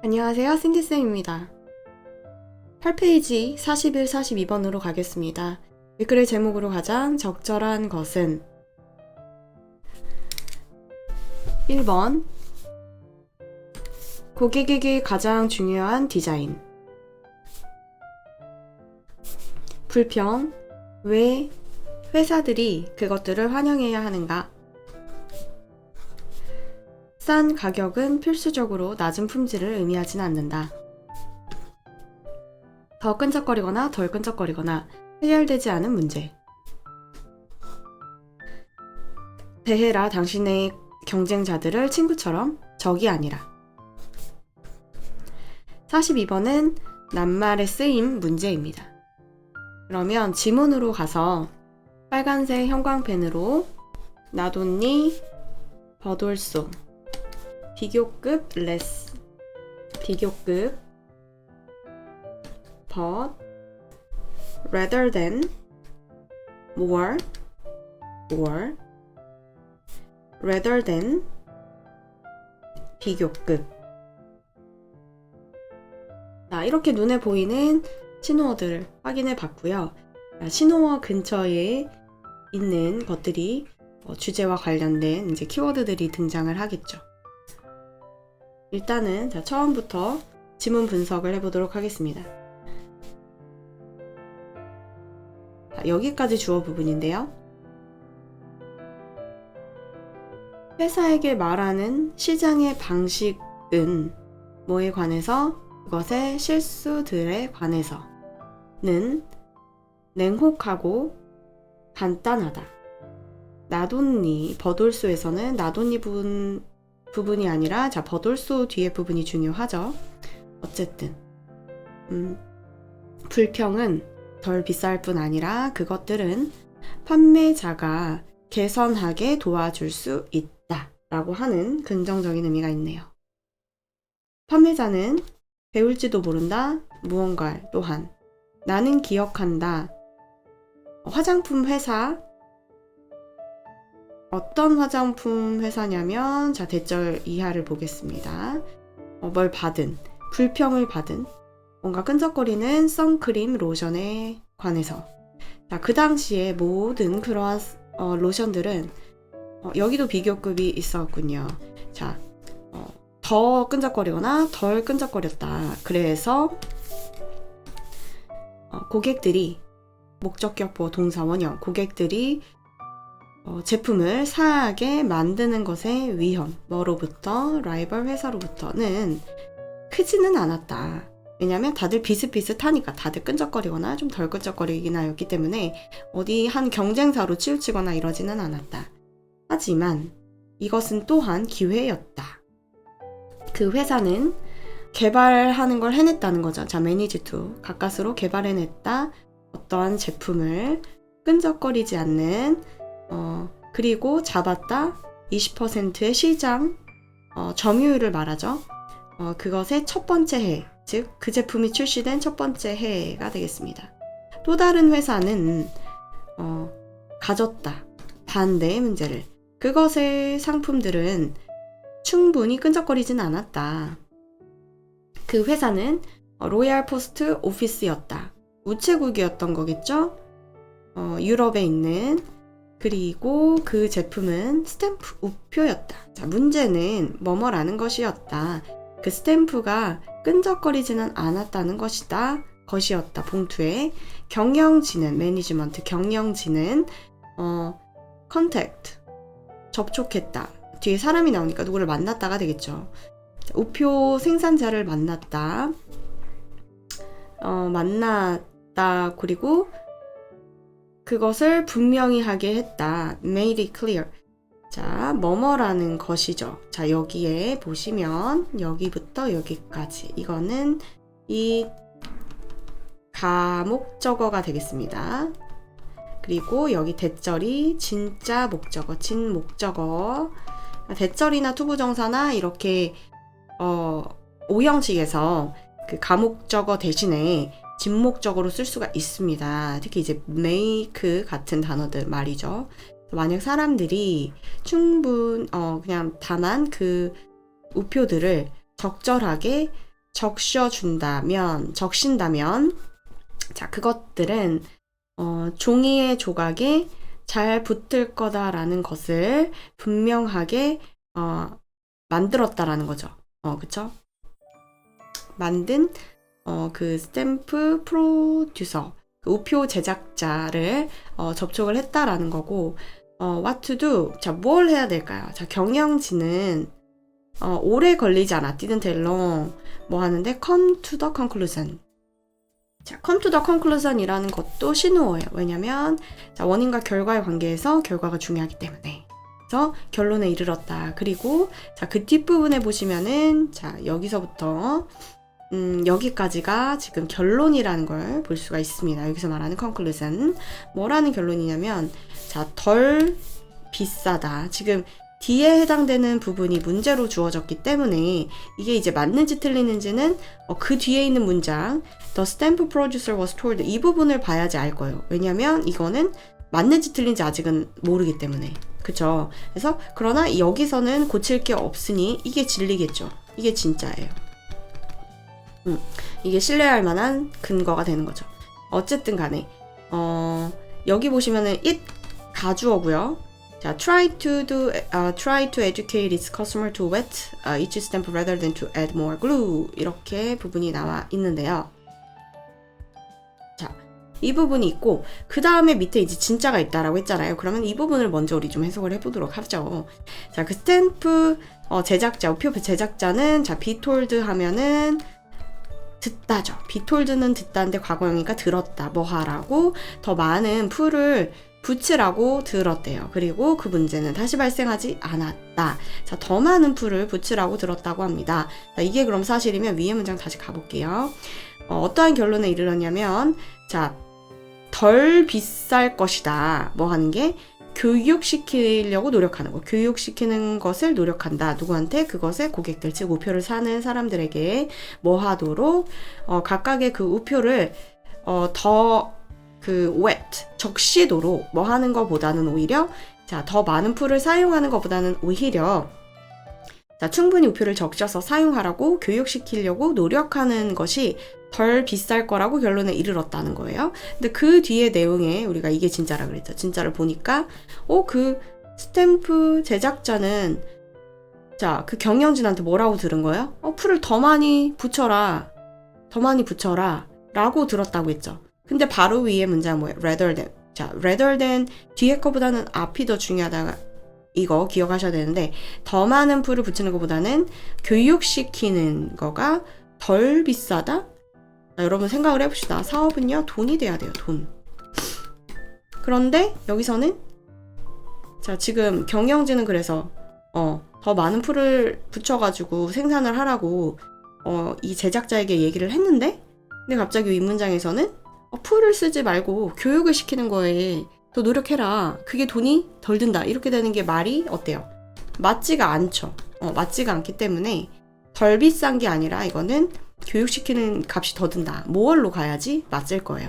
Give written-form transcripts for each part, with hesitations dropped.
안녕하세요, 신디쌤입니다. 8페이지 41, 42번으로 가겠습니다. 글의 제목으로 가장 적절한 것은 1번 고객에게 가장 중요한 디자인. 불평, 왜 회사들이 그것들을 환영해야 하는가? 싼 가격은 필수적으로 낮은 품질을 의미하지는 않는다. 더 끈적거리거나 덜 끈적거리거나 해결되지 않은 문제. 대해라 당신의 경쟁자들을 친구처럼 적이 아니라. 42번은 낱말의 쓰임 문제입니다. 그러면 지문으로 가서 빨간색 형광펜으로 나돈니 버돌소 비교급 less 비교급 but rather than more or rather than 비교급. 자, 이렇게 눈에 보이는 신호어들을 확인해 봤고요. 신호어 근처에 있는 것들이 주제와 관련된 이제 키워드들이 등장을 하겠죠. 일단은 처음부터 지문 분석을 해보도록 하겠습니다. 여기까지 주어 부분인데요. 회사에게 말하는 시장의 방식은 뭐에 관해서? 그것의 실수들에 관해서는 냉혹하고 간단하다. 나돈니 버돌소에서는 나돈니 부분이 아니라 버돌소 뒤에 부분이 중요하죠. 어쨌든 불평은 덜 비쌀 뿐 아니라 그것들은 판매자가 개선하게 도와줄 수 있다 라고 하는 긍정적인 의미가 있네요. 판매자는 배울지도 모른다. 무언가 또한 나는 기억한다. 화장품 회사. 어떤 화장품 회사냐면 대절 이하를 보겠습니다. 뭘 받은, 불평을 받은 뭔가 끈적거리는 선크림 로션에 관해서. 그 당시에 모든 그러한 로션들은 여기도 비교급이 있었군요. 더 끈적거리거나 덜 끈적거렸다. 그래서 고객들이 목적격 동사 원형 고객들이 제품을 사게 만드는 것의 위험 뭐로부터 라이벌 회사로부터는 크지는 않았다. 왜냐하면 다들 비슷비슷하니까 다들 끈적거리거나 좀 덜 끈적거리긴 하였기 때문에 어디 한 경쟁사로 치우치거나 이러지는 않았다. 하지만 이것은 또한 기회였다. 그 회사는 개발하는 걸 해냈다는 거죠. manage to 가까스로 개발해냈다. 어떠한 제품을 끈적거리지 않는 그리고 잡았다. 20%의 시장 점유율을 말하죠. 그것의 첫 번째 해, 즉 그 제품이 출시된 첫 번째 해가 되겠습니다. 또 다른 회사는 가졌다. 반대의 문제를. 그것의 상품들은 충분히 끈적거리진 않았다. 그 회사는 로얄 포스트 오피스였다. 우체국이었던 거겠죠? 유럽에 있는. 그리고 그 제품은 스탬프 우표였다. 문제는 뭐뭐라는 것이었다. 그 스탬프가 끈적거리지는 않았다는 것이었다. 봉투에 경영진은 매니지먼트 경영진은 컨택트 접촉했다. 뒤에 사람이 나오니까 누구를 만났다가 되겠죠. 우표 생산자를 만났다. 그리고 그것을 분명히 하게 했다. made it clear. 뭐뭐라는 것이죠. 여기에 보시면 여기부터 여기까지 이거는 이 가목적어가 되겠습니다. 그리고 여기 대절이 진짜 목적어, 진목적어. 대절이나 투부정사나 이렇게 오형식에서 그 가목적어 대신에 진목적으로 쓸 수가 있습니다. 특히 이제 make 같은 단어들 말이죠. 만약 사람들이 그냥 다만 그 우표들을 적절하게 적신다면, 자, 그것들은 종이의 조각에 잘 붙을 거다라는 것을 분명하게 만들었다라는 거죠. 그쵸? 만든 그 스탬프 프로듀서, 그 우표 제작자를 접촉을 했다라는 거고, what to do? 자, 뭘 해야 될까요? 자, 경영진은 오래 걸리지 않아. didn't take long. 뭐 하는데 come to the conclusion. 자, come to the conclusion 이라는 것도 신호어예요. 왜냐면 자, 원인과 결과의 관계에서 결과가 중요하기 때문에. 그래서 결론에 이르렀다. 그리고 자, 그 뒷부분에 보시면은 자, 여기서부터 여기까지가 지금 결론이라는 걸 볼 수가 있습니다. 여기서 말하는 conclusion. 뭐라는 결론이냐면 자, 덜 비싸다. 지금 D에 해당되는 부분이 문제로 주어졌기 때문에 이게 이제 맞는지 틀리는지는 그 뒤에 있는 문장 The stamp producer was told 이 부분을 봐야지 알 거예요. 왜냐면 이거는 맞는지 틀린지 아직은 모르기 때문에. 그쵸? 그래서 그러나 여기서는 고칠 게 없으니 이게 진리겠죠. 이게 진짜예요. 이게 신뢰할 만한 근거가 되는 거죠. 어쨌든 간에 여기 보시면은 it 가주어고요. 자, try to educate its customer to wet each stamp rather than to add more glue. 이렇게 부분이 나와 있는데요. 자, 이 부분이 있고 그 다음에 밑에 이제 진짜가 있다라고 했잖아요. 그러면 이 부분을 먼저 우리 좀 해석을 해보도록 하죠. 자, 그 스탬프 제작자, 우표 제작자는 자, be told 하면은 듣다죠. be told는 듣다인데 과거형이니까 들었다. 뭐 하라고 더 많은 풀을 붙이라고 들었대요. 그리고 그 문제는 다시 발생하지 않았다. 자, 더 많은 풀을 붙이라고 들었다고 합니다. 자, 이게 그럼 사실이면 위에 문장 다시 가볼게요. 어떠한 결론에 이르렀냐면 자, 덜 비쌀 것이다. 뭐 하는 게 교육시키려고 노력하는 거. 교육시키는 것을 노력한다. 누구한테? 그것의 고객들, 즉 우표를 사는 사람들에게 뭐 하도록 각각의 그 우표를 더 wet, 적시도록 뭐 하는 것보다는 오히려 자, 더 많은 풀을 사용하는 것보다는 오히려 자, 충분히 우표를 적셔서 사용하라고 교육시키려고 노력하는 것이 덜 비쌀 거라고 결론에 이르렀다는 거예요. 근데 그 뒤에 내용에 우리가 이게 진짜라 그랬죠. 진짜를 보니까 그 스탬프 제작자는 자, 그 경영진한테 뭐라고 들은 거예요? 풀을 더 많이 붙여라. 더 많이 붙여라. 라고 들었다고 했죠. 근데 바로 위에 문장 뭐예요? rather than. 자, rather than 뒤에 거보다는 앞이 더 중요하다. 이거 기억하셔야 되는데 더 많은 풀을 붙이는 것보다는 교육시키는 거가 덜 비싸다? 자, 여러분 생각을 해봅시다. 사업은요, 돈이 돼야 돼요. 돈. 그런데 여기서는 자, 지금 경영진은 그래서 더 많은 풀을 붙여가지고 생산을 하라고 이 제작자에게 얘기를 했는데 근데 갑자기 이 문장에서는 풀을 쓰지 말고 교육을 시키는 거에 더 노력해라. 그게 돈이 덜 든다. 이렇게 되는 게 말이 어때요? 맞지가 않죠. 맞지가 않기 때문에 덜 비싼 게 아니라 이거는 교육시키는 값이 더 든다. 뭐월로 가야지 맞을 거예요.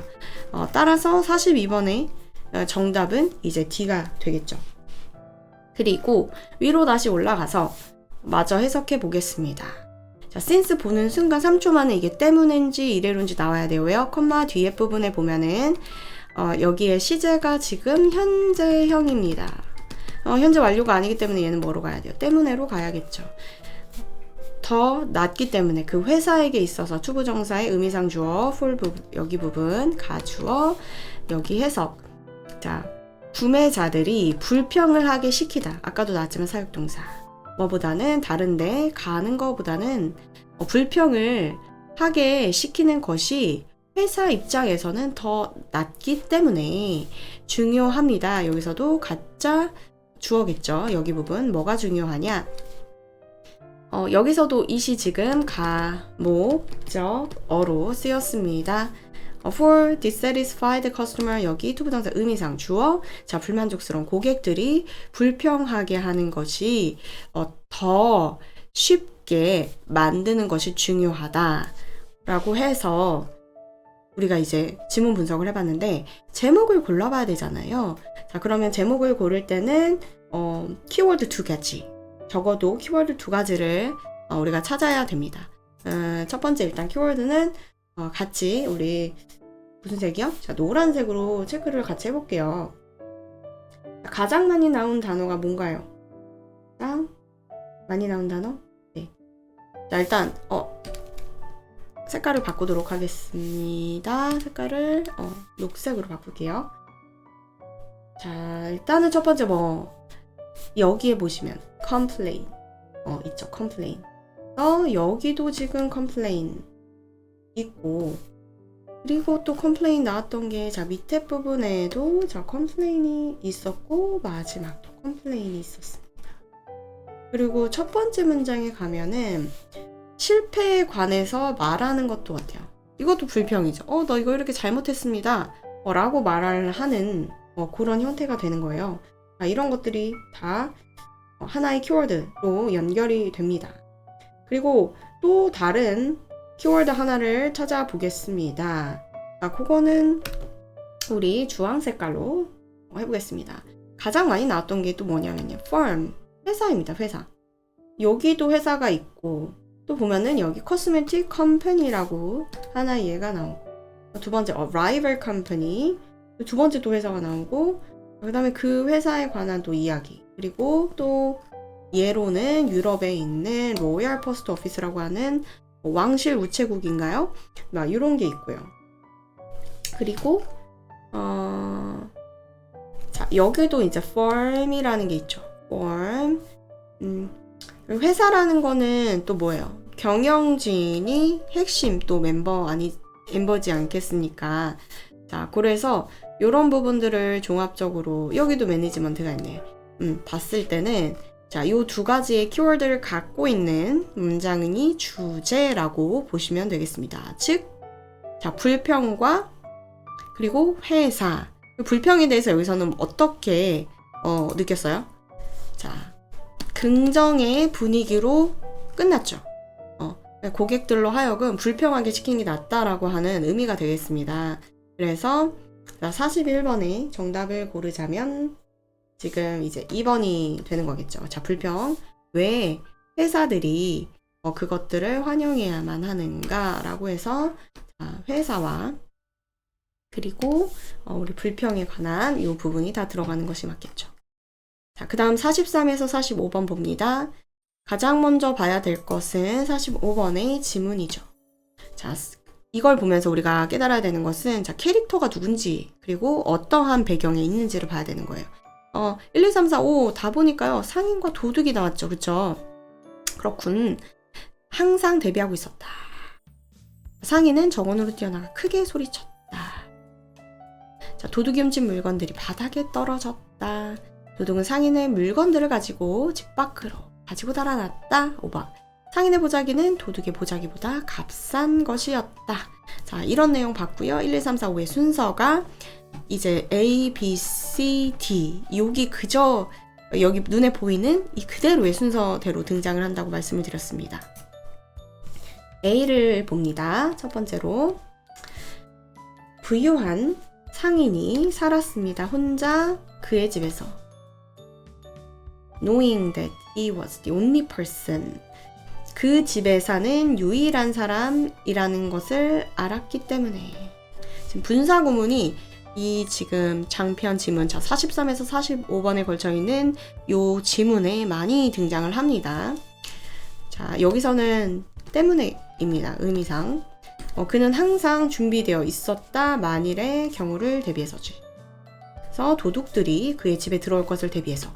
따라서 42번의 정답은 이제 D가 되겠죠. 그리고 위로 다시 올라가서 마저 해석해 보겠습니다. 자, since 보는 순간 3초 만에 이게 때문인지 이래로인지 나와야 되고요. 콤마 뒤에 부분에 보면은 여기에 시제가 지금 현재형입니다. 현재 완료가 아니기 때문에 얘는 뭐로 가야 돼요? 때문에로 가야겠죠. 더 낫기 때문에 그 회사에게 있어서 투부정사의 의미상 주어, for 부분, 여기 부분, 가주어, 여기 해석. 자, 구매자들이 불평을 하게 시키다. 아까도 나왔지만 사역동사. 뭐보다는 다른데 가는 거보다는 불평을 하게 시키는 것이 회사 입장에서는 더 낫기 때문에 중요합니다. 여기서도 가짜 주어겠죠. 여기 부분 뭐가 중요하냐? 여기서도 it이 지금 목적어로 쓰였습니다. For dissatisfied customer 여기 투부정사 의미상 주어. 자, 불만족스러운 고객들이 불평하게 하는 것이 더 쉽게 만드는 것이 중요하다 라고 해서 우리가 이제 지문 분석을 해봤는데 제목을 골라봐야 되잖아요. 자, 그러면 제목을 고를 때는 키워드 2가지 적어도 키워드 2가지를 우리가 찾아야 됩니다. 첫 번째 일단 키워드는 같이 우리 무슨 색이요? 자, 노란색으로 체크를 같이 해볼게요. 가장 많이 나온 단어가 뭔가요? 가장 많이 나온 단어? 네. 자, 일단 색깔을 바꾸도록 하겠습니다. 색깔을 녹색으로 바꿀게요. 자, 일단은 첫 번째 여기에 보시면 complain 있죠. complain. 여기도 지금 complain 있고, 그리고 또 complain 나왔던 게 자 밑에 부분에도 자 complain이 있었고 마지막도 complain이 있었습니다. 그리고 첫 번째 문장에 가면은 실패에 관해서 말하는 것도 같아요. 이것도 불평이죠. 너 이거 이렇게 잘못했습니다. 라고 말을 하는 그런 형태가 되는 거예요. 이런 것들이 다 하나의 키워드로 연결이 됩니다. 그리고 또 다른 키워드 하나를 찾아보겠습니다. 그거는 우리 주황 색깔로 해보겠습니다. 가장 많이 나왔던 게 또 뭐냐면요. firm, 회사입니다. 회사. 여기도 회사가 있고, 또 보면은 여기 cosmetic company라고 하나의 예가 나오고, 두 번째 rival company, 두 번째 또 회사가 나오고, 그 다음에 그 회사에 관한 또 이야기, 그리고 또 예로는 유럽에 있는 로얄 포스트 오피스라고 하는 왕실 우체국인가요? 이런 게 있고요. 그리고 자, 여기도 이제 firm이라는 게 있죠. firm. 회사라는 거는 또 뭐예요? 경영진이 핵심 또 멤버지 않겠습니까? 자, 그래서 이런 부분들을 종합적으로 여기도 매니지먼트가 있네. 봤을 때는 자, 요 두 가지의 키워드를 갖고 있는 문장이 주제라고 보시면 되겠습니다. 즉, 자, 불평과 그리고 회사. 불평에 대해서 여기서는 어떻게 느꼈어요? 자, 긍정의 분위기로 끝났죠. 고객들로 하여금 불평하게 시킨 게 낫다라고 하는 의미가 되겠습니다. 그래서 41번의 정답을 고르자면 지금 이제 2번이 되는 거겠죠. 자, 불평. 왜 회사들이 그것들을 환영해야만 하는가라고 해서 자, 회사와 그리고 우리 불평에 관한 이 부분이 다 들어가는 것이 맞겠죠. 자, 그 다음 43에서 45번 봅니다. 가장 먼저 봐야 될 것은 45번의 지문이죠. 자, 이걸 보면서 우리가 깨달아야 되는 것은 자, 캐릭터가 누군지 그리고 어떠한 배경에 있는지를 봐야 되는 거예요. 1, 2, 3, 4, 5 다 보니까요. 상인과 도둑이 나왔죠. 그쵸? 그렇군. 항상 대비하고 있었다. 상인은 정원으로 뛰어나가 크게 소리쳤다. 자, 도둑이 훔친 물건들이 바닥에 떨어졌다. 도둑은 상인의 물건들을 가지고 집 밖으로 가지고 달아났다. 5번. 상인의 보자기는 도둑의 보자기보다 값싼 것이었다. 자, 이런 내용 봤고요. 1, 2, 3, 4, 5의 순서가 이제 A, B, C, D 여기 그저 여기 눈에 보이는 이 그대로의 순서대로 등장을 한다고 말씀을 드렸습니다. A를 봅니다. 첫 번째로 부유한 상인이 살았습니다. 혼자 그의 집에서 knowing that he was the only person 그 집에 사는 유일한 사람이라는 것을 알았기 때문에 지금 분사구문이 이 지금 장편 지문 자 43에서 45번에 걸쳐 있는 요 지문에 많이 등장을 합니다. 자, 여기서는 때문에입니다. 의미상 그는 항상 준비되어 있었다. 만일의 경우를 대비해서지. 그래서 도둑들이 그의 집에 들어올 것을 대비해서.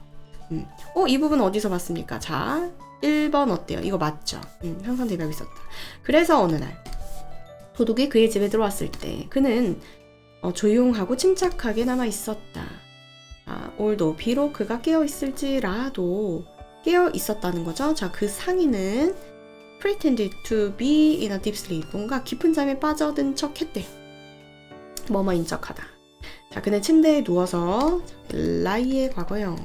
이 부분 어디서 봤습니까? 자, 1번 어때요? 이거 맞죠? 항상 대비하고 있었다. 그래서 어느 날 도둑이 그의 집에 들어왔을 때 그는 조용하고 침착하게 남아 있었다. 올도 비록 그가 깨어 있을지라도 깨어 있었다는 거죠. 자, 그 상인은 pretended to be in a deep sleep. 뭔가 깊은 잠에 빠져든 척 했대요. 뭐뭐인 척하다. 자, 그는 침대에 누워서 라이의 과거형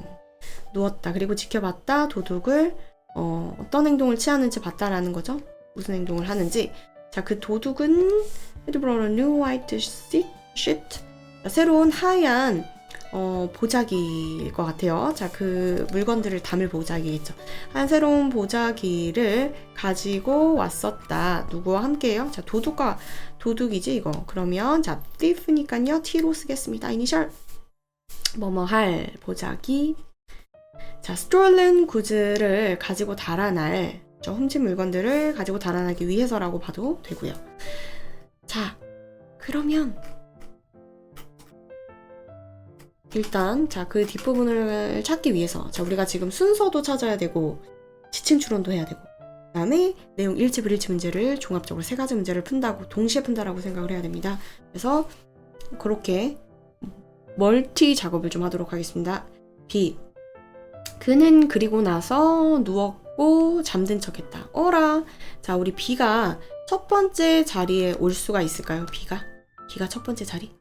누웠다. 그리고 지켜봤다. 도둑을 어떤 행동을 취하는지 봤다라는 거죠. 무슨 행동을 하는지. 자, 그 도둑은 It brought a new white sheet. 새로운 하얀 보자기일 것 같아요. 자, 그 물건들을 담을 보자기겠죠. 한 새로운 보자기를 가지고 왔었다. 누구와 함께요? 자, 도둑이지 이거. 그러면 자, thief니까요. T로 쓰겠습니다. 이니셜 뭐뭐 할 보자기. 자, stolen goods를 가지고 달아날 훔친 물건들을 가지고 달아나기 위해서라고 봐도 되고요. 자, 그러면 일단 자, 그 뒷부분을 찾기 위해서 자, 우리가 지금 순서도 찾아야 되고 지층 추론도 해야 되고 그다음에 내용 일치 불일치 문제를 종합적으로 세 가지 문제를 푼다고 동시에 푼다라고 생각을 해야 됩니다. 그래서 그렇게 멀티 작업을 좀 하도록 하겠습니다. B. 그는 그리고 나서 누웠고 잠든 척했다. 어라. 자, 우리 B가 첫 번째 자리에 올 수가 있을까요? B가 첫 번째 자리?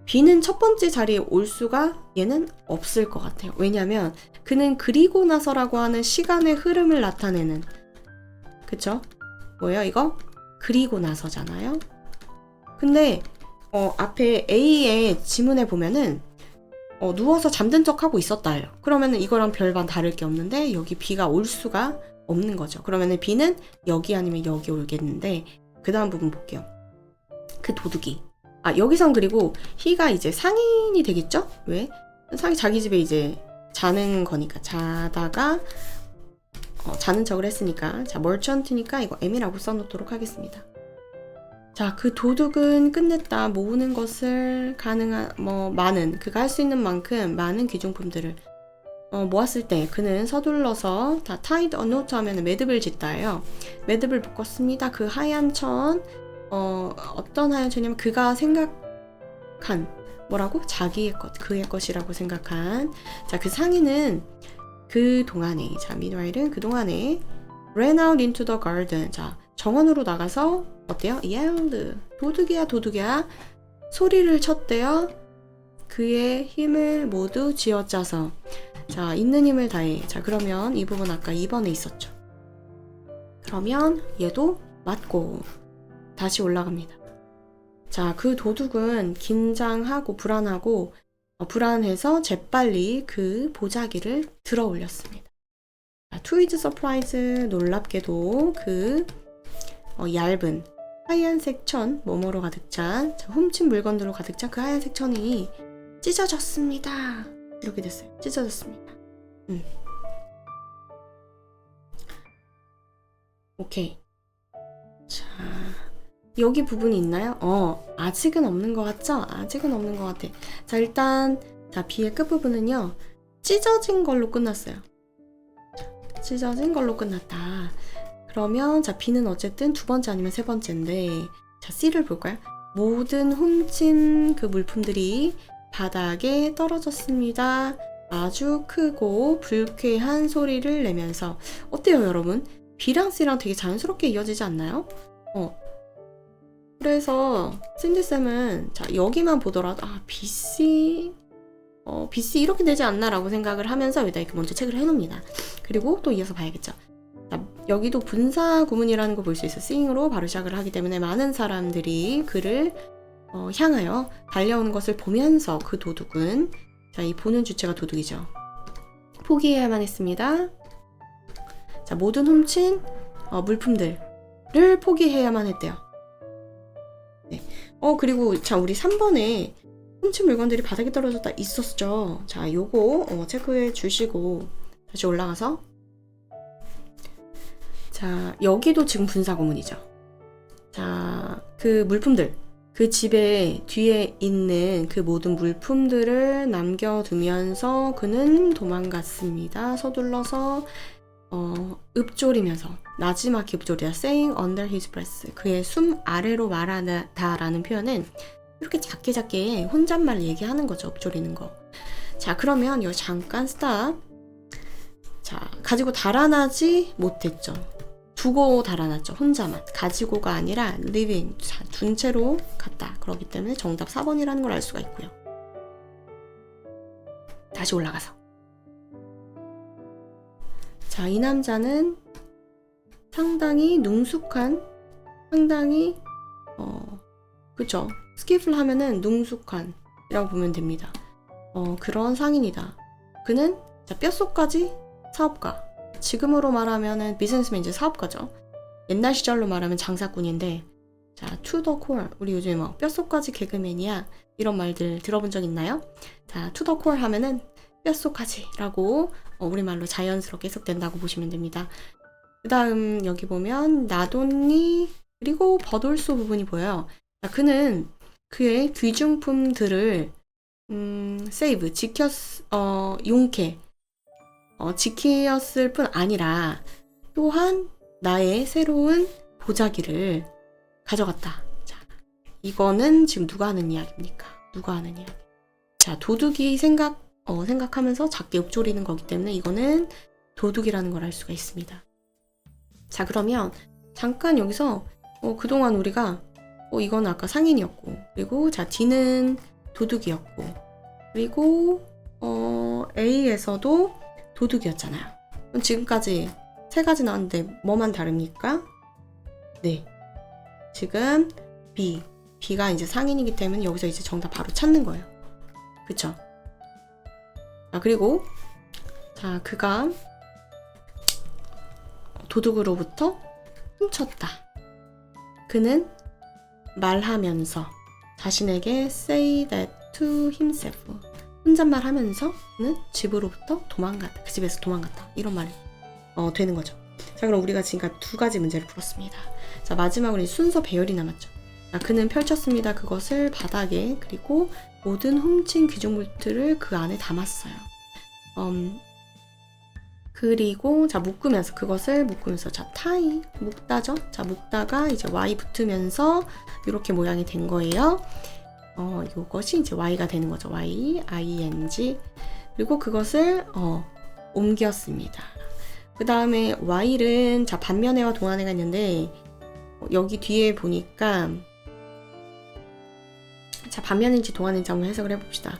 B는 첫 번째 자리에 올 수가 얘는 없을 것 같아요. 왜냐면 그는 그리고 나서라고 하는 시간의 흐름을 나타내는 그쵸? 뭐예요 이거? 그리고 나서잖아요. 근데 앞에 A의 지문에 보면은 누워서 잠든 척하고 있었다예요. 그러면은 이거랑 별반 다를 게 없는데 여기 B가 올 수가 없는 거죠. 그러면은 B는 여기 아니면 여기 오겠는데 그 다음 부분 볼게요. 그 도둑이 여기선 그리고 he가 이제 상인이 되겠죠? 왜? 자기 집에 이제 자는 거니까 자다가 자는 척을 했으니까 자 merchant니까 이거 M이라고 써놓도록 하겠습니다. 자, 그 도둑은 끝냈다. 모으는 것을 가능한 많은 그가 할 수 있는 만큼 많은 귀중품들을 모았을 때 그는 서둘러서 다 tied a knot 하면 매듭을 짓다예요. 매듭을 묶었습니다. 그 하얀 천 어떤 하얀 천이냐면 그가 생각한 뭐라고? 자기의 것, 그의 것이라고 생각한 자, 그 상인은 그 동안에 자, midwhite은 그 동안에 ran out into the garden 자, 정원으로 나가서 어때요? yelled 도둑이야 소리를 쳤대요. 그의 힘을 모두 쥐어짜서 자, 있는 힘을 다해. 자, 그러면 이 부분 아까 2번에 있었죠. 그러면 얘도 맞고 다시 올라갑니다. 자, 그 도둑은 긴장하고 불안해서 재빨리 그 보자기를 들어 올렸습니다. 자, to his surprise 놀랍게도 그 얇은 하얀색 천 뭐뭐로 가득 찬 자, 훔친 물건들로 가득 찬 그 하얀색 천이 찢어졌습니다. 이렇게 됐어요. 찢어졌습니다. 오케이. 자, 여기 부분이 있나요? 아직은 없는 것 같죠? 아직은 없는 것 같아. 자, 일단 자, B의 끝부분은요 찢어진 걸로 끝났어요. 찢어진 걸로 끝났다. 그러면 자, B는 어쨌든 두 번째 아니면 세 번째인데 자, C를 볼까요? 모든 훔친 그 물품들이 바닥에 떨어졌습니다. 아주 크고 불쾌한 소리를 내면서 어때요 여러분? B랑 C랑 되게 자연스럽게 이어지지 않나요? 그래서 신디쌤은 자, 여기만 보더라도 BC 이렇게 되지 않나 라고 생각을 하면서 여기다 이렇게 먼저 체크를 해놓습니다. 그리고 또 이어서 봐야겠죠. 자, 여기도 분사 구문이라는 거 볼 수 있어요. seeing으로 바로 시작을 하기 때문에 많은 사람들이 그를 향하여 달려오는 것을 보면서 그 도둑은 자, 이 보는 주체가 도둑이죠. 포기해야만 했습니다. 자, 모든 훔친 물품들을 포기해야만 했대요. 네. 그리고 자, 우리 3번에 훔친 물건들이 바닥에 떨어졌다 있었죠. 자, 요거 체크해 주시고 다시 올라가서 자, 여기도 지금 분사 구문이죠. 자, 그 물품들 그 집에 뒤에 있는 그 모든 물품들을 남겨두면서 그는 도망갔습니다. 서둘러서 읊조리면서 나지막히 읊조리다 saying under his breath 그의 숨 아래로 말하다라는 표현은 이렇게 작게 혼잣말 얘기하는 거죠. 읊조리는 거. 자, 그러면 여기 잠깐 스탑. 자, 가지고 달아나지 못했죠. 두고 달아났죠. 혼자만. 가지고가 아니라 living, 둔 채로 갔다. 그렇기 때문에 정답 4번이라는 걸 알 수가 있고요. 다시 올라가서 자, 이 남자는 상당히 능숙한 상당히 그쵸. 스키플 하면은 능숙한 이라고 보면 됩니다. 그런 상인이다. 그는 자, 뼛속까지 사업가. 지금으로 말하면은 비즈니스맨 이제 사업가죠. 옛날 시절로 말하면 장사꾼인데, 자, to the core. 우리 요즘에 막 뼛속까지 개그맨이야. 이런 말들 들어본 적 있나요? 자, to the core 하면은 뼛속까지 라고 우리말로 자연스럽게 해석된다고 보시면 됩니다. 그 다음 여기 보면 나돈니 그리고 버돌소 부분이 보여요. 자, 그는 그의 귀중품들을 세이브, 용케, 지키었을 뿐 아니라 또한 나의 새로운 보자기를 가져갔다. 자, 이거는 지금 누가 하는 이야기입니까? 누가 하는 이야기? 자, 도둑이 생각하면서 작게 읊조리는 거기 때문에 이거는 도둑이라는 걸 알 수가 있습니다. 자, 그러면 잠깐 여기서 그동안 우리가 이건 아까 상인이었고, 그리고 자, D는 도둑이었고, 그리고 A에서도 도둑이었잖아요. 그럼 지금까지 세 가지 나왔는데 뭐만 다릅니까? 네, 지금 B가 이제 상인이기 때문에 여기서 이제 정답 바로 찾는 거예요. 그쵸? 자, 그리고 자, 그가 도둑으로부터 훔쳤다. 그는 말하면서 자신에게 say that to himself. 혼잣말 하면서 그는 집으로부터 도망갔다. 그 집에서 도망갔다. 이런 말이 되는 거죠. 자, 그럼 우리가 지금까지 두 가지 문제를 풀었습니다. 자, 마지막으로 순서 배열이 남았죠. 자, 그는 펼쳤습니다. 그것을 바닥에, 그리고 모든 훔친 귀중물들을 그 안에 담았어요. 그리고 자, 그것을 묶으면서 자, 타이 묶다죠. 자, 묶다가 이제 y 붙으면서 이렇게 모양이 된 거예요. 요것이 이제 y가 되는 거죠. y, ing. 그리고 그것을 옮겼습니다. 그 다음에 y는 자, 반면에와 동안에가 있는데 여기 뒤에 보니까 자, 반면인지 동안인지 한번 해석을 해봅시다.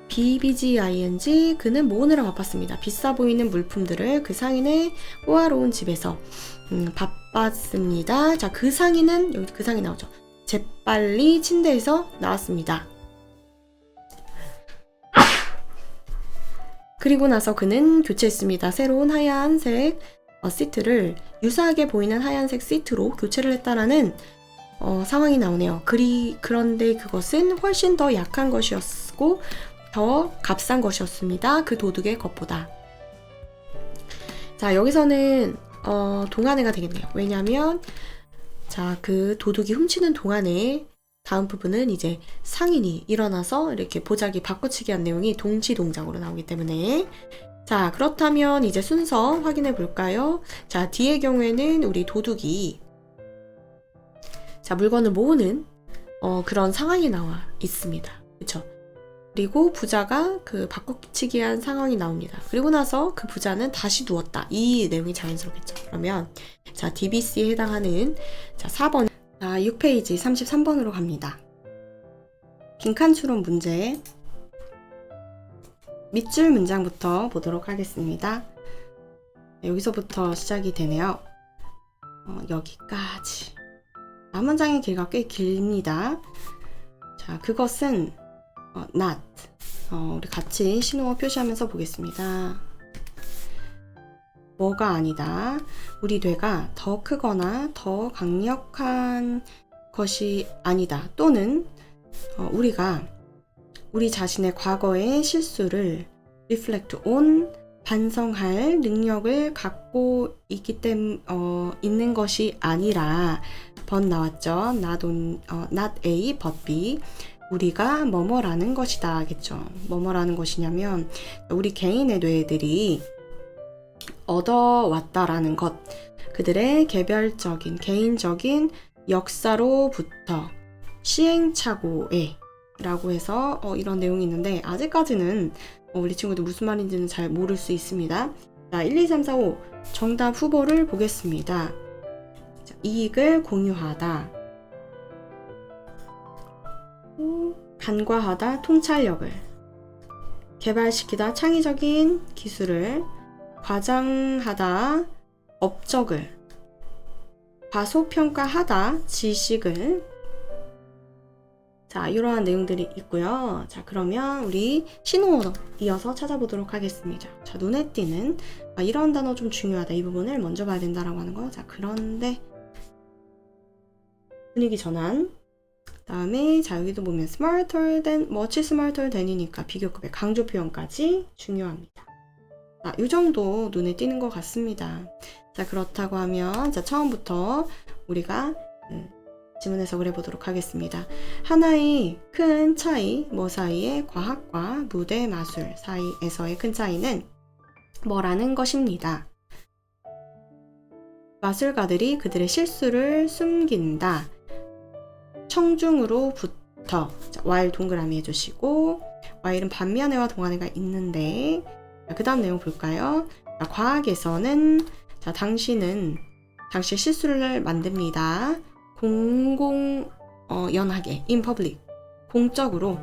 BBGING 그는 모으느라 바빴습니다. 비싸 보이는 물품들을 그 상인의 호화로운 집에서 바빴습니다. 자, 그 상인은 여기 그 상인 나오죠. 재빨리 침대에서 나왔습니다. 그리고 나서 그는 교체했습니다. 새로운 하얀색 시트를 유사하게 보이는 하얀색 시트로 교체를 했다라는 상황이 나오네요. 그런데 그것은 훨씬 더 약한 것이었고 더 값싼 것이었습니다. 그 도둑의 것보다. 자, 여기서는 동안회가 되겠네요. 왜냐하면 자, 그 도둑이 훔치는 동안에 다음 부분은 이제 상인이 일어나서 이렇게 보자기 바꿔치기 한 내용이 동치 동작으로 나오기 때문에 자, 그렇다면 이제 순서 확인해 볼까요? 자, D의 경우에는 우리 도둑이 자, 물건을 모으는 그런 상황이 나와 있습니다. 그쵸? 그리고 부자가 그 바꿔치기 한 상황이 나옵니다. 그리고 나서 그 부자는 다시 누웠다. 이 내용이 자연스럽겠죠. 그러면 자, DBC에 해당하는 자, 4번, 자, 6페이지 33번으로 갑니다. 빈칸 추론 문제 밑줄 문장부터 보도록 하겠습니다. 여기서부터 시작이 되네요. 여기까지. 한 문장의 길이가 꽤 깁니다. 자, 그것은 not. 우리 같이 신호어 표시하면서 보겠습니다. 뭐가 아니다. 우리 뇌가 더 크거나 더 강력한 것이 아니다. 또는 우리가 우리 자신의 과거의 실수를 reflect on 반성할 능력을 갖고 있는 것이 아니라 but 나왔죠. not A but B. 우리가 뭐뭐라는 것이다 하겠죠. 뭐뭐라는 것이냐면 우리 개인의 뇌들이 얻어왔다라는 것, 그들의 개별적인 개인적인 역사로부터 시행착오에 라고 해서 이런 내용이 있는데 아직까지는 우리 친구들 무슨 말인지는 잘 모를 수 있습니다. 자, 1, 2, 3, 4, 5 정답 후보를 보겠습니다. 자, 이익을 공유하다, 간과하다 통찰력을, 개발시키다 창의적인 기술을, 과장하다 업적을, 과소평가하다 지식을. 자, 이러한 내용들이 있고요. 자, 그러면 우리 신호어 이어서 찾아보도록 하겠습니다. 자, 눈에 띄는 이런 단어 좀 중요하다. 이 부분을 먼저 봐야 된다라고 하는 거. 자, 그런데 분위기 전환. 다음에 자, 여기도 보면 smarter than, much smarter than이니까 비교급의 강조 표현까지 중요합니다. 자, 이 정도 눈에 띄는 것 같습니다. 자, 그렇다고 하면 자, 처음부터 우리가 지문 해석을 해보도록 하겠습니다. 하나의 큰 차이, 뭐 사이의 과학과 무대 마술 사이에서의 큰 차이는 뭐라는 것입니다. 마술가들이 그들의 실수를 숨긴다. 청중으로부터 자, while 동그라미 해주시고 while은 반면에와 동안에가 있는데 그 다음 내용 볼까요? 자, 과학에서는 자, 당신의 실수를 만듭니다. 연하게 in public 공적으로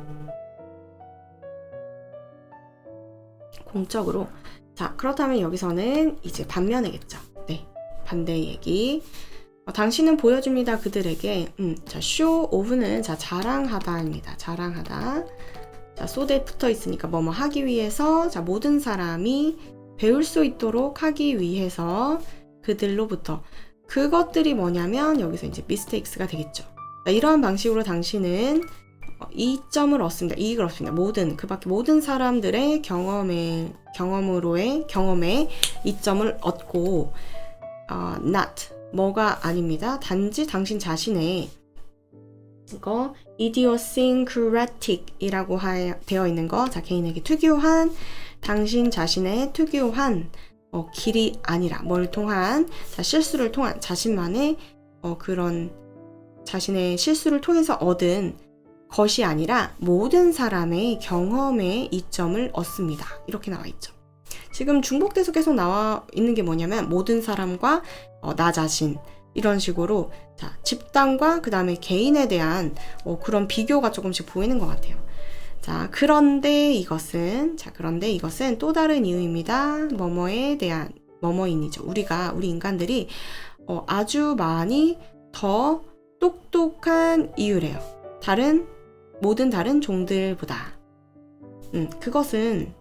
자, 그렇다면 여기서는 이제 반면이겠죠. 네, 반대의 얘기. 당신은 보여줍니다. 그들에게 자, show off는 자, 자랑하다입니다. 자랑하다. 자, 소대 붙어 있으니까 뭐뭐 하기 위해서 자, 모든 사람이 배울 수 있도록 하기 위해서 그들로부터 그것들이 뭐냐면 여기서 이제 mistakes가 되겠죠. 자, 이러한 방식으로 당신은 이점을 얻습니다. 이익을 얻습니다. 그 밖에 모든 사람들의 경험에 이점을 얻고 not 뭐가 아닙니다. 단지 당신 자신의 이거 idiosyncratic이라고 되어 있는 거, 자, 개인에게 특유한 당신 자신의 특유한 길이 아니라 뭘 통한 자, 실수를 통한 자신만의 그런 자신의 실수를 통해서 얻은 것이 아니라 모든 사람의 경험에 이점을 얻습니다. 이렇게 나와 있죠. 지금 중복돼서 계속 나와 있는 게 뭐냐면 모든 사람과 나 자신 이런 식으로 자, 집단과 그 다음에 개인에 대한 그런 비교가 조금씩 보이는 것 같아요. 자, 그런데 이것은 또 다른 이유입니다. 뭐뭐에 대한 뭐뭐인이죠. 우리 인간들이 아주 많이 더 똑똑한 이유래요. 모든 다른 종들보다. 그것은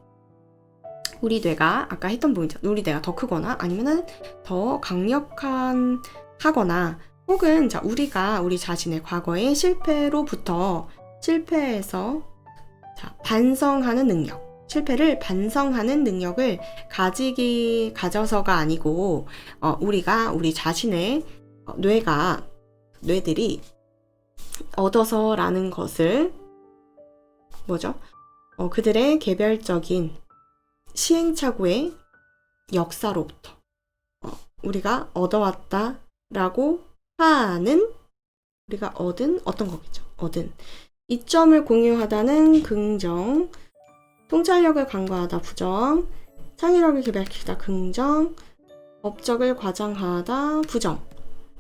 우리 뇌가 아까 했던 부분이죠. 우리 뇌가 더 크거나 아니면은 더 하거나 혹은 자, 우리 자신의 과거의 실패에서 자, 반성하는 능력, 실패를 반성하는 능력을 가져서가 아니고 우리 자신의 뇌들이 얻어서라는 것을 뭐죠? 그들의 개별적인 시행착오의 역사로부터 우리가 얻어왔다라고 하는 우리가 얻은 어떤 거겠죠? 얻은 이점을 공유하다는 긍정, 통찰력을 강구하다 부정, 창의력을 개발시키다 긍정, 업적을 과장하다 부정,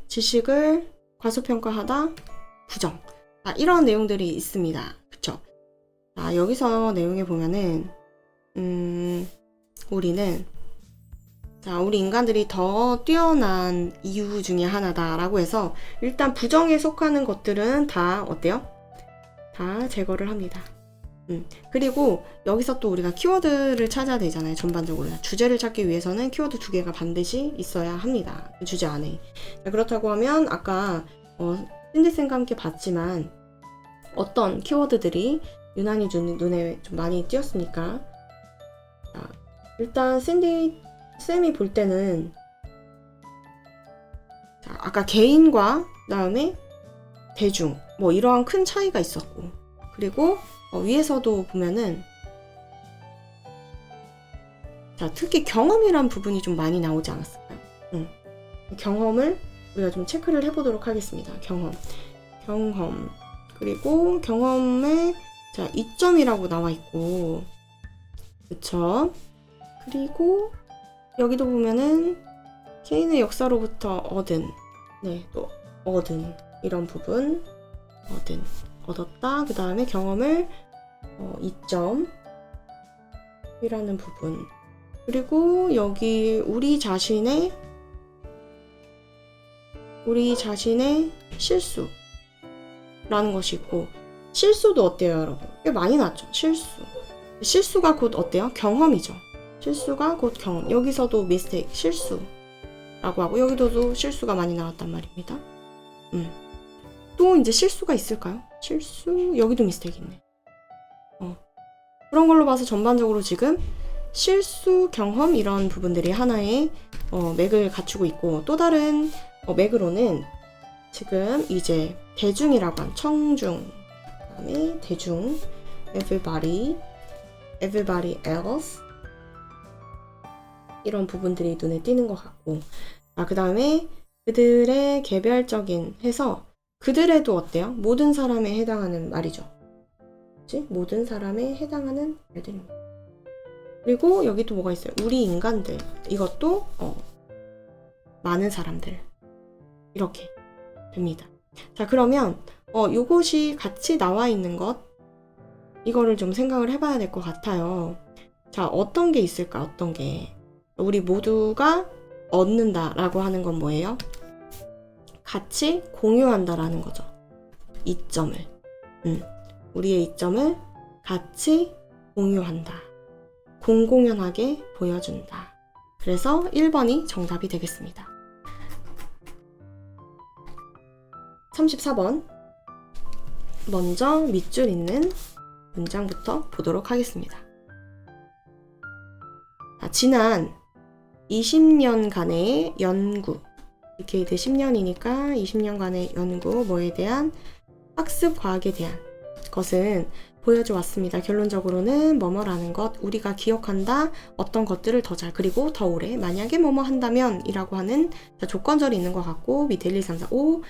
지식을 과소평가하다 부정. 이런 내용들이 있습니다. 그쵸? 여기서 내용에 보면은 우리 인간들이 더 뛰어난 이유 중에 하나다라고 해서 일단 부정에 속하는 것들은 다 어때요? 다 제거를 합니다. 그리고 여기서 또 우리가 키워드를 찾아야 되잖아요. 전반적으로 주제를 찾기 위해서는 키워드 2개가 반드시 있어야 합니다. 그 주제 안에. 그렇다고 하면 아까 신디쌤과 함께 봤지만 어떤 키워드들이 유난히 눈에 좀 많이 띄었으니까 일단 쌤이 볼 때는 자, 아까 개인과 그다음에 대중 뭐 이러한 큰 차이가 있었고 그리고 위에서도 보면은 자, 특히 경험이란 부분이 좀 많이 나오지 않았을까요? 경험을 우리가 좀 체크를 해보도록 하겠습니다. 경험 그리고 경험에 자, 이점이라고 나와 있고 그쵸? 그리고 여기도 보면은 개인의 역사로부터 얻은 이런 부분 얻었다. 그 다음에 경험을 이점이라는 부분 그리고 여기 우리 자신의 실수라는 것이 있고 실수도 어때요, 여러분? 꽤 많이 나왔죠. 실수가 곧 어때요? 경험이죠. 실수가 곧 경험. 여기서도 mistake, 실수라고 하고 여기도 실수가 많이 나왔단 말입니다. 또 이제 실수가 있을까요? 실수, 여기도 mistake 있네. 그런 걸로 봐서 전반적으로 지금 실수, 경험 이런 부분들이 하나의 맥을 갖추고 있고, 또 다른 맥으로는 지금 이제 대중이라고 한 청중, 그다음에 대중, everybody else 이런 부분들이 눈에 띄는 것 같고, 그 다음에 그들의 개별적인 해서 그들에도 어때요? 모든 사람에 해당하는 말이죠. 그치? 모든 사람에 해당하는 말들입니다. 그리고 여기 또 뭐가 있어요? 우리 인간들, 이것도 많은 사람들 이렇게 됩니다. 자, 그러면 요것이 같이 나와 있는 것, 이거를 좀 생각을 해봐야 될 것 같아요. 자, 어떤 게 있을까? 어떤 게 우리 모두가 얻는다라고 하는 건 뭐예요? 같이 공유한다라는 거죠. 이점을 우리의 이점을 같이 공유한다, 공공연하게 보여준다. 그래서 1번이 정답이 되겠습니다. 34번, 먼저 밑줄 있는 문장부터 보도록 하겠습니다. 지난 20년간의 연구, 디케이드 10년이니까 20년간의 연구, 뭐에 대한 학습 과학에 대한 것은 보여줘 왔습니다. 결론적으로는 뭐뭐라는 것, 우리가 기억한다, 어떤 것들을 더 잘, 그리고 더 오래, 만약에 뭐뭐 한다면 이라고 하는 조건절이 있는 것 같고, 밑에 1, 2, 3, 4, 5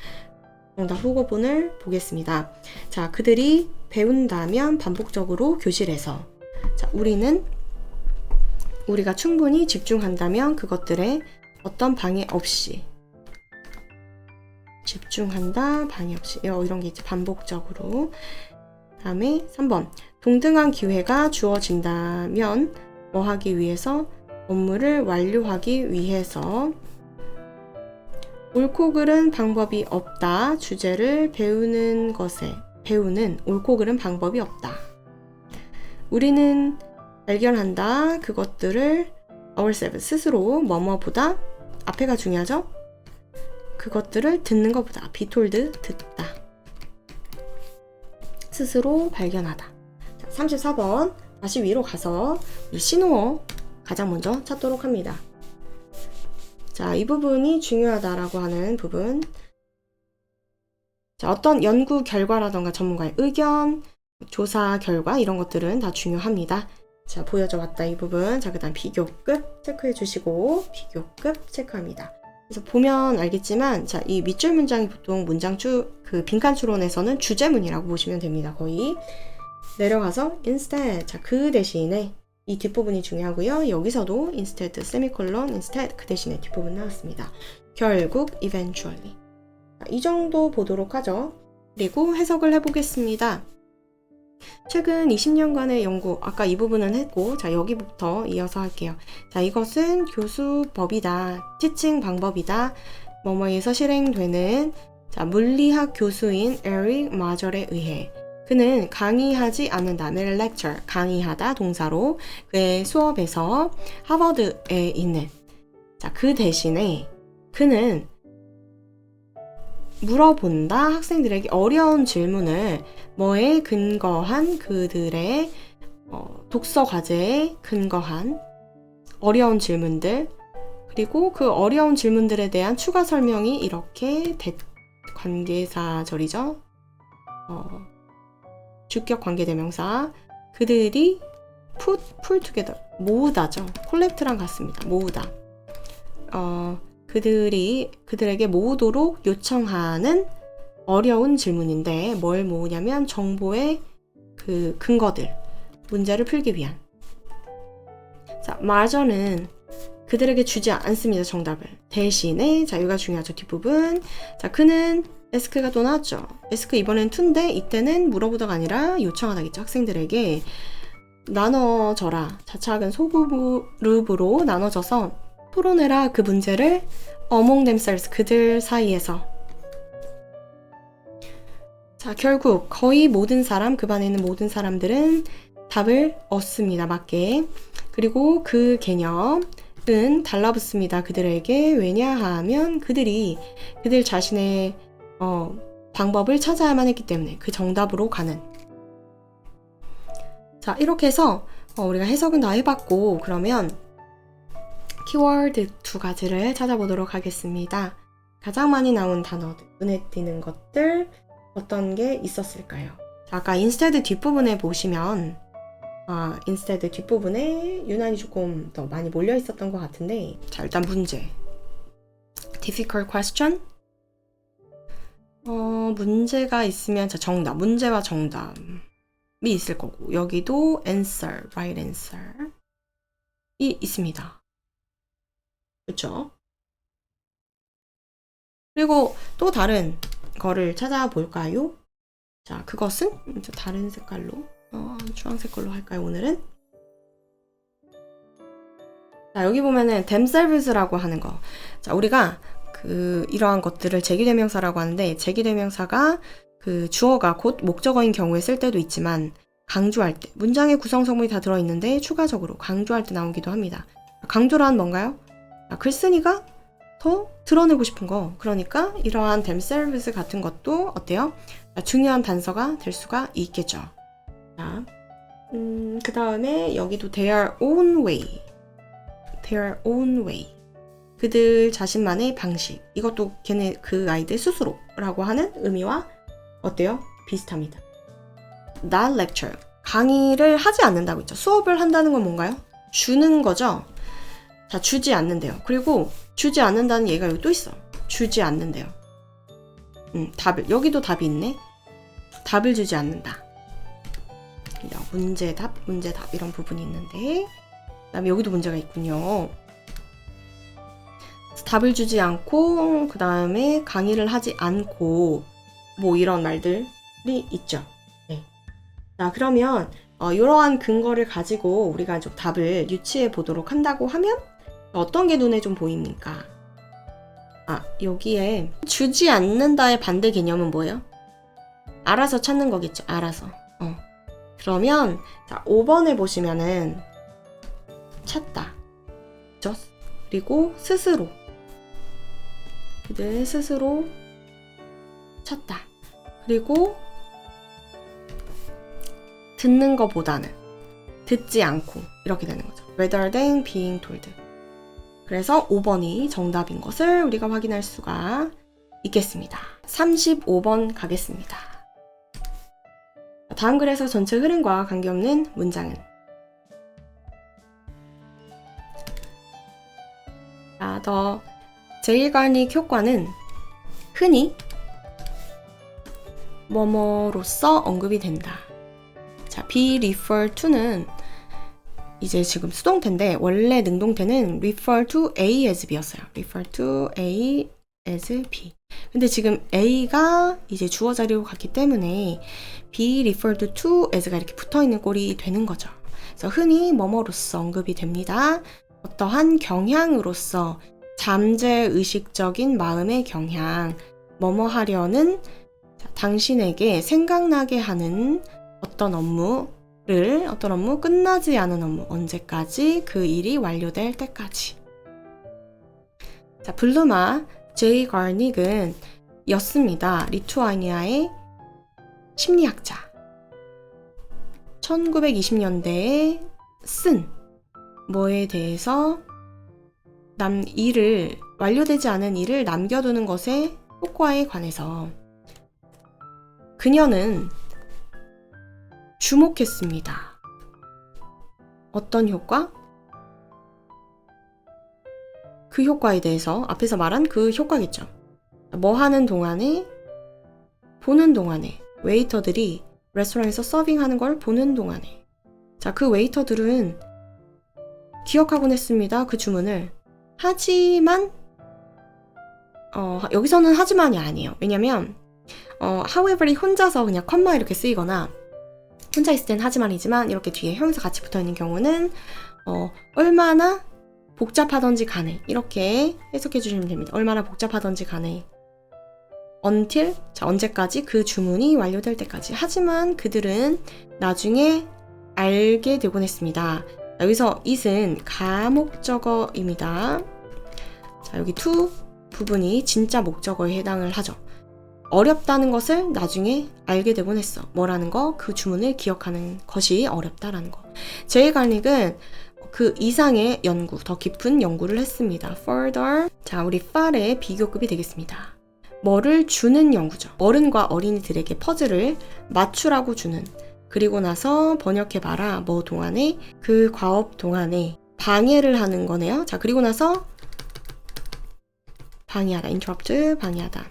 정답 후보본을 보겠습니다. 자, 그들이 배운다면 반복적으로 교실에서, 자, 우리가 충분히 집중한다면 그것들에 어떤 방해 없이 집중한다, 방해 없이, 이런 게 이제 반복적으로. 다음에 3번, 동등한 기회가 주어진다면 뭐 하기 위해서? 업무를 완료하기 위해서. 옳고 그른 방법이 없다. 주제를 배우는 옳고 그른 방법이 없다. 우리는 발견한다. 그것들을 ourselves, 스스로, 뭐뭐보다, 앞에가 중요하죠? 그것들을 듣는 것보다, be told, 듣다. 스스로 발견하다. 자, 34번, 다시 위로 가서 신호어 가장 먼저 찾도록 합니다. 자, 이 부분이 중요하다라고 하는 부분. 자, 어떤 연구 결과라던가 전문가의 의견, 조사 결과 이런 것들은 다 중요합니다. 자, 보여져 왔다 이 부분. 자, 그 다음 비교급 체크해 주시고, 비교급 체크합니다. 그래서 보면 알겠지만, 자, 이 밑줄 문장이 보통 빈칸 추론에서는 주제문이라고 보시면 됩니다. 거의. 내려가서 instead. 자, 그 대신에 이 뒷부분이 중요하고요. 여기서도 instead, 세미콜론, instead, 그 대신에 뒷부분 나왔습니다. 결국, eventually. 자, 이 정도 보도록 하죠. 그리고 해석을 해보겠습니다. 최근 20년간의 연구, 아까 이 부분은 했고, 자, 여기부터 이어서 할게요. 자, 이것은 교수법이다, 티칭 방법이다, 뭐뭐에서 실행되는, 자, 물리학 교수인 에릭 마절에 의해 그는 강의하지 않는다, lecture, 강의하다 동사로 그의 수업에서 하버드에 있는, 자, 그 대신에 그는 물어본다, 학생들에게 어려운 질문을 뭐에 근거한, 그들의 독서 과제에 근거한 어려운 질문들, 그리고 그 어려운 질문들에 대한 추가 설명이 이렇게 관계사절이죠. 주격 관계대명사. 그들이 pull together, 모으다죠. collect랑 같습니다. 모으다. 그들에게 모으도록 요청하는 어려운 질문인데, 뭘 모으냐면 정보의 그 근거들, 문제를 풀기 위한. 자, 마저는 그들에게 주지 않습니다, 정답을. 대신에, 자, 여기가 중요하죠, 뒷부분. 자, 그는 ask가 또 나왔죠. ask 이번엔 to인데, 이때는 물어보다가 아니라 요청하다겠죠. 학생들에게 나눠져라. 자차학은 소그룹으로 나눠져서 토론해라, 그 문제를 among themselves, 그들 사이에서. 자, 결국 거의 모든 사람, 그 반에 있는 모든 사람들은 답을 얻습니다. 맞게. 그리고 그 개념은 달라붙습니다. 그들에게. 왜냐하면 그들 자신의 방법을 찾아야만 했기 때문에 그 정답으로 가는. 자, 이렇게 해서 우리가 해석은 다 해봤고, 그러면 키워드 2가지를 찾아보도록 하겠습니다. 가장 많이 나온 단어들, 눈에 띄는 것들 어떤 게 있었을까요? 자, 아까 instead 뒷부분에 보시면 instead 뒷부분에 유난히 조금 더 많이 몰려 있었던 것 같은데, 자, 일단 문제. difficult question? 문제가 있으면 자, 정답, 문제와 정답이 있을 거고, 여기도 answer, right answer 이 있습니다. 그렇죠? 그리고 또 다른 거를 찾아볼까요? 자, 그것은 다른 색깔로 주황색 걸로 할까요, 오늘은? 자, 여기 보면은 themselves라고 하는 거. 자, 우리가 이러한 것들을 제기대명사라고 하는데, 제기대명사가 주어가 곧 목적어인 경우에 쓸 때도 있지만, 강조할 때, 문장의 구성 성분이 다 들어있는데 추가적으로 강조할 때 나오기도 합니다. 강조란 뭔가요? 글쓴이가 더 드러내고 싶은 거. 그러니까 이러한 themselves 같은 것도 어때요? 중요한 단서가 될 수가 있겠죠. 자, 그 다음에 여기도 their own way. their own way. 그들 자신만의 방식. 이것도 그 아이들 스스로라고 하는 의미와 어때요? 비슷합니다. not lecture. 강의를 하지 않는다고 했죠. 수업을 한다는 건 뭔가요? 주는 거죠. 자, 주지 않는데요. 그리고 주지 않는다는 얘기가 여기 또 있어. 주지 않는데요. 여기도 답이 있네. 답을 주지 않는다. 문제답 이런 부분이 있는데, 그 다음에 여기도 문제가 있군요. 답을 주지 않고, 그 다음에 강의를 하지 않고, 뭐 이런 말들이 있죠. 네. 자, 그러면 이러한 근거를 가지고 우리가 좀 답을 유추해 보도록 한다고 하면 어떤 게 눈에 좀 보입니까? 여기에 주지 않는다의 반대 개념은 뭐예요? 알아서 찾는 거겠죠. 알아서. 그러면 자, 5번에 보시면은 찾다. 그죠? 그리고 스스로. 그들 스스로 찾다. 그리고 듣는 것보다는 듣지 않고 이렇게 되는 거죠. rather than being told. 그래서 5번이 정답인 것을 우리가 확인할 수가 있겠습니다. 35번 가겠습니다. 다음 글에서 전체 흐름과 관계없는 문장은? 자, 더 제일관익 효과는 흔히 뭐뭐로서 언급이 된다. 자, be referred to는 이제 지금 수동태인데 원래 능동태는 refer to A as B였어요. refer to A as B. 근데 지금 A가 이제 주어 자리로 갔기 때문에 be referred to as가 이렇게 붙어있는 꼴이 되는 거죠. 그래서 흔히 뭐뭐로서 언급이 됩니다. 어떠한 경향으로서 잠재의식적인 마음의 경향, 뭐뭐 하려는 당신에게 생각나게 하는 어떤 업무 끝나지 않은 업무, 언제까지? 그 일이 완료될 때까지. 자, 블루마 제이 가닉은 였습니다. 리투아니아의 심리학자. 1920년대에 쓴 뭐에 대해서 완료되지 않은 일을 남겨두는 것의 효과에 관해서 그녀는 주목했습니다. 어떤 효과? 그 효과에 대해서 앞에서 말한 그 효과겠죠. 뭐 하는 동안에, 보는 동안에 웨이터들이 레스토랑에서 서빙하는 걸 보는 동안에, 자, 그 웨이터들은 기억하곤 했습니다. 그 주문을. 하지만 여기서는 하지만이 아니에요. 왜냐면 however이 혼자서 그냥 컴마 이렇게 쓰이거나 혼자 있을 땐 하지만이지만 이렇게 뒤에 형용사 같이 붙어있는 경우는 얼마나 복잡하던지 간에 이렇게 해석해 주시면 됩니다. 얼마나 복잡하던지 간에 until, 자, 언제까지? 그 주문이 완료될 때까지. 하지만 그들은 나중에 알게 되곤 했습니다. 여기서 it은 가목적어입니다. 자, 여기 to 부분이 진짜 목적어에 해당을 하죠. 어렵다는 것을 나중에 알게 되곤 했어. 뭐라는 거? 그 주문을 기억하는 것이 어렵다라는 거. 제이 갈릭은 그 이상의 연구, 더 깊은 연구를 했습니다. further. 자, 우리 far의 비교급이 되겠습니다. 뭐를 주는 연구죠. 어른과 어린이들에게 퍼즐을 맞추라고 주는. 그리고 나서 번역해봐라. 뭐 동안에? 그 과업 동안에 방해를 하는 거네요. 자, 그리고 나서 방해하다. interrupt, 방해하다.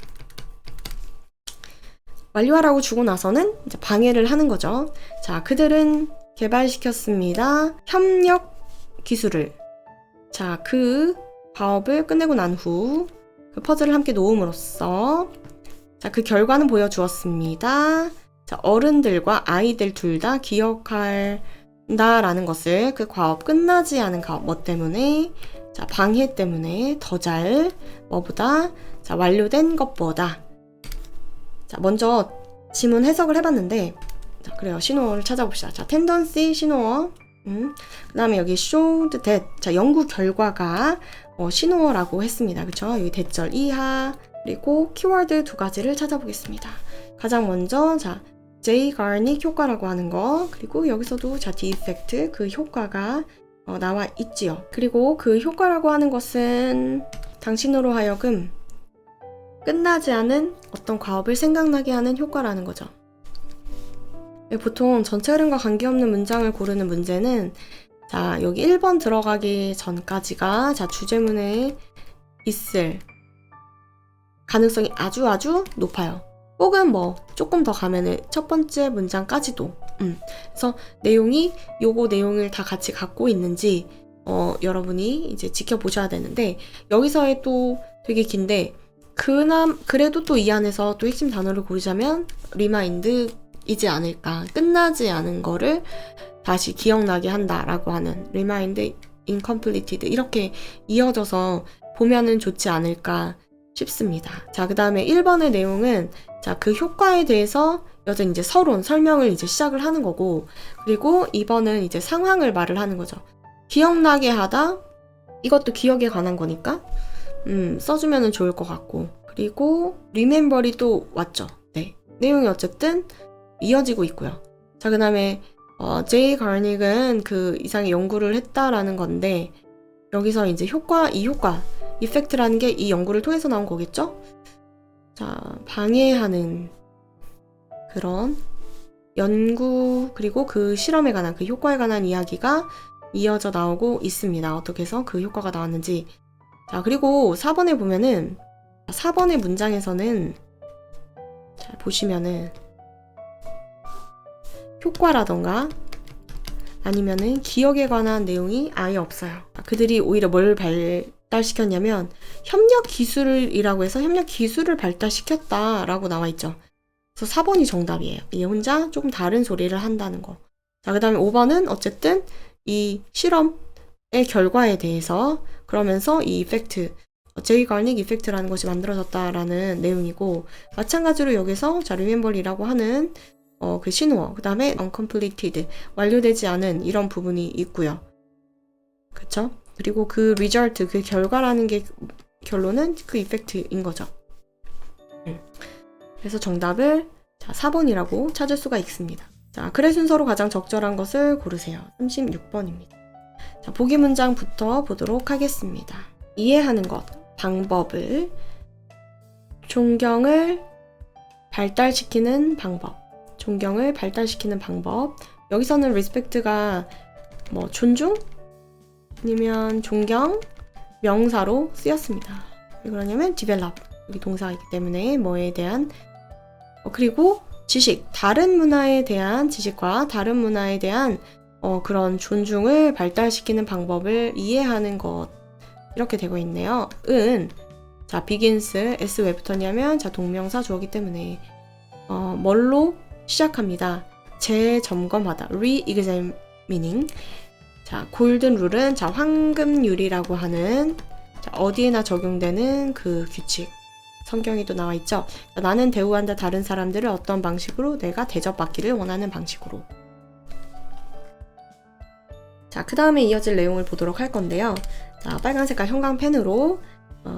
완료하라고 주고 나서는 이제 방해를 하는 거죠. 자, 그들은 개발시켰습니다. 협력 기술을. 자, 그 과업을 끝내고 난 후 그 퍼즐을 함께 놓음으로써 자, 그 결과는 보여주었습니다. 자, 어른들과 아이들 둘 다 기억한다라는 것을 그 과업 끝나지 않은 과업 뭐 때문에? 자, 방해 때문에 더 잘 뭐보다? 자, 완료된 것보다. 자, 먼저 지문 해석을 해봤는데 자, 그래요. 신호어를 찾아봅시다. 자, tendency 신호어. 그 다음에 여기 showed that. 자, 연구 결과가 신호어라고 했습니다. 그쵸? 여기 대절 이하 그리고 키워드 두 가지를 찾아보겠습니다. 가장 먼저 자, J 가닉 효과라고 하는 거 그리고 여기서도 자, 디펙트 그 효과가 나와 있지요. 그리고 그 효과라고 하는 것은 당신으로 하여금 끝나지 않은 어떤 과업을 생각나게 하는 효과라는 거죠. 보통 전체 흐름과 관계없는 문장을 고르는 문제는 자, 여기 1번 들어가기 전까지가 자, 주제문에 있을 가능성이 아주 높아요. 혹은 뭐 조금 더 가면은 첫 번째 문장까지도. 그래서 내용이 요거 내용을 다 같이 갖고 있는지 여러분이 이제 지켜보셔야 되는데 여기서의 또 되게 긴데 그래도 또 이 안에서 또 핵심 단어를 고르자면 리마인드이지 않을까. 끝나지 않은 거를 다시 기억나게 한다라고 하는 remind, incompleted 이렇게 이어져서 보면은 좋지 않을까 싶습니다. 자, 그 다음에 1번의 내용은 자, 그 효과에 대해서 여전히 이제 서론, 설명을 이제 시작을 하는 거고 그리고 2번은 이제 상황을 말을 하는 거죠. 기억나게 하다 이것도 기억에 관한 거니까 써주면 좋을 것 같고 그리고 remember이 또 왔죠. 네, 내용이 어쨌든 이어지고 있고요. 자, 그 다음에 제이 가닉은 그 이상의 연구를 했다라는 건데 여기서 이제 이 효과 이펙트라는 게 이 연구를 통해서 나온 거겠죠? 자, 방해하는 그런 연구 그리고 그 실험에 관한 그 효과에 관한 이야기가 이어져 나오고 있습니다. 어떻게 해서 그 효과가 나왔는지. 자, 그리고 4번에 보면은 4번의 문장에서는 자, 보시면은 효과라던가 아니면은 기억에 관한 내용이 아예 없어요. 그들이 오히려 뭘 발달시켰냐면 협력 기술이라고 해서 협력 기술을 발달시켰다라고 나와 있죠. 그래서 4번이 정답이에요. 이게 혼자 조금 다른 소리를 한다는 거. 자, 그 다음에 5번은 어쨌든 이 실험의 결과에 대해서 그러면서 이 이펙트 제이 가닉 이펙트라는 것이 만들어졌다라는 내용이고 마찬가지로 여기서 자, remember이라고 하는 그 신호어, 그 다음에 uncompleted, 완료되지 않은 이런 부분이 있고요. 그쵸? 그리고 그 result, 그 결과라는 게 결론은 그 effect인 거죠. 그래서 정답을 자, 4번이라고 찾을 수가 있습니다. 자, 글의 순서로 가장 적절한 것을 고르세요. 36번입니다. 자, 보기 문장부터 보도록 하겠습니다. 이해하는 것, 방법을, 존경을 발달시키는 방법. 존경을 발달시키는 방법. 여기서는 respect가 뭐 존중? 아니면 존경? 명사로 쓰였습니다. 왜 그러냐면 develop. 여기 동사이기 때문에 뭐에 대한 그리고 지식. 다른 문화에 대한 지식과 다른 문화에 대한 그런 존중을 발달시키는 방법을 이해하는 것. 이렇게 되고 있네요. 자, begins, s 왜 붙었냐면 자, 동명사 주어기 때문에 뭘로 시작합니다. 재점검하다. re-examining. 자, 골든 룰은 자, 황금률이라고 하는 자, 어디에나 적용되는 그 규칙. 성경에도 나와 있죠. 나는 대우한다 다른 사람들을 어떤 방식으로? 내가 대접받기를 원하는 방식으로. 자, 그 다음에 이어질 내용을 보도록 할 건데요. 자, 빨간 색깔 형광펜으로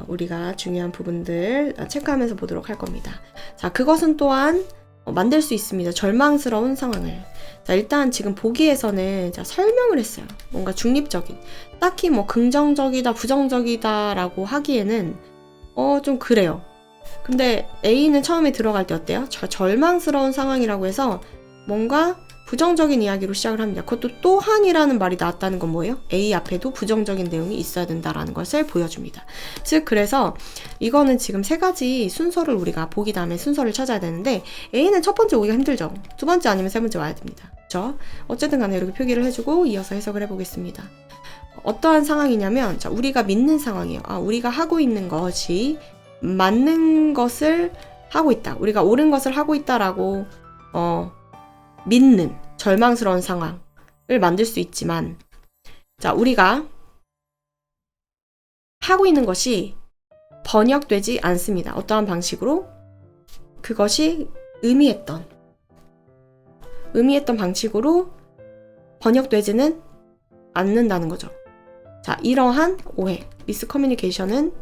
우리가 중요한 부분들 체크하면서 보도록 할 겁니다. 자, 그것은 또한 만들 수 있습니다. 절망스러운 상황을. 자, 일단 지금 보기에서는 자, 설명을 했어요. 뭔가 중립적인. 딱히 뭐 긍정적이다, 부정적이다 라고 하기에는 좀 그래요. 근데 A는 처음에 들어갈 때 어때요? 절망스러운 상황이라고 해서 뭔가 부정적인 이야기로 시작을 합니다. 그것도 또한이라는 말이 나왔다는 건 뭐예요? A 앞에도 부정적인 내용이 있어야 된다라는 것을 보여줍니다. 즉 그래서 이거는 지금 세 가지 순서를 우리가 보기 다음에 순서를 찾아야 되는데 A는 첫 번째 오기가 힘들죠. 두 번째 아니면 세 번째 와야 됩니다. 그렇죠? 어쨌든 간에 이렇게 표기를 해주고 이어서 해석을 해보겠습니다. 어떠한 상황이냐면 자, 우리가 믿는 상황이에요. 우리가 하고 있는 것이 맞는 것을 하고 있다. 우리가 옳은 것을 하고 있다라고 믿는 절망스러운 상황을 만들 수 있지만 자, 우리가 하고 있는 것이 번역되지 않습니다. 어떠한 방식으로? 그것이 의미했던 방식으로 번역되지는 않는다는 거죠. 자, 이러한 오해, 미스커뮤니케이션은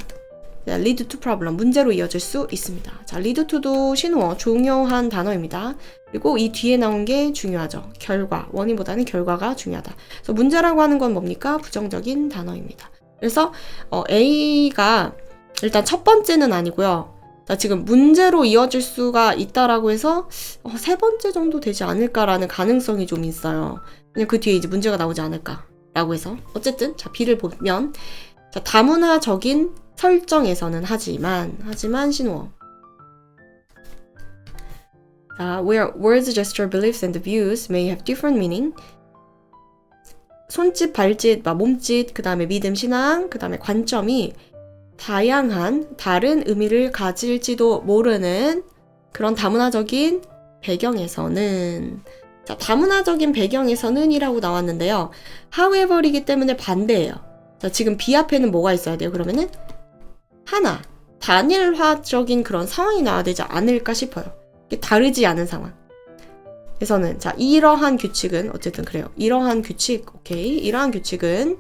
lead to problem, 문제로 이어질 수 있습니다. 자, lead to도 신호어, 중요한 단어입니다. 그리고 이 뒤에 나온 게 중요하죠. 결과, 원인보다는 결과가 중요하다. 그래서 문제라고 하는 건 뭡니까? 부정적인 단어입니다. 그래서 A가 일단 첫 번째는 아니고요. 자, 지금 문제로 이어질 수가 있다라고 해서 세 번째 정도 되지 않을까라는 가능성이 좀 있어요. 그냥 그 뒤에 이제 문제가 나오지 않을까라고 해서 어쨌든 자, B를 보면 자, 다문화적인 설정에서는 하지만 신호어. Where words, gesture, beliefs, and views may have different meaning. 손짓, 발짓, 몸짓, 그 다음에 믿음, 신앙, 그 다음에 관점이 다양한 다른 의미를 가질지도 모르는 그런 다문화적인 배경에서는 자, 다문화적인 배경에서는 이라고 나왔는데요. however이기 때문에 반대예요. 자, 지금 B 앞에는 뭐가 있어야 돼요? 그러면은 하나, 단일화적인 그런 상황이 나와야 되지 않을까 싶어요. 다르지 않은 상황. 그래서는 자, 이러한 규칙은 어쨌든 그래요. 이러한 규칙, 오케이. 이러한 규칙은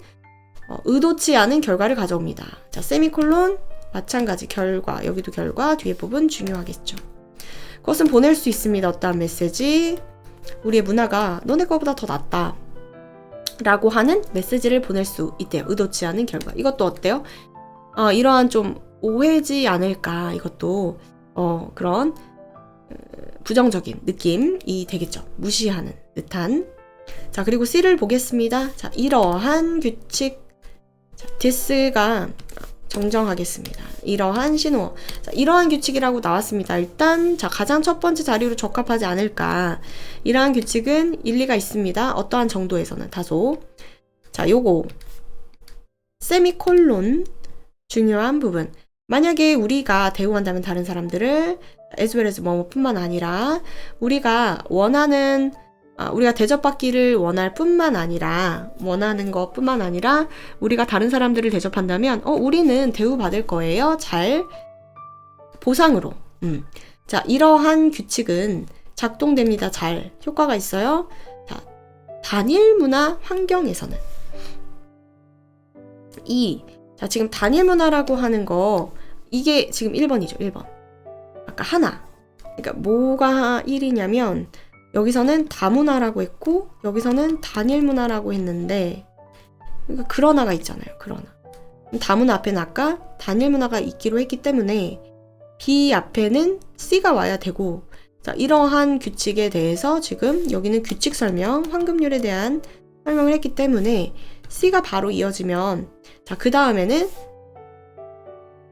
의도치 않은 결과를 가져옵니다. 자, 세미콜론, 마찬가지 결과, 여기도 결과, 뒤에 부분 중요하겠죠. 그것은 보낼 수 있습니다. 어떠한 메시지, 우리의 문화가 너네 거보다 더 낫다 라고 하는 메시지를 보낼 수 있대요. 의도치 않은 결과. 이것도 어때요? 이러한 좀 오해지 않을까. 이것도 그런 부정적인 느낌이 되겠죠. 무시하는 듯한. 자, 그리고 C를 보겠습니다. 자, 이러한 규칙. 자, this가 정정하겠습니다. 이러한 신호. 자, 이러한 규칙이라고 나왔습니다. 일단 자, 가장 첫 번째 자리로 적합하지 않을까. 이러한 규칙은 일리가 있습니다. 어떠한 정도에서는 다소. 자, 요거 세미콜론 중요한 부분. 만약에 우리가 대우한다면 다른 사람들을 as well as 뭐뿐만 아니라 우리가 원하는 우리가 대접받기를 원하는 것뿐만 아니라 우리가 다른 사람들을 대접한다면 우리는 대우받을 거예요. 잘 보상으로. 자, 이러한 규칙은 작동됩니다. 잘 효과가 있어요. 자, 단일 문화 환경에서는 자, 지금 단일 문화라고 하는 거 이게 지금 1번이죠. 1번. 아까 하나. 그러니까 뭐가 1이냐면 여기서는 다문화라고 했고 여기서는 단일 문화라고 했는데 그러니까 그러나가 있잖아요. 그러나. 다문화 앞에는 아까 단일 문화가 있기로 했기 때문에 B 앞에는 C가 와야 되고 자, 이러한 규칙에 대해서 지금 여기는 규칙 설명, 환급률에 대한 설명을 했기 때문에 C가 바로 이어지면 자, 그 다음에는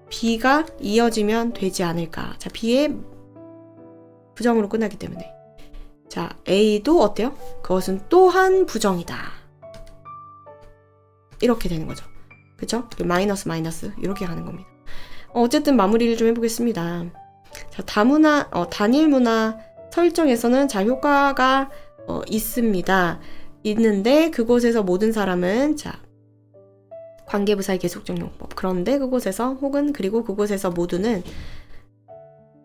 B가 이어지면 되지 않을까. 자, B의 부정으로 끝나기 때문에 자, A도 어때요? 그것은 또한 부정이다. 이렇게 되는 거죠. 그쵸? 마이너스 이렇게 가는 겁니다. 어쨌든 마무리를 좀 해보겠습니다. 자, 단일 문화 설정에서는 자, 효과가 있는데 그곳에서 모든 사람은 자, 관계부사의 계속적 용법. 그런데 그곳에서 혹은 그리고 그곳에서 모두는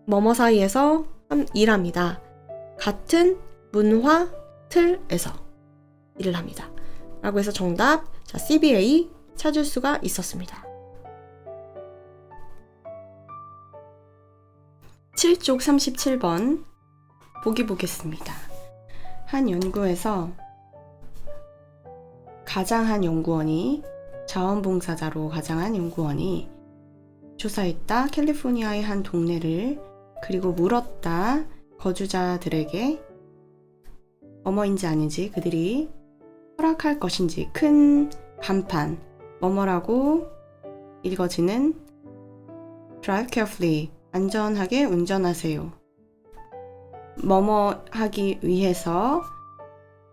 뭐뭐 사이에서 일합니다. 같은 문화 틀에서 일을 합니다. 라고 해서 정답, 자, CBA 찾을 수가 있었습니다. 7쪽 37번 보기 보겠습니다. 한 연구에서 가장한 연구원이 자원봉사자로 가장한 연구원이 조사했다 캘리포니아의 한 동네를 그리고 물었다 거주자들에게 뭐뭐인지 아닌지 그들이 허락할 것인지 큰 간판 뭐뭐라고 읽어지는 Drive carefully 안전하게 운전하세요. 뭐뭐 하기 위해서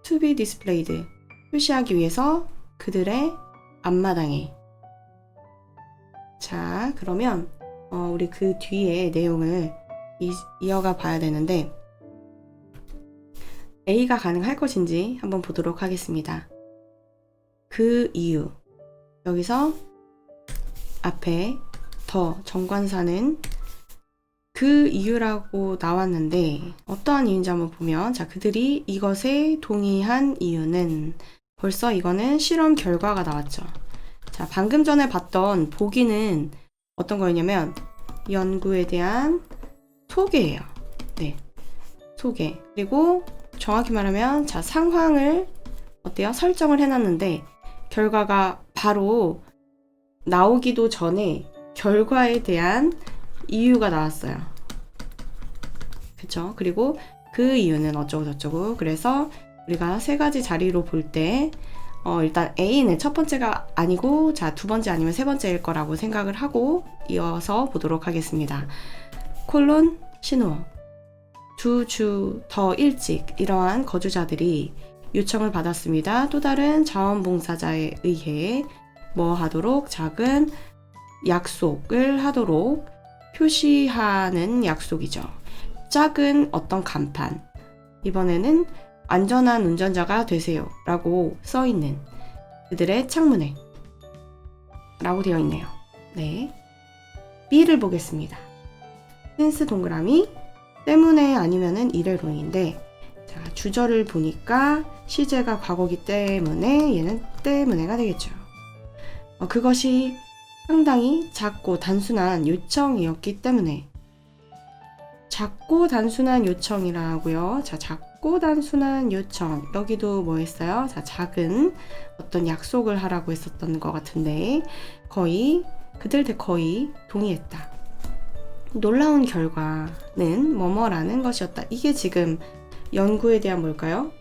to be displayed 표시하기 위해서 그들의 앞마당에 자 그러면 우리 그 뒤에 내용을 이어가 봐야 되는데 A가 가능할 것인지 한번 보도록 하겠습니다. 그 이유 여기서 앞에 더 정관사는 그 이유라고 나왔는데 어떠한 이유인지 한번 보면 자 그들이 이것에 동의한 이유는 벌써 이거는 실험 결과가 나왔죠. 자 방금 전에 봤던 보기는 어떤 거였냐면 연구에 대한 소개예요. 네, 소개. 그리고 정확히 말하면 자 상황을 어때요? 설정을 해놨는데 결과가 바로 나오기도 전에 결과에 대한 이유가 나왔어요. 그쵸? 그리고 그 이유는 어쩌고 저쩌고 그래서 우리가 세 가지 자리로 볼 때 일단 A는 첫 번째가 아니고 자 두 번째 아니면 세 번째일 거라고 생각을 하고 이어서 보도록 하겠습니다. 콜론 신호 2주 더 일찍 이러한 거주자들이 요청을 받았습니다. 또 다른 자원봉사자에 의해 뭐 하도록 작은 약속을 하도록 표시하는 약속이죠. 작은 어떤 간판 이번에는 안전한 운전자가 되세요 라고 써있는 그들의 창문에 라고 되어 있네요. 네, B를 보겠습니다. 센스 동그라미 때문에 아니면은 이래로인데 자 주절을 보니까 시제가 과거기 때문에 얘는 때문에가 되겠죠. 그것이 상당히 작고 단순한 요청이었기 때문에 작고 단순한 요청이라고요. 자 작고 단순한 요청 여기도 뭐 했어요? 자 작은 어떤 약속을 하라고 했었던 것 같은데 그들 거의 동의했다. 놀라운 결과는 뭐뭐라는 것이었다. 이게 지금 연구에 대한 뭘까요?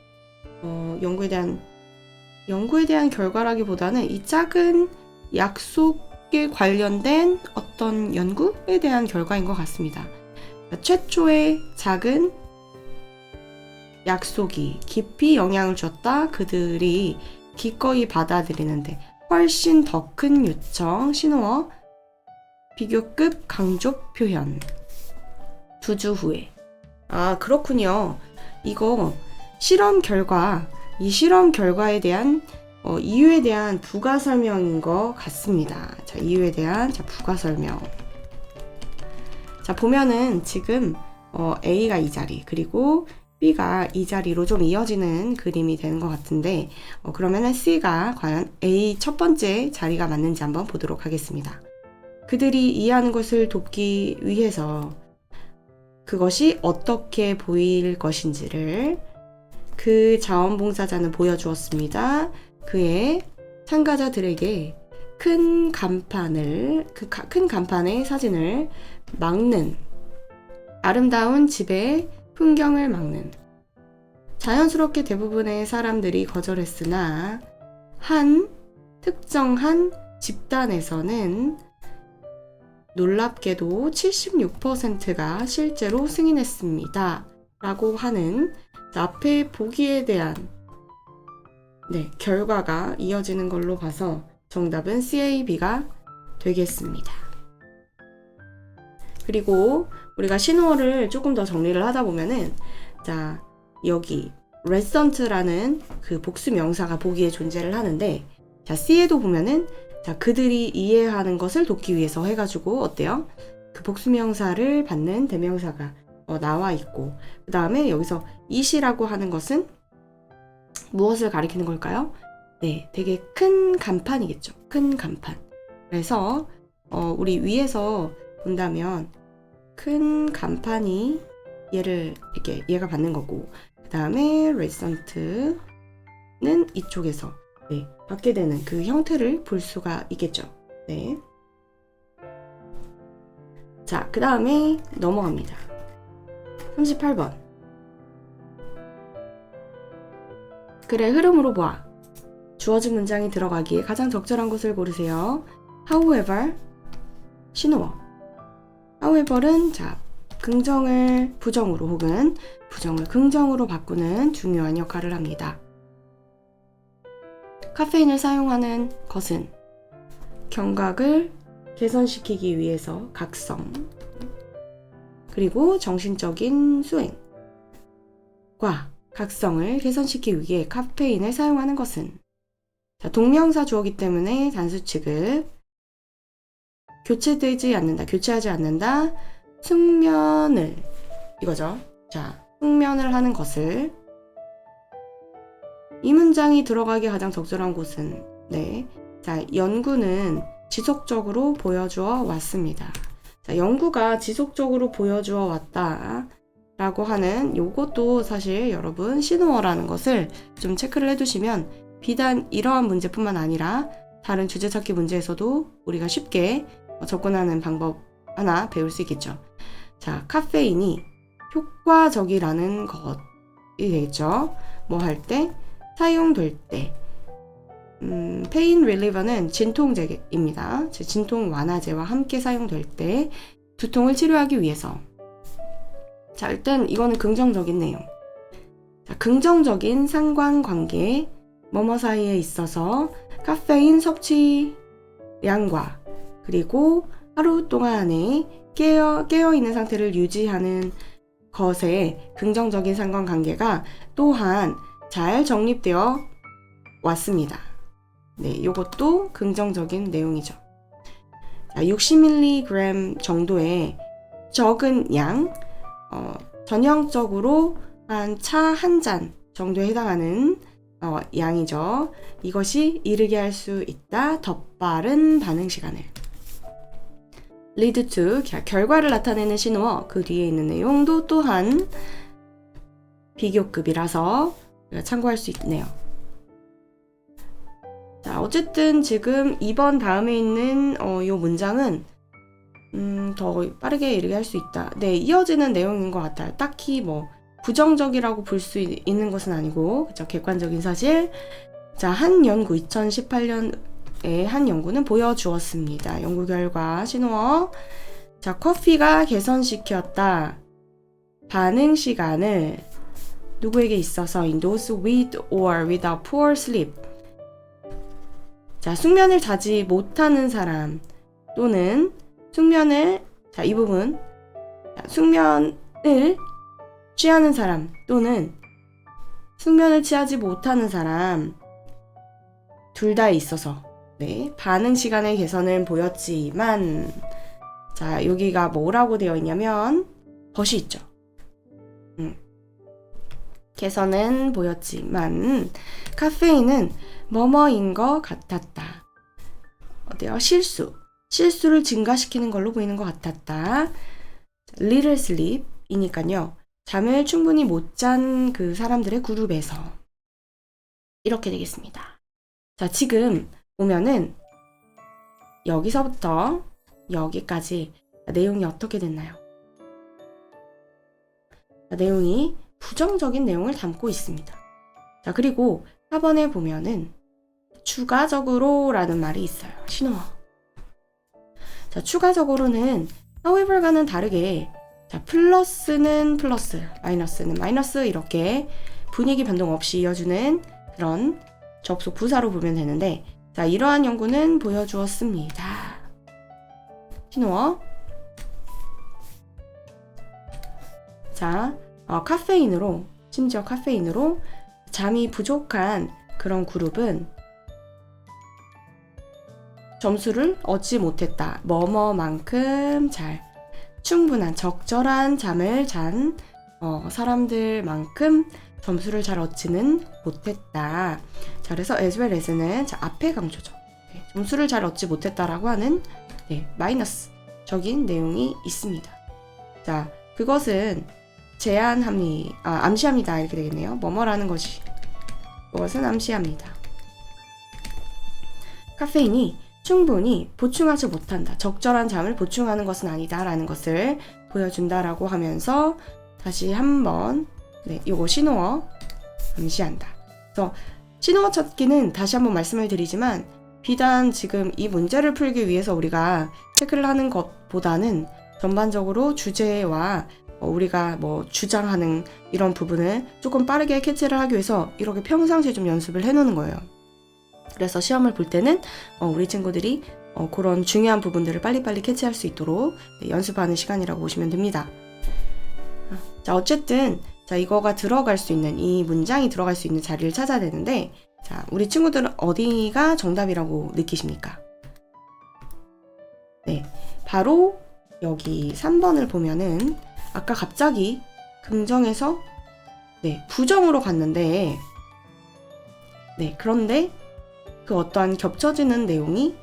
연구에 대한 결과라기보다는 이 작은 약속에 관련된 어떤 연구에 대한 결과인 것 같습니다. 최초의 작은 약속이 깊이 영향을 줬다. 그들이 기꺼이 받아들이는데 훨씬 더 큰 요청, 신호어, 비교급 강조 표현. 2주 후에. 아, 그렇군요. 이거 실험 결과, 이 실험 결과에 대한 이유에 대한 부가 설명인 것 같습니다. 자, 이유에 대한 부가 설명. 자, 보면은 지금 A가 이 자리, 그리고 B가 이 자리로 좀 이어지는 그림이 되는 것 같은데 그러면은 C가 과연 A 첫 번째 자리가 맞는지 한번 보도록 하겠습니다. 그들이 이해하는 것을 돕기 위해서 그것이 어떻게 보일 것인지를 그 자원봉사자는 보여주었습니다. 그의 참가자들에게 큰 간판의 사진을 막는 아름다운 집의 풍경을 막는 자연스럽게 대부분의 사람들이 거절했으나 한 특정한 집단에서는 놀랍게도 76%가 실제로 승인했습니다. 라고 하는 앞에 보기에 대한 결과가 이어지는 걸로 봐서 정답은 CAB가 되겠습니다. 그리고 우리가 신호어를 조금 더 정리를 하다 보면은 자 여기 recent라는 그 복수 명사가 보기에 존재를 하는데 자 C에도 보면은 자 그들이 이해하는 것을 돕기 위해서 해가지고 어때요? 그 복수명사를 받는 대명사가 나와 있고, 그 다음에 여기서 it이라고 하는 것은 무엇을 가리키는 걸까요? 네, 되게 큰 간판이겠죠. 큰 간판. 그래서 우리 위에서 본다면 큰 간판이 얘가 받는 거고, 그 다음에 레지던트는 이쪽에서 받게 되는 그 형태를 볼 수가 있겠죠. 네. 자, 그 다음에 넘어갑니다. 38번. 글의 흐름으로 보아. 주어진 문장이 들어가기에 가장 적절한 것을 고르세요. However, 신호어. However는 긍정을 부정으로 혹은 부정을 긍정으로 바꾸는 중요한 역할을 합니다. 카페인을 사용하는 것은 경각을 개선시키기 위해서 각성, 그리고 정신적인 수행과 각성을 개선시키기 위해 카페인을 사용하는 것은 동명사 주어기 때문에 단수 취급, 교체하지 않는다, 숙면을, 이거죠. 숙면을 하는 것을. 이 문장이 들어가기 가장 적절한 곳은, 연구는 지속적으로 보여주어 왔습니다. 연구가 지속적으로 보여주어 왔다 라고 하는 요것도 사실 여러분 신호어라는 것을 좀 체크를 해두시면 비단 이러한 문제뿐만 아니라 다른 주제 찾기 문제에서도 우리가 쉽게 접근하는 방법 하나 배울 수 있겠죠. 카페인이 효과적이라는 것이 되겠죠. 뭐 할 때? 사용될 때. 페인 릴리버는 진통제입니다. 진통 완화제와 함께 사용될 때 두통을 치료하기 위해서. 일단 이거는 긍정적인 내용. 긍정적인 상관관계 뭐뭐 사이에 있어서 카페인 섭취량과 그리고 하루 동안에 깨어있는 상태를 유지하는 것에 긍정적인 상관관계가 또한 잘 정립되어 왔습니다. 이것도 긍정적인 내용이죠. 60mg 정도의 적은 양, 전형적으로 한 차 한 잔 정도에 해당하는 양이죠. 이것이 이르게 할 수 있다. 더 빠른 반응 시간을. lead to, 결과를 나타내는 신호어, 그 뒤에 있는 내용도 또한 비교급이라서 우리가 참고할 수 있네요. 어쨌든 지금 2번 다음에 있는 이 문장은 더 빠르게 이르게 할 수 있다. 이어지는 내용인 것 같아요. 딱히 부정적이라고 볼 수 있는 것은 아니고, 그쵸? 객관적인 사실. 한 연구, 2018년에 한 연구는 보여주었습니다. 연구 결과, 신호어. 커피가 개선시켰다. 반응 시간을 누구에게 있어서 in those with or without poor sleep. 숙면을 자지 못하는 사람 또는 숙면을, 이 부분, 숙면을 취하는 사람 또는 숙면을 취하지 못하는 사람 둘 다 있어서 반응 시간의 개선을 보였지만, 여기가 뭐라고 되어 있냐면 벗이 있죠. 개선은 보였지만 카페인은 뭐뭐인 것 같았다. 어때요? 실수를 증가시키는 걸로 보이는 것 같았다. little sleep 이니까요. 잠을 충분히 못 잔 그 사람들의 그룹에서 이렇게 되겠습니다. 지금 보면은 여기서부터 여기까지 내용이 어떻게 됐나요? 내용이 부정적인 내용을 담고 있습니다. 그리고 4번에 보면은 추가적으로 라는 말이 있어요. 신호어. 추가적으로는 however과는 다르게 플러스는 플러스, 마이너스는 마이너스 이렇게 분위기 변동 없이 이어주는 그런 접속 부사로 보면 되는데, 이러한 연구는 보여주었습니다. 신호어. 카페인으로, 심지어 카페인으로 잠이 부족한 그런 그룹은 점수를 얻지 못했다. 뭐뭐만큼 잘. 충분한 적절한 잠을 잔 사람들만큼 점수를 잘 얻지는 못했다. 자, 그래서 as well as는 자, 앞에 강조죠. 네, 점수를 잘 얻지 못했다라고 하는 마이너스적인 내용이 있습니다. 자, 그것은 암시합니다. 이렇게 되겠네요. 뭐뭐라는 것이 그것은 암시합니다. 카페인이 충분히 보충하지 못한다. 적절한 잠을 보충하는 것은 아니다 라는 것을 보여준다라고 하면서 다시 한번 요거 신호어 암시한다. 그래서 신호어 찾기는 다시 한번 말씀을 드리지만 비단 지금 이 문제를 풀기 위해서 우리가 체크를 하는 것보다는 전반적으로 주제와 우리가 주장하는 이런 부분을 조금 빠르게 캐치를 하기 위해서 이렇게 평상시에 좀 연습을 해놓는 거예요. 그래서 시험을 볼 때는 우리 친구들이 그런 중요한 부분들을 빨리빨리 캐치할 수 있도록 연습하는 시간이라고 보시면 됩니다. 자, 어쨌든 이거가 들어갈 수 있는, 이 문장이 들어갈 수 있는 자리를 찾아야 되는데, 자, 우리 친구들은 어디가 정답이라고 느끼십니까? 네, 바로 여기 3번을 보면은 아까 갑자기 긍정에서 부정으로 갔는데, 그런데 그 어떠한 겹쳐지는 내용이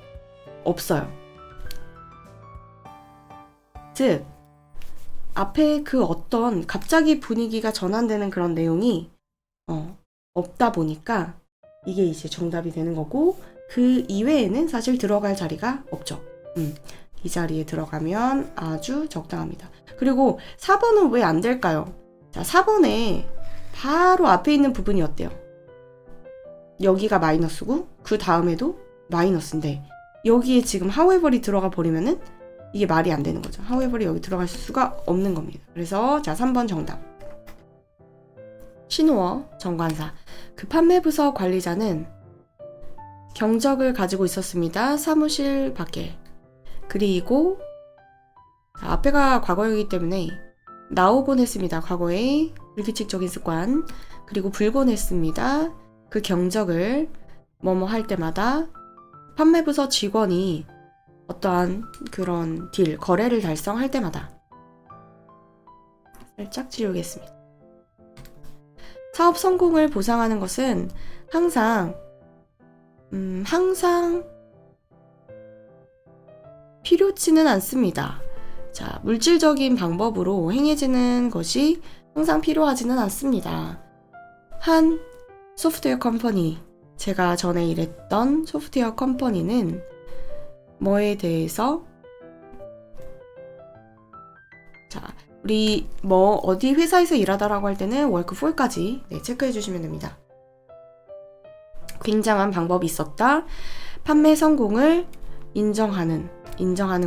없어요. 즉, 앞에 그 어떤 갑자기 분위기가 전환되는 그런 내용이 없다 보니까 이게 이제 정답이 되는 거고, 그 이외에는 사실 들어갈 자리가 없죠. 이 자리에 들어가면 아주 적당합니다. 그리고 4번은 왜 안 될까요? 자, 4번에 바로 앞에 있는 부분이 어때요? 여기가 마이너스고 그 다음에도 마이너스인데 여기에 지금 however이 들어가 버리면은 이게 말이 안 되는 거죠. however이 여기 들어갈 수가 없는 겁니다. 그래서 자, 3번 정답. 신호어 정관사. 그 판매부서 관리자는 경적을 가지고 있었습니다. 사무실 밖에. 그리고 자, 앞에가 과거이기 때문에 나오곤 했습니다. 과거의 불규칙적인 습관. 그리고 불곤 했습니다. 그 경적을 뭐뭐 할 때마다 판매부서 직원이 어떠한 그런 거래를 달성할 때마다. 살짝 지우겠습니다. 사업 성공을 보상하는 것은 항상 필요치는 않습니다. 자, 물질적인 방법으로 행해지는 것이 항상 필요하지는 않습니다. 한 소프트웨어 컴퍼니, 제가 전에 일했던 소프트웨어 컴퍼니는 뭐에 대해서 자, 우리 어디 회사에서 일하다라고 할 때는 work for까지 체크해 주시면 됩니다. 굉장한 방법이 있었다. 판매 성공을 인정하는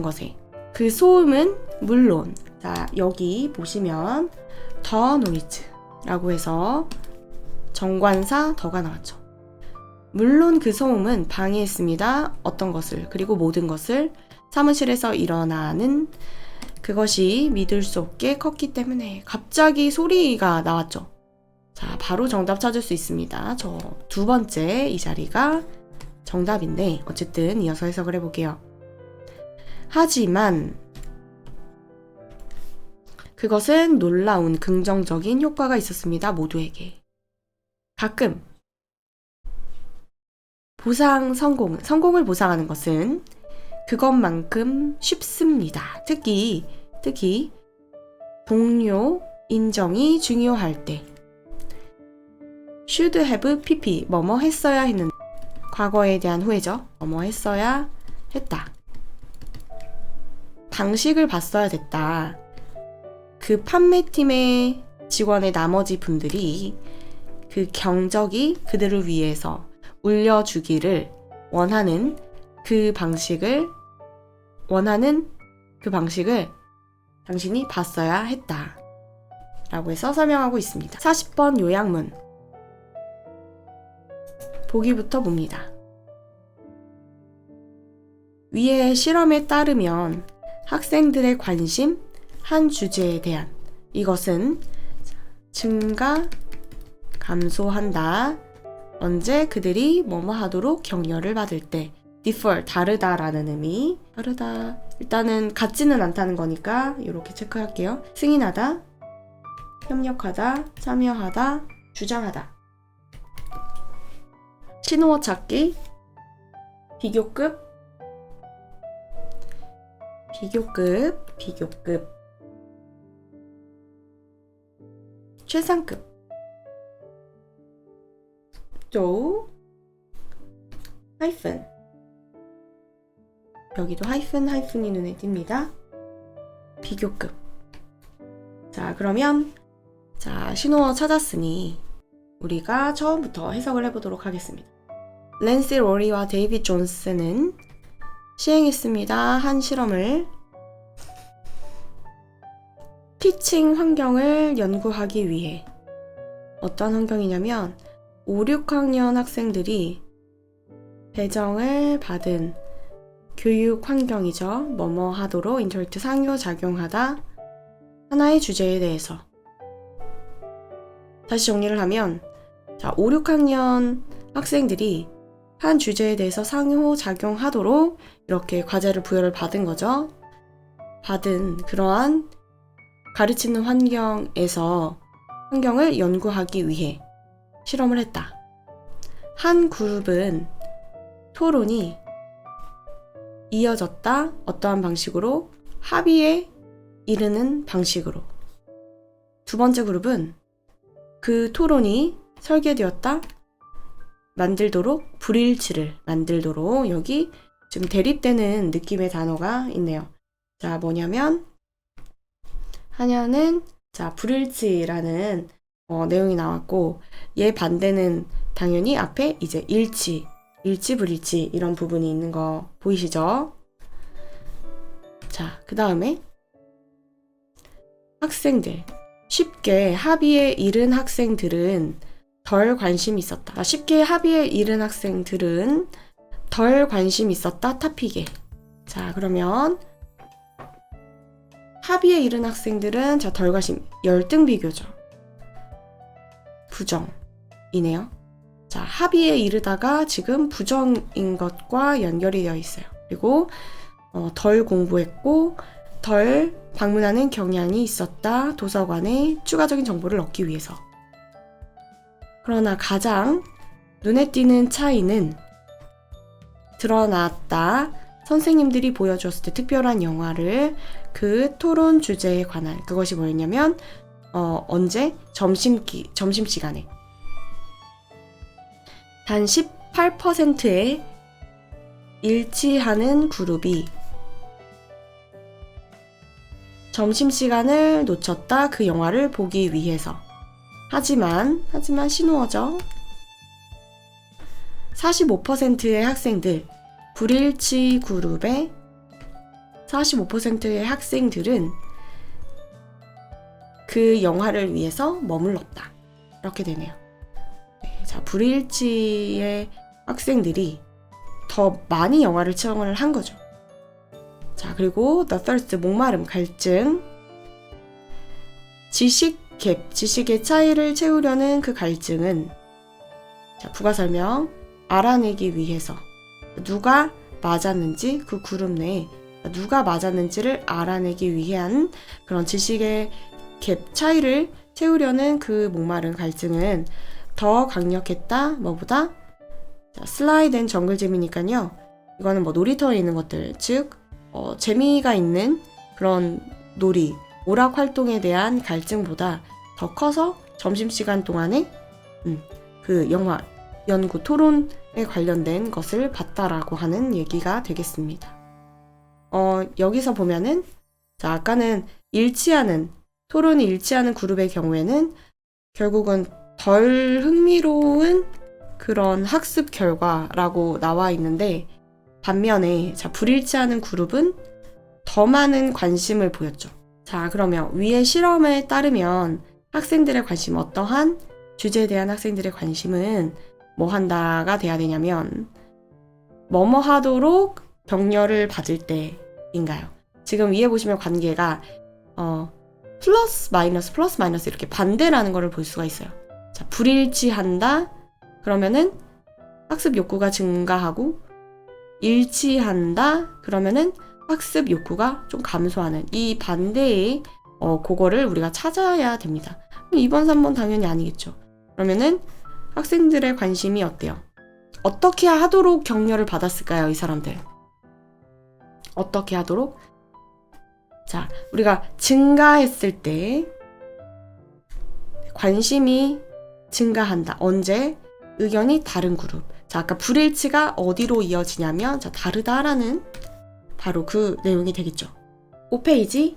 것에 그 소음은 물론 자, 여기 보시면 더 노이즈라고 해서 정관사 더가 나왔죠. 물론 그 소음은 방해했습니다. 어떤 것을, 그리고 모든 것을 사무실에서 일어나는 그것이 믿을 수 없게 컸기 때문에. 갑자기 소리가 나왔죠. 자, 바로 정답 찾을 수 있습니다. 저 두 번째 이 자리가 정답인데 어쨌든 이어서 해석을 해볼게요. 하지만 그것은 놀라운 긍정적인 효과가 있었습니다. 모두에게. 가끔 성공을 보상하는 것은 그것만큼 쉽습니다. 특히 동료 인정이 중요할 때. should have pp 뭐뭐 했어야 했는데 과거에 대한 후회죠. 뭐뭐 했어야 했다. 방식을 봤어야 됐다. 그 판매팀의 직원의 나머지 분들이 그 경적이 그들을 위해서 울려주기를 원하는 그 방식을 당신이 봤어야 했다 라고 해서 설명하고 있습니다. 40번 요약문 보기부터 봅니다. 위의 실험에 따르면 학생들의 관심 한 주제에 대한 이것은 증가 감소한다. 언제 그들이 뭐뭐 하도록 격려를 받을 때 differ, 다르다라는 의미. 다르다. 일단은 같지는 않다는 거니까 이렇게 체크할게요. 승인하다, 협력하다, 참여하다, 주장하다. 신호어 찾기, 비교급, 최상급, 또 하이픈. 여기도 하이픈이 눈에 띕니다. 비교급. 자, 그러면 신호어 찾았으니 우리가 처음부터 해석을 해보도록 하겠습니다. 랜시 로리와 데이빗 존스는 시행했습니다. 한 실험을 티칭 환경을 연구하기 위해. 어떤 환경이냐면 5, 6학년 학생들이 배정을 받은 교육 환경이죠. 뭐뭐 하도록 인터랙트 상호작용하다. 하나의 주제에 대해서. 다시 정리를 하면 5, 6학년 학생들이 한 주제에 대해서 상호작용하도록 이렇게 과제를 부여를 받은 거죠. 받은 그러한 가르치는 환경을 연구하기 위해 실험을 했다. 한 그룹은 토론이 이어졌다. 어떠한 방식으로? 합의에 이르는 방식으로. 두 번째 그룹은 그 토론이 설계되었다. 불일치를 만들도록. 여기 지금 대립되는 느낌의 단어가 있네요. 자, 뭐냐면 하나는 불일치라는 내용이 나왔고, 얘 반대는 당연히 앞에 이제 일치, 불일치 이런 부분이 있는 거 보이시죠? 자, 그 다음에 학생들. 쉽게 합의에 이른 학생들은 덜 관심이 있었다. 쉽게 합의에 이른 학생들은 덜 관심 있었다. 토픽에. 자, 그러면 합의에 이른 학생들은 덜 관심, 열등 비교죠. 부정이네요. 자, 합의에 이르다가 지금 부정인 것과 연결이 되어 있어요. 그리고 덜 공부했고 덜 방문하는 경향이 있었다. 도서관에 추가적인 정보를 얻기 위해서. 그러나 가장 눈에 띄는 차이는 드러났다. 선생님들이 보여주었을 때 특별한 영화를 그 토론 주제에 관한. 그것이 뭐였냐면 언제? 점심시간에. 단 18%의 일치하는 그룹이 점심시간을 놓쳤다. 그 영화를 보기 위해서. 하지만 신호어죠. 45%의 학생들, 불일치 그룹의 45%의 학생들은 그 영화를 위해서 머물렀다. 이렇게 되네요. 네, 자, 불일치의 학생들이 더 많이 영화를 시청을 한 거죠. 자, 그리고 the thirst, 목마름, 갈증. 지식의 차이를 채우려는 그 갈증은, 자, 부가 설명, 알아내기 위해서 누가 맞았는지, 그 그룹 내에 누가 맞았는지를 알아내기 위한 그런 지식의 갭 차이를 채우려는 그 목마른 갈증은 더 강력했다. 뭐보다? 자, 슬라이드 앤 정글잼이니까요. 이거는 놀이터에 있는 것들, 즉 재미가 있는 그런 놀이, 오락 활동에 대한 갈증보다 더 커서 점심시간 동안에 그 영화, 연구, 토론에 관련된 것을 봤다라고 하는 얘기가 되겠습니다. 여기서 보면은, 자, 아까는 토론이 일치하는 그룹의 경우에는 결국은 덜 흥미로운 그런 학습 결과라고 나와 있는데, 반면에 불일치하는 그룹은 더 많은 관심을 보였죠. 자, 그러면 위의 실험에 따르면 학생들의 관심, 어떠한 주제에 대한 학생들의 관심은 뭐 한다가 돼야 되냐면 뭐뭐 하도록 격려를 받을 때인가요? 지금 위에 보시면 관계가 플러스 마이너스 이렇게 반대라는 거를 볼 수가 있어요. 자, 불일치한다 그러면은 학습 욕구가 증가하고 일치한다? 그러면은 학습 욕구가 좀 감소하는 이 반대의 그거를 우리가 찾아야 됩니다. 2번, 3번 당연히 아니겠죠. 그러면은 학생들의 관심이 어때요? 어떻게 하도록 격려를 받았을까요, 이 사람들? 어떻게 하도록? 자, 우리가 증가했을 때 관심이 증가한다. 언제? 의견이 다른 그룹. 자, 아까 불일치가 어디로 이어지냐면, 자, 다르다라는 바로 그 내용이 되겠죠. 5페이지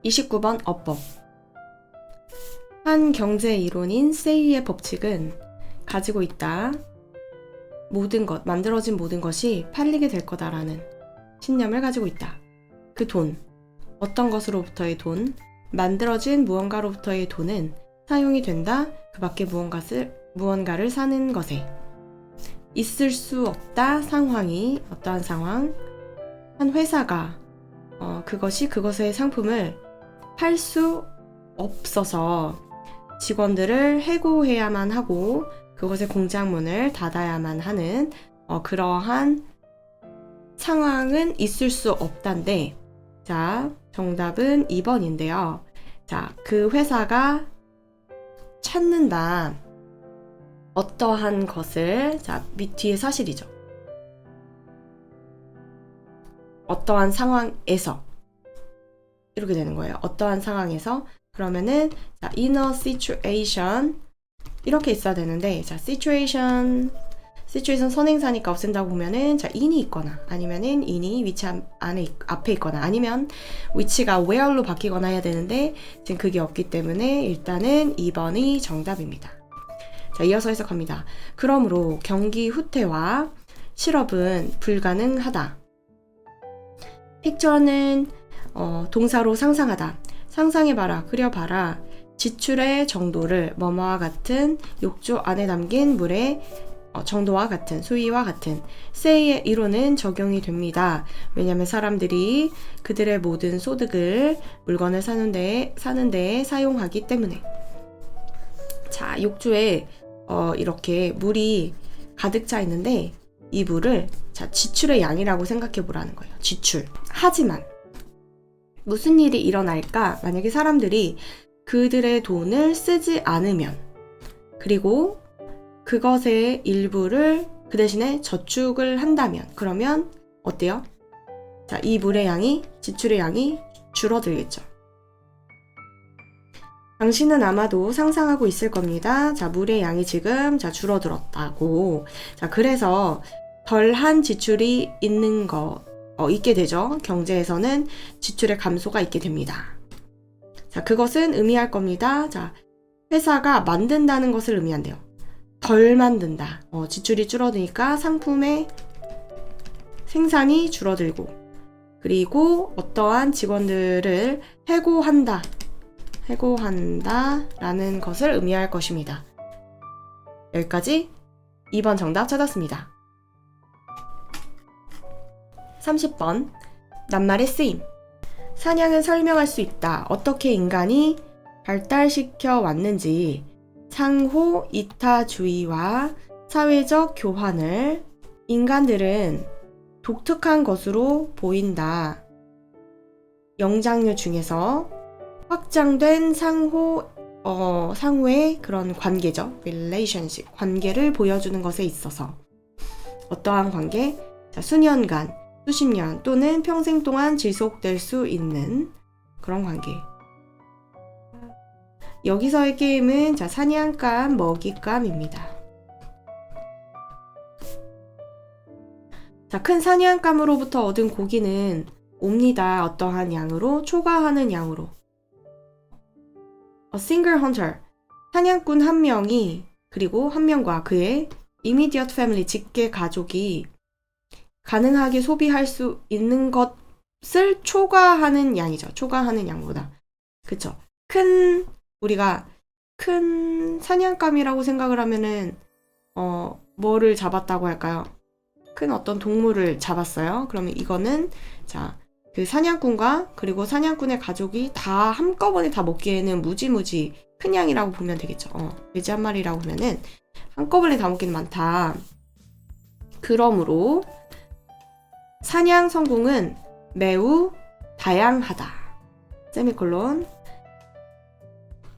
29번 어법. 한 경제 이론인 세이의 법칙은 가지고 있다. 모든 것, 만들어진 모든 것이 팔리게 될 거다라는 신념을 가지고 있다. 그 돈, 어떤 것으로부터의 돈, 만들어진 무언가로부터의 돈은 사용이 된다. 그 밖에 무언가를 사는 것에 있을 수 없다. 상황이 어떠한 상황? 한 회사가 그것의 상품을 팔 수 없어서 직원들을 해고해야만 하고 그것의 공장문을 닫아야만 하는 그러한 상황은 있을 수 없단데, 자, 정답은 2번인데요. 자, 그 회사가 찾는다. 어떠한 것을, 자, 뒤에 사실이죠. 어떠한 상황에서 이렇게 되는 거예요. 어떠한 상황에서. 그러면은 자, in a situation 이렇게 있어야 되는데, 자, situation 선행사니까 없앤다고 보면은 자, in이 있거나 아니면은 in이 위치 앞에 있거나 아니면 위치가 where로 바뀌거나 해야 되는데 지금 그게 없기 때문에 일단은 2번이 정답입니다. 자, 이어서 해석합니다. 그러므로 경기 후퇴와 실업은 불가능하다. 픽처는 동사로 상상하다. 상상해봐라, 그려봐라. 지출의 정도를 뭐뭐와 같은 욕조 안에 담긴 물의 정도와 같은, 수위와 같은 say의 이론은 적용이 됩니다. 왜냐하면 사람들이 그들의 모든 소득을 물건을 사는 데에 사용하기 때문에. 자, 욕조에 이렇게 물이 가득 차 있는데 이 물을 자, 지출의 양이라고 생각해 보라는 거예요. 지출. 하지만 무슨 일이 일어날까? 만약에 사람들이 그들의 돈을 쓰지 않으면, 그리고 그것의 일부를 그 대신에 저축을 한다면, 그러면 어때요? 자, 이 물의 양이, 지출의 양이 줄어들겠죠. 당신은 아마도 상상하고 있을 겁니다. 자, 물의 양이 지금 줄어들었다고. 자, 그래서 덜한 지출이 있게 되죠. 경제에서는 지출의 감소가 있게 됩니다. 자, 그것은 의미할 겁니다. 자, 회사가 만든다는 것을 의미한대요. 덜 만든다. 지출이 줄어드니까 상품의 생산이 줄어들고, 그리고 어떠한 직원들을 해고한다라는 것을 의미할 것입니다. 여기까지 2번 정답 찾았습니다. 30번 낱말의 쓰임. 사냥은 설명할 수 있다. 어떻게 인간이 발달시켜 왔는지, 상호 이타주의와 사회적 교환을 인간들은 독특한 것으로 보인다. 영장류 중에서 확장된 상호의 그런 관계죠. relationship, 관계를 보여주는 것에 있어서 어떠한 관계? 자, 수년간, 수십 년 또는 평생 동안 지속될 수 있는 그런 관계. 여기서의 게임은 자, 사냥감, 먹잇감입니다. 자, 큰 사냥감으로부터 얻은 고기는 옵니다. 어떠한 양으로? 초과하는 양으로. A single hunter, 사냥꾼 한 명이, 그리고 한 명과 그의 immediate family, 직계 가족이 가능하게 소비할 수 있는 것을 초과하는 양이죠. 초과하는 양보다. 그쵸? 우리가 큰 사냥감이라고 생각을 하면은, 뭐를 잡았다고 할까요? 큰 어떤 동물을 잡았어요. 그러면 이거는, 자, 그 사냥꾼과 그리고 사냥꾼의 가족이 다 한꺼번에 다 먹기에는 무지무지 큰 양이라고 보면 되겠죠. 돼지 한 마리라고 하면은 한꺼번에 다 먹기는 많다. 그러므로 사냥 성공은 매우 다양하다. 세미콜론.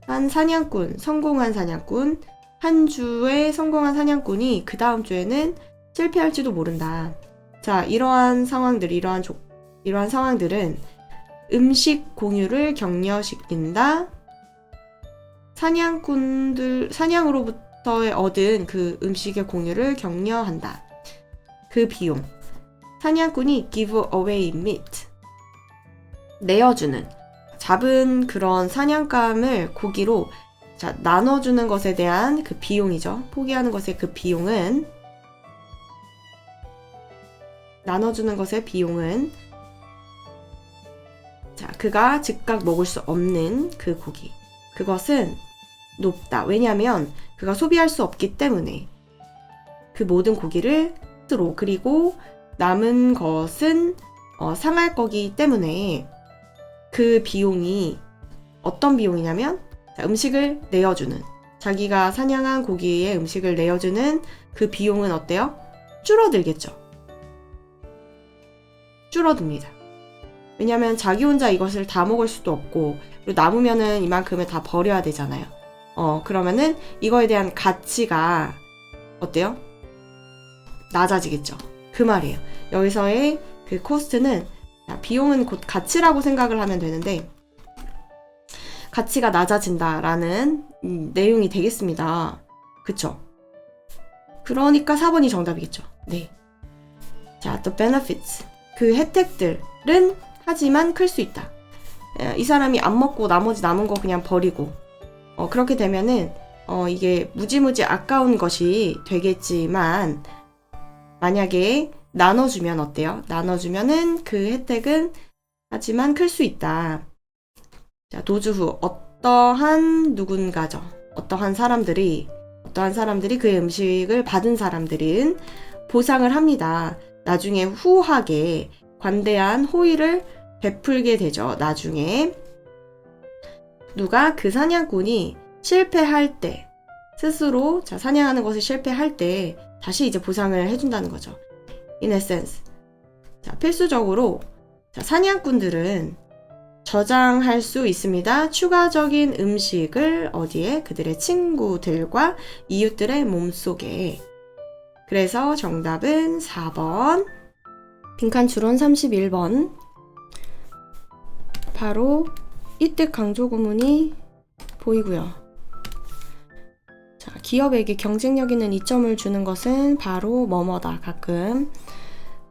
한 사냥꾼, 성공한 사냥꾼, 한 주에 성공한 사냥꾼이 그 다음 주에는 실패할지도 모른다. 자, 이러한 상황들은 음식 공유를 격려시킨다. 사냥으로부터 얻은 그 음식의 공유를 격려한다. 그 비용. 사냥꾼이 give away meat. 내어주는. 잡은 그런 사냥감을 고기로 나눠주는 것에 대한 그 비용이죠. 포기하는 것의 그 비용은, 나눠주는 것의 비용은, 자, 그가 즉각 먹을 수 없는 그 고기. 그것은 높다. 왜냐하면 그가 소비할 수 없기 때문에 그 모든 고기를 스스로, 그리고 남은 것은 상할 거기 때문에 그 비용이 어떤 비용이냐면, 음식을 내어주는, 자기가 사냥한 고기에 음식을 내어주는 그 비용은 어때요? 줄어들겠죠. 줄어듭니다. 왜냐면 자기 혼자 이것을 다 먹을 수도 없고, 그리고 남으면은 이만큼을 다 버려야 되잖아요. 그러면은 이거에 대한 가치가 어때요? 낮아지겠죠. 그 말이에요. 여기서의 그 코스트는, 비용은 곧 가치라고 생각을 하면 되는데, 가치가 낮아진다라는 내용이 되겠습니다. 그쵸? 그러니까 4번이 정답이겠죠. 네. 자, 또 benefits. 그 혜택들은 하지만 클 수 있다. 이 사람이 안 먹고 나머지 남은 거 그냥 버리고, 그렇게 되면은 이게 무지무지 아까운 것이 되겠지만, 만약에 나눠주면 어때요? 나눠주면은 그 혜택은 하지만 클 수 있다. 자, 도주 후 어떠한 누군가죠. 어떠한 사람들이 그의 음식을 받은 사람들은 보상을 합니다. 나중에 후하게 관대한 호의를 베풀게 되죠. 나중에 누가 그 사냥꾼이 실패할 때, 스스로 사냥하는 것을 실패할 때 다시 이제 보상을 해준다는 거죠. In essence. 자, 필수적으로 사냥꾼들은 저장할 수 있습니다. 추가적인 음식을 어디에? 그들의 친구들과 이웃들의 몸속에. 그래서 정답은 4번. 빈칸 추론 31번. 바로 이뜻 강조 구문이 보이고요. 자, 기업에게 경쟁력 있는 이점을 주는 것은 바로 뭐뭐다. 가끔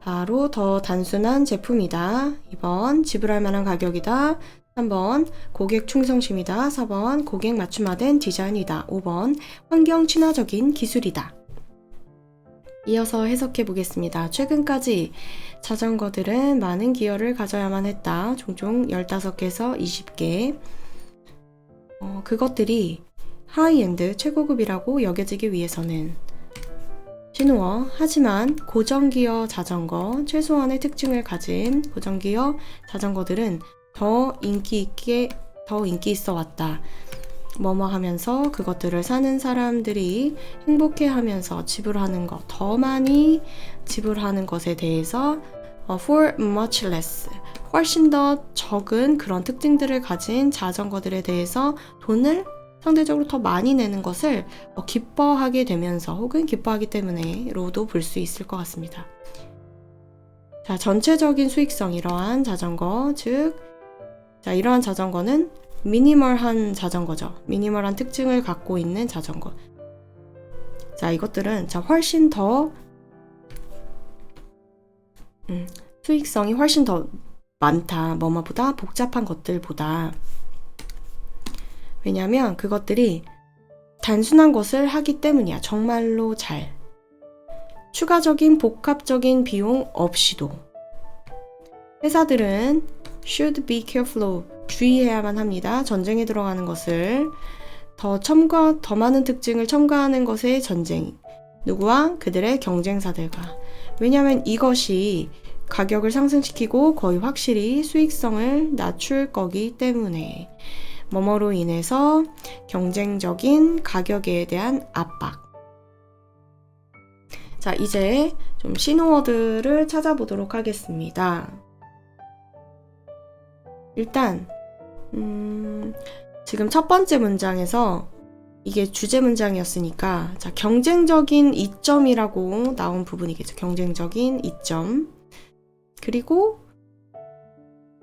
바로 더 단순한 제품이다. 2번 지불할 만한 가격이다. 3번 고객 충성심이다. 4번 고객 맞춤화된 디자인이다. 5번 환경 친화적인 기술이다. 이어서 해석해 보겠습니다. 최근까지 자전거들은 많은 기어를 가져야만 했다. 종종 15개에서 20개. 그것들이 하이엔드 최고급이라고 여겨지기 위해서는 신호어. 하지만 고정기어 자전거, 최소한의 특징을 가진 고정기어 자전거들은 더 인기 있어 왔다. 뭐뭐 하면서 그것들을 사는 사람들이 행복해 하면서 지불하는 것, 더 많이 지불하는 것에 대해서 for much less, 훨씬 더 적은 그런 특징들을 가진 자전거들에 대해서 돈을 상대적으로 더 많이 내는 것을 기뻐하게 되면서, 혹은 기뻐하기 때문에로도 볼 수 있을 것 같습니다. 자, 전체적인 수익성. 이러한 자전거, 즉 이러한 자전거는 미니멀한 자전거죠. 미니멀한 특징을 갖고 있는 자전거. 자, 이것들은 훨씬 더 수익성이 훨씬 더 많다. 뭐뭐보다 복잡한 것들보다. 왜냐하면 그것들이 단순한 것을 하기 때문이야. 정말로 잘. 추가적인 복합적인 비용 없이도. 회사들은 should be careful, 주의해야만 합니다. 전쟁에 들어가는 것을 더 많은 특징을 첨가하는 것의 전쟁. 누구와? 그들의 경쟁사들과. 왜냐하면 이것이 가격을 상승시키고 거의 확실히 수익성을 낮출 거기 때문에. 뭐뭐로 인해서 경쟁적인 가격에 대한 압박. 자, 이제 좀 신호어들을 찾아보도록 하겠습니다. 일단 지금 첫 번째 문장에서 이게 주제 문장이었으니까 자, 경쟁적인 이점이라고 나온 부분이겠죠. 경쟁적인 이점. 그리고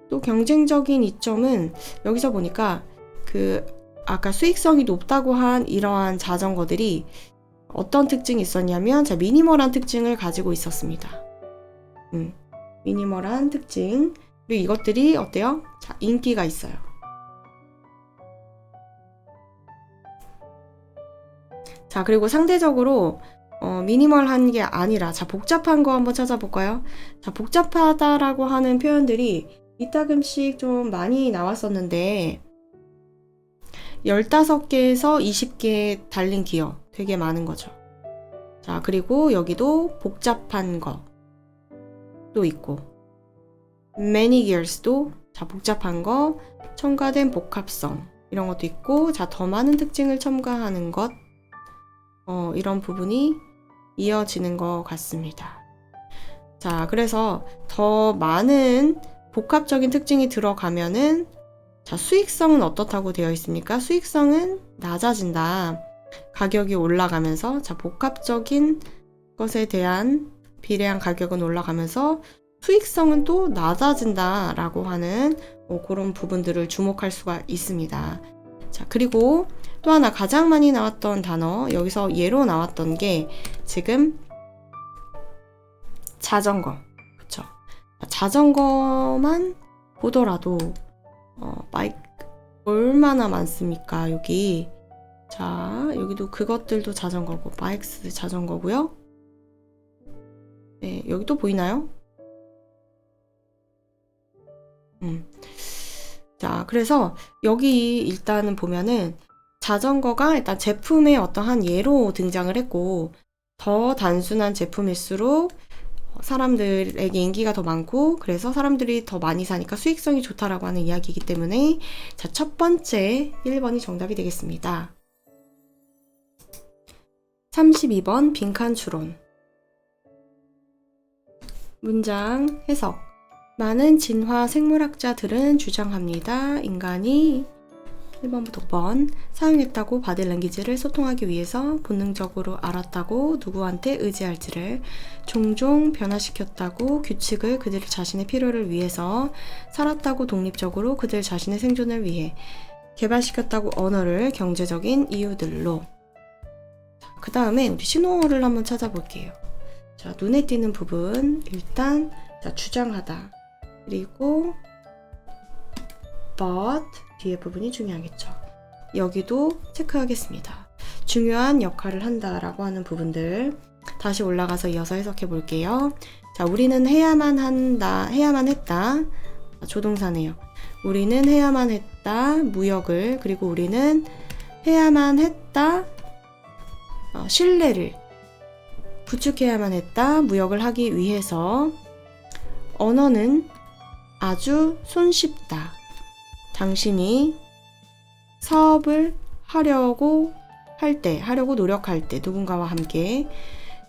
또 경쟁적인 이점은 여기서 보니까 그 아까 수익성이 높다고 한 이러한 자전거들이 어떤 특징이 있었냐면 자, 미니멀한 특징을 가지고 있었습니다. 미니멀한 특징. 그리고 이것들이 어때요? 자, 인기가 있어요. 자, 그리고 상대적으로 미니멀한 게 아니라 자, 복잡한 거 한번 찾아볼까요? 자, 복잡하다라고 하는 표현들이 이따금씩 좀 많이 나왔었는데 15개에서 20개 달린 기업 되게 많은 거죠. 자, 그리고 여기도 복잡한 거도 있고 many gears도 자, 복잡한 거, 첨가된 복합성 이런 것도 있고 자, 더 많은 특징을 첨가하는 것 이런 부분이 이어지는 것 같습니다. 자, 그래서 더 많은 복합적인 특징이 들어가면은 자, 수익성은 어떻다고 되어 있습니까? 수익성은 낮아진다. 가격이 올라가면서 자, 복합적인 것에 대한 비례한 가격은 올라가면서 수익성은 또 낮아진다 라고 하는 그런 부분들을 주목할 수가 있습니다. 자, 그리고 또 하나 가장 많이 나왔던 단어, 여기서 예로 나왔던 게 지금 자전거. 그쵸? 자전거만 보더라도 바이크 얼마나 많습니까? 여기. 자, 여기도 그것들도 자전거고, 바이크스 자전거고요. 네, 여기 또 보이나요? 자, 그래서 여기 일단은 보면은 자전거가 일단 제품의 어떠한 예로 등장을 했고 더 단순한 제품일수록 사람들에게 인기가 더 많고 그래서 사람들이 더 많이 사니까 수익성이 좋다라고 하는 이야기이기 때문에 자, 첫 번째 1번이 정답이 되겠습니다. 32번 빈칸 추론. 문장 해석. 많은 진화 생물학자들은 주장합니다. 인간이 1번부터 5번 사용했다고 바디 랭귀지를 소통하기 위해서 본능적으로 알았다고 누구한테 의지할지를 종종 변화시켰다고 규칙을 그들 자신의 필요를 위해서 살았다고 독립적으로 그들 자신의 생존을 위해 개발시켰다고 언어를 경제적인 이유들로. 그 다음에 우리 신호어를 한번 찾아볼게요. 자, 눈에 띄는 부분 일단 자, 주장하다 그리고 but 뒤에 부분이 중요하겠죠. 여기도 체크하겠습니다. 중요한 역할을 한다라고 하는 부분들 다시 올라가서 이어서 해석해 볼게요. 자, 우리는 해야만 한다, 해야만 했다. 조동사네요. 우리는 해야만 했다. 무역을. 그리고 우리는 해야만 했다. 신뢰를 구축해야만 했다. 무역을 하기 위해서. 언어는 아주 손쉽다. 당신이 사업을 하려고 노력할 때 누군가와 함께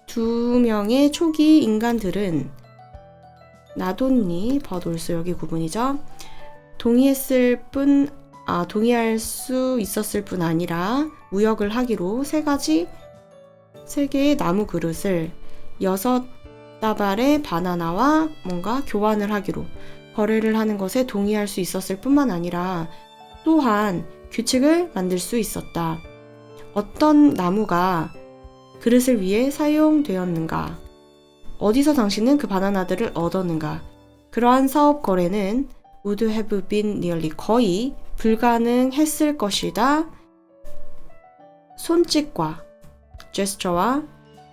두 명의 초기 인간들은 나돈니 버돌스 여기 구분이죠. 동의할 수 있었을 뿐 아니라 무역을 하기로 세 개의 나무 그릇을 6다발의 바나나와 뭔가 교환을 하기로 거래를 하는 것에 동의할 수 있었을 뿐만 아니라 또한 규칙을 만들 수 있었다. 어떤 나무가 그릇을 위해 사용되었는가? 어디서 당신은 그 바나나들을 얻었는가? 그러한 사업 거래는 would have been nearly 거의 불가능했을 것이다. 손짓과 제스처와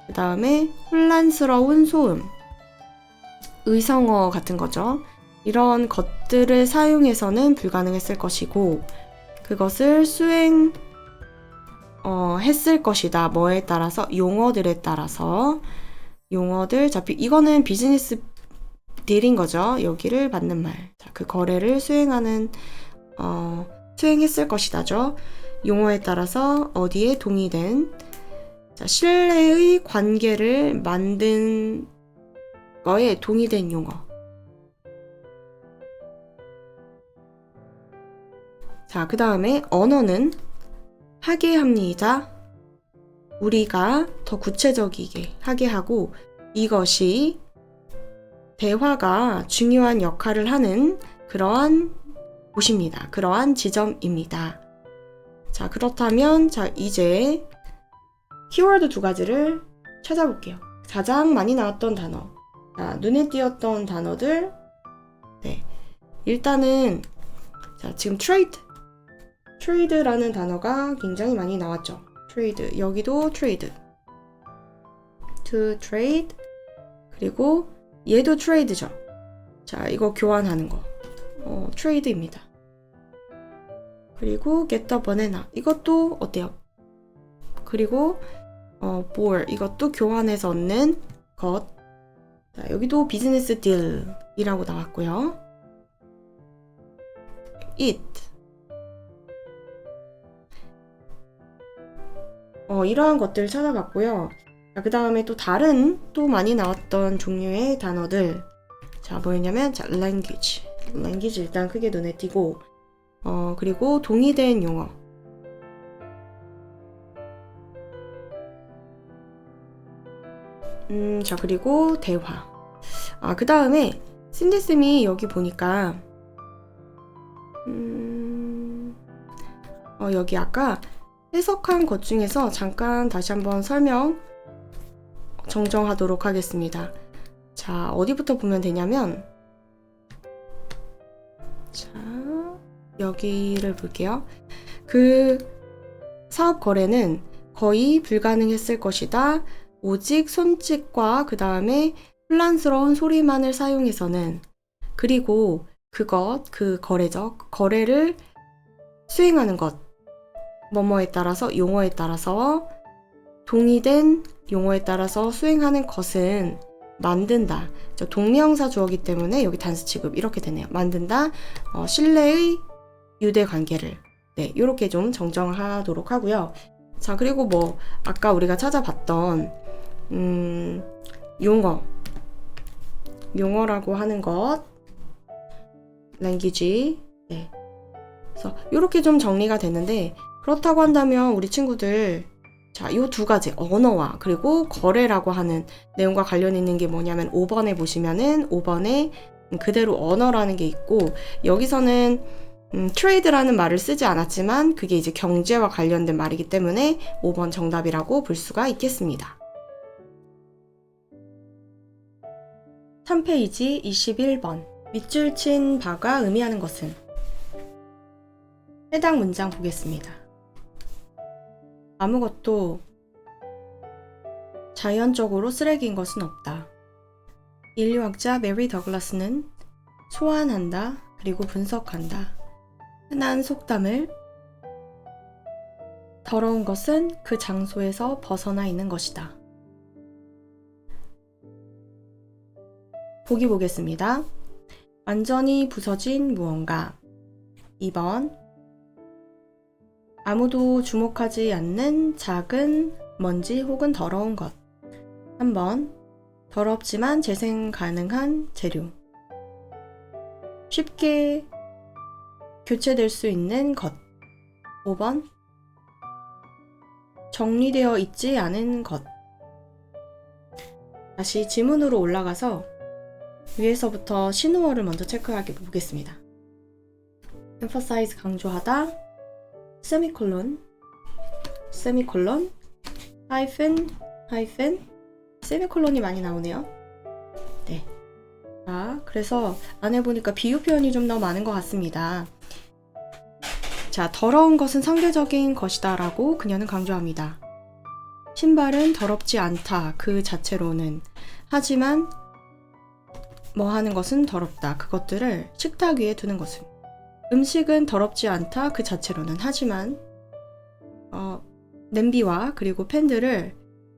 그 다음에 혼란스러운 소음, 의성어 같은 거죠. 이런 것들을 사용해서는 불가능했을 것이고 그것을 했을 것이다. 뭐에 따라서? 용어들에 따라서 용어들 이거는 비즈니스 딜인 거죠. 여기를 받는 말. 자, 그 거래를 수행했을 것이다죠. 용어에 따라서 어디에 동의된 자, 신뢰의 관계를 만든 거에 동의된 용어. 자, 그 다음에 언어는 하게 합니다. 우리가 더 구체적이게 하게 하고 이것이 대화가 중요한 역할을 하는 그러한 곳입니다. 그러한 지점입니다. 자, 그렇다면 자, 이제 키워드 두 가지를 찾아볼게요. 가장 많이 나왔던 단어. 자, 눈에 띄었던 단어들. 네. 일단은 자, 지금 trade라는 단어가 굉장히 많이 나왔죠. trade. 여기도 trade. to trade. 그리고 얘도 trade죠. 자, 이거 교환하는 거. trade입니다. 그리고 get the banana. 이것도 어때요? 그리고 bore. 이것도 교환해서 얻는 것. 자, 여기도 비즈니스 딜이라고 나왔고요. it. 이러한 것들을 찾아봤고요. 그 다음에 또 다른 또 많이 나왔던 종류의 단어들. 자, 뭐였냐면 자, language. language 일단 크게 눈에 띄고 그리고 동의된 용어. 자, 그리고 대화. 그 다음에 신디쌤이 여기 보니까 여기 아까 해석한 것 중에서 잠깐 다시 한번 정정하도록 하겠습니다. 자, 어디부터 보면 되냐면 자, 여기를 볼게요. 그 사업 거래는 거의 불가능했을 것이다. 오직 손짓과 그 다음에 혼란스러운 소리만을 사용해서는 그리고 그 거래를 수행하는 것 뭐뭐에 따라서 용어에 따라서 동의된 용어에 따라서 수행하는 것은 만든다. 동명사 주어기 때문에 여기 단수 취급 이렇게 되네요. 만든다. 신뢰의 유대 관계를 이렇게 좀 정정하도록 하고요. 자, 그리고 뭐 아까 우리가 찾아봤던 용어라고 하는 것 language. 그래서 이렇게 좀 정리가 됐는데 그렇다고 한다면 우리 친구들 자, 요 두 가지 언어와 그리고 거래라고 하는 내용과 관련 있는 게 뭐냐면 5번에 보시면은 5번에 그대로 언어라는 게 있고 여기서는 트레이드라는 말을 쓰지 않았지만 그게 이제 경제와 관련된 말이기 때문에 5번 정답이라고 볼 수가 있겠습니다. 3페이지 21번 밑줄 친 바가 의미하는 것은 해당 문장 보겠습니다. 아무것도 자연적으로 쓰레기인 것은 없다. 인류학자 메리 더글라스는 소환한다 그리고 분석한다. 흔한 속담을 더러운 것은 그 장소에서 벗어나 있는 것이다. 보기 보겠습니다. 완전히 부서진 무언가. 2번 아무도 주목하지 않는 작은 먼지 혹은 더러운 것. 3번 더럽지만 재생 가능한 재료. 쉽게 교체될 수 있는 것. 5번 정리되어 있지 않은 것. 다시 지문으로 올라가서 위에서부터 신호어를 먼저 체크하게 보겠습니다. emphasize 강조하다, 세미콜론, 하이픈, 세미콜론이 많이 나오네요. 네. 자, 그래서 안에 보니까 비유 표현이 좀 더 많은 것 같습니다. 자, 더러운 것은 상대적인 것이다 라고 그녀는 강조합니다. 신발은 더럽지 않다 그 자체로는. 하지만 뭐 하는 것은 더럽다. 그것들을 식탁 위에 두는 것은. 음식은 더럽지 않다 그 자체로는. 하지만 냄비와 그리고 팬들을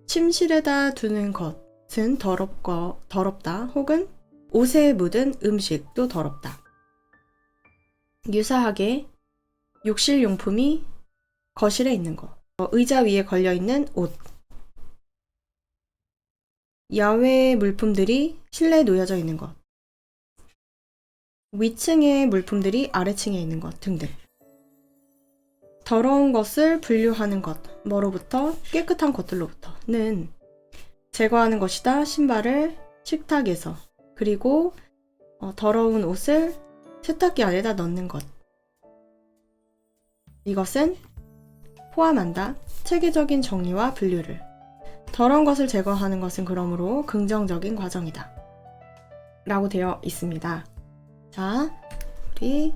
침실에다 두는 것은 더럽다. 혹은 옷에 묻은 음식도 더럽다. 유사하게 욕실용품이 거실에 있는 것, 의자 위에 걸려있는 옷, 야외 물품들이 실내에 놓여져 있는 것, 위층의 물품들이 아래층에 있는 것 등등. 더러운 것을 분류하는 것, 뭐로부터? 깨끗한 것들로부터는 제거하는 것이다. 신발을 식탁에서, 그리고 더러운 옷을 세탁기 안에다 넣는 것. 이것은 포함한다. 체계적인 정리와 분류를. 더러운 것을 제거하는 것은 그러므로 긍정적인 과정이다. 라고 되어 있습니다. 자, 우리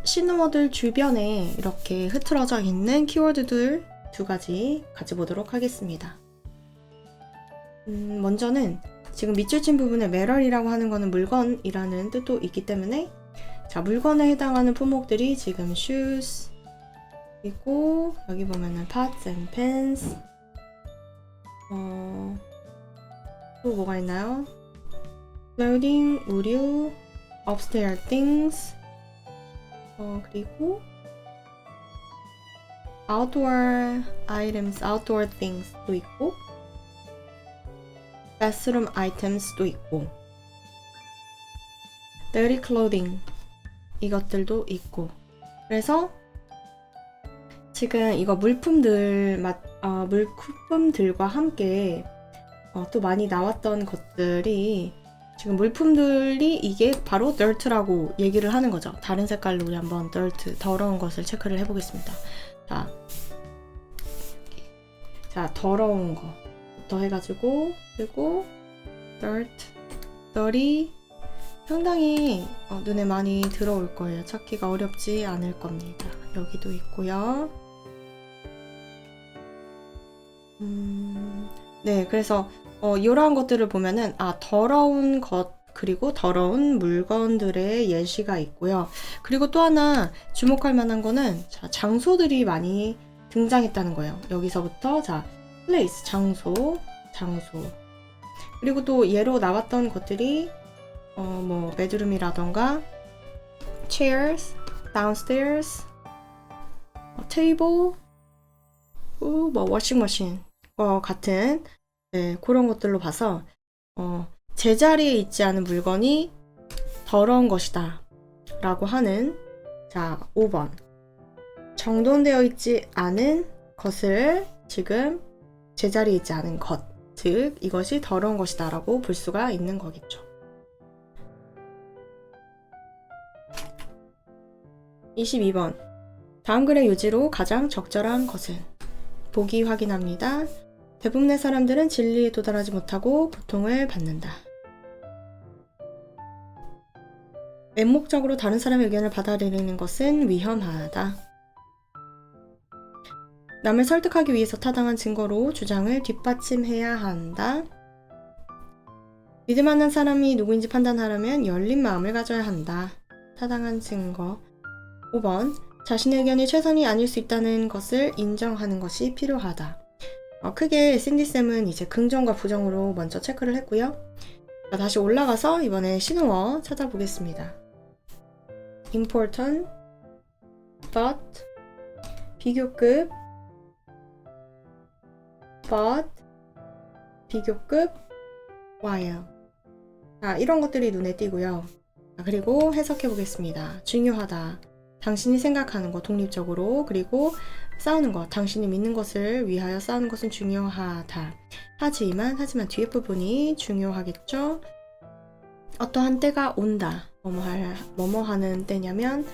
신호어들 주변에 이렇게 흐트러져 있는 키워드들 2가지 같이 보도록 하겠습니다. 먼저는 지금 밑줄 친 부분에 매럴이라고 하는 거는 물건이라는 뜻도 있기 때문에, 자, 물건에 해당하는 품목들이 지금 shoes, 그리고 여기 보면은 pots and pans, 또 뭐가 있나요? clothing, 의류, upstairs things, 그리고 outdoor items, outdoor things도 있고, bathroom items도 있고, dirty clothing 이것들도 있고. 그래서 지금 이거 물품들과 함께 또 많이 나왔던 것들이, 지금 물품들이 이게 바로 dirt라고 얘기를 하는 거죠. 다른 색깔로 우리 한번 dirt, 더러운 것을 체크를 해보겠습니다. 자, 더러운 거부터 해가지고, 그리고 dirt, dirty, 상당히 눈에 많이 들어올 거예요. 찾기가 어렵지 않을 겁니다. 여기도 있고요. 네, 그래서 이러한 것들을 보면은 더러운 것, 그리고 더러운 물건들의 예시가 있고요. 그리고 또 하나 주목할 만한 거는, 자, 장소들이 많이 등장했다는 거예요. 여기서부터, 자, place, 장소. 그리고 또 예로 나왔던 것들이 뭐 bedroom이라던가 chairs, downstairs, table, 뭐 워싱머신 같은, 네, 그런 것들로 봐서 제자리에 있지 않은 물건이 더러운 것이다 라고 하는, 자, 5번 정돈되어 있지 않은 것을 지금 제자리에 있지 않은 것, 즉 이것이 더러운 것이다 라고 볼 수가 있는 거겠죠. 22번 다음 글의 요지로 가장 적절한 것은? 보기 확인합니다. 대부분의 사람들은 진리에 도달하지 못하고 고통을 받는다. 맹목적으로 다른 사람의 의견을 받아들이는 것은 위험하다. 남을 설득하기 위해서 타당한 증거로 주장을 뒷받침해야 한다. 믿을 만한 사람이 누구인지 판단하려면 열린 마음을 가져야 한다. 타당한 증거. 5번 자신의 의견이 최선이 아닐 수 있다는 것을 인정하는 것이 필요하다. 크게 싱디쌤은 이제 긍정과 부정으로 먼저 체크를 했고요. 자, 다시 올라가서 이번에 신호어 찾아보겠습니다. important, but, 비교급, but, 비교급, while. 자, 이런 것들이 눈에 띄고요. 그리고 해석해 보겠습니다. 중요하다. 당신이 생각하는 것 독립적으로, 그리고 싸우는 것, 당신이 믿는 것을 위하여 싸우는 것은 중요하다. 하지만 뒤에 부분이 중요하겠죠. 어떠한 때가 온다. 뭐뭐 하는 때냐면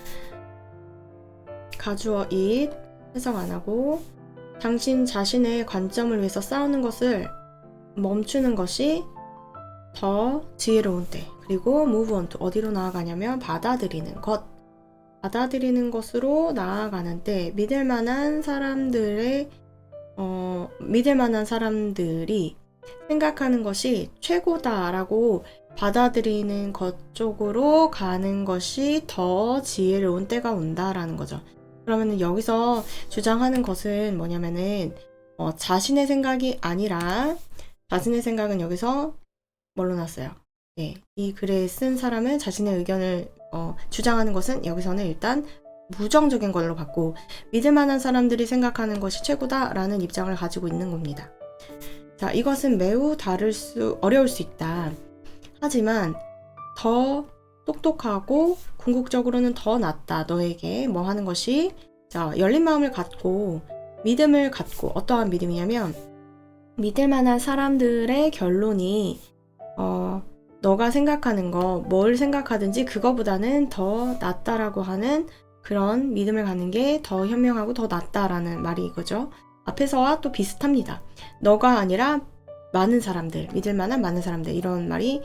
가주어 it, 해석 안 하고, 당신 자신의 관점을 위해서 싸우는 것을 멈추는 것이 더 지혜로운 때. 그리고 move on to, 어디로 나아가냐면 받아들이는 것으로 나아가는 때, 믿을 만한 사람들이 생각하는 것이 최고다라고 받아들이는 것 쪽으로 가는 것이 더 지혜로운 때가 온다라는 거죠. 그러면 여기서 주장하는 것은 뭐냐면은 자신의 생각이 아니라, 자신의 생각은 여기서 뭘로 났어요? 네, 이 글에 쓴 사람은 자신의 의견을 주장하는 것은 여기서는 일단 부정적인 걸로 봤고, 믿을 만한 사람들이 생각하는 것이 최고다라는 입장을 가지고 있는 겁니다. 자, 이것은 매우 어려울 수 있다. 하지만 더 똑똑하고 궁극적으로는 더 낫다. 너에게 뭐 하는 것이, 자, 열린 마음을 갖고 믿음을 갖고, 어떠한 믿음이냐면 믿을 만한 사람들의 결론이 너가 생각하는 거, 뭘 생각하든지 그거보다는 더 낫다라고 하는 그런 믿음을 갖는 게 더 현명하고 더 낫다라는 말이 이거죠. 앞에서와 또 비슷합니다. 너가 아니라 많은 사람들, 믿을 만한 많은 사람들, 이런 말이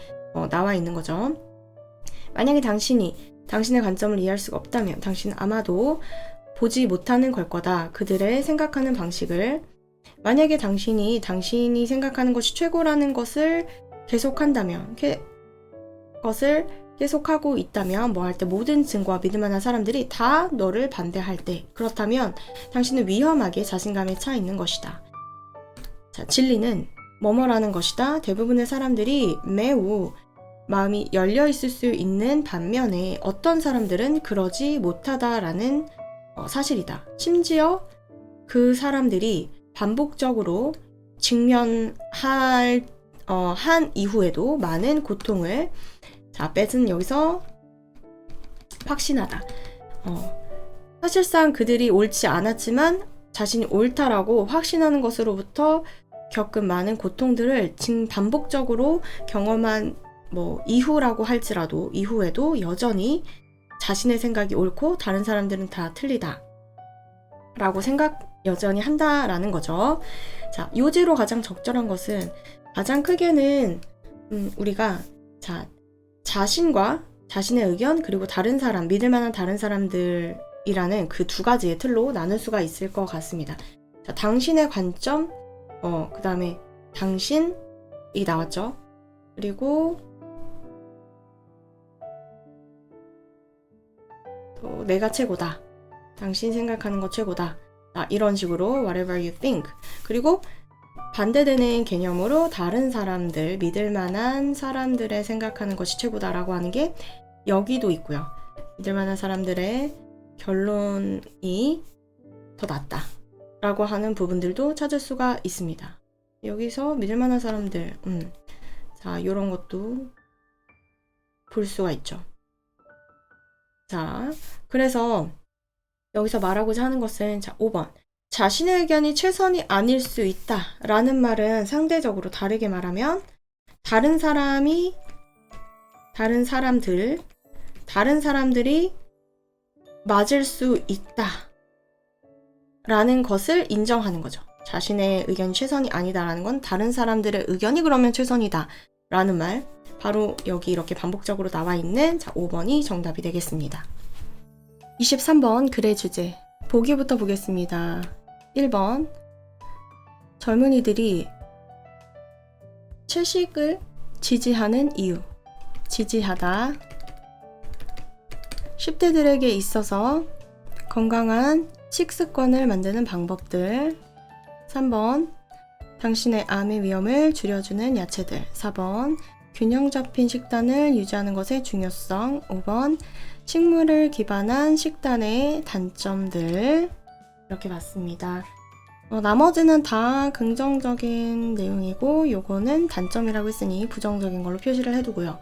나와 있는 거죠. 만약에 당신이 당신의 관점을 이해할 수가 없다면 당신은 아마도 보지 못하는 걸 거다. 그들의 생각하는 방식을. 만약에 당신이 생각하는 것이 최고라는 것을 계속한다면, 것을 계속하고 있다면, 뭐 할 때 모든 증거와 믿을 만한 사람들이 다 너를 반대할 때, 그렇다면 당신은 위험하게 자신감에 차 있는 것이다. 자, 진리는 뭐뭐라는 것이다. 대부분의 사람들이 매우 마음이 열려 있을 수 있는 반면에 어떤 사람들은 그러지 못하다라는 사실이다. 심지어 그 사람들이 반복적으로 직면한 이후에도 많은 고통을, 자, 뺏은 여기서 확신하다. 사실상 그들이 옳지 않았지만 자신이 옳다라고 확신하는 것으로부터 겪은 많은 고통들을 반복적으로 경험한 이후라고 할지라도 이후에도 여전히 자신의 생각이 옳고 다른 사람들은 다 틀리다 라고 여전히 한다라는 거죠. 자, 요지로 가장 적절한 것은, 가장 크게는 우리가 자신과 자신의 의견, 그리고 다른 사람, 믿을 만한 다른 사람들이라는 그 두 가지의 틀로 나눌 수가 있을 것 같습니다. 자, 당신의 관점, 그 다음에 당신이 나왔죠. 그리고 또 내가 최고다. 당신 생각하는 거 최고다. 이런 식으로 whatever you think. 그리고 반대되는 개념으로 다른 사람들, 믿을 만한 사람들의 생각하는 것이 최고다라고 하는 게 여기도 있고요. 믿을 만한 사람들의 결론이 더 낫다 라고 하는 부분들도 찾을 수가 있습니다. 여기서 믿을 만한 사람들, 자, 이런 것도 볼 수가 있죠. 자, 그래서 여기서 말하고자 하는 것은, 자, 5번. 자신의 의견이 최선이 아닐 수 있다 라는 말은 상대적으로 다르게 말하면, 다른 사람들이 맞을 수 있다 라는 것을 인정하는 거죠. 자신의 의견이 최선이 아니다라는 건 다른 사람들의 의견이 그러면 최선이다 라는 말, 바로 여기 이렇게 반복적으로 나와 있는, 자, 5번이 정답이 되겠습니다. 23번 글의 주제, 보기부터 보겠습니다. 1번, 젊은이들이 채식을 지지하는 이유. 지지하다. 10대들에게 있어서 건강한 식습관을 만드는 방법들. 3번, 당신의 암의 위험을 줄여주는 야채들. 4번, 균형 잡힌 식단을 유지하는 것의 중요성. 5번, 식물을 기반한 식단의 단점들. 이렇게 봤습니다. 나머지는 다 긍정적인 내용이고, 요거는 단점이라고 했으니 부정적인 걸로 표시를 해두고요.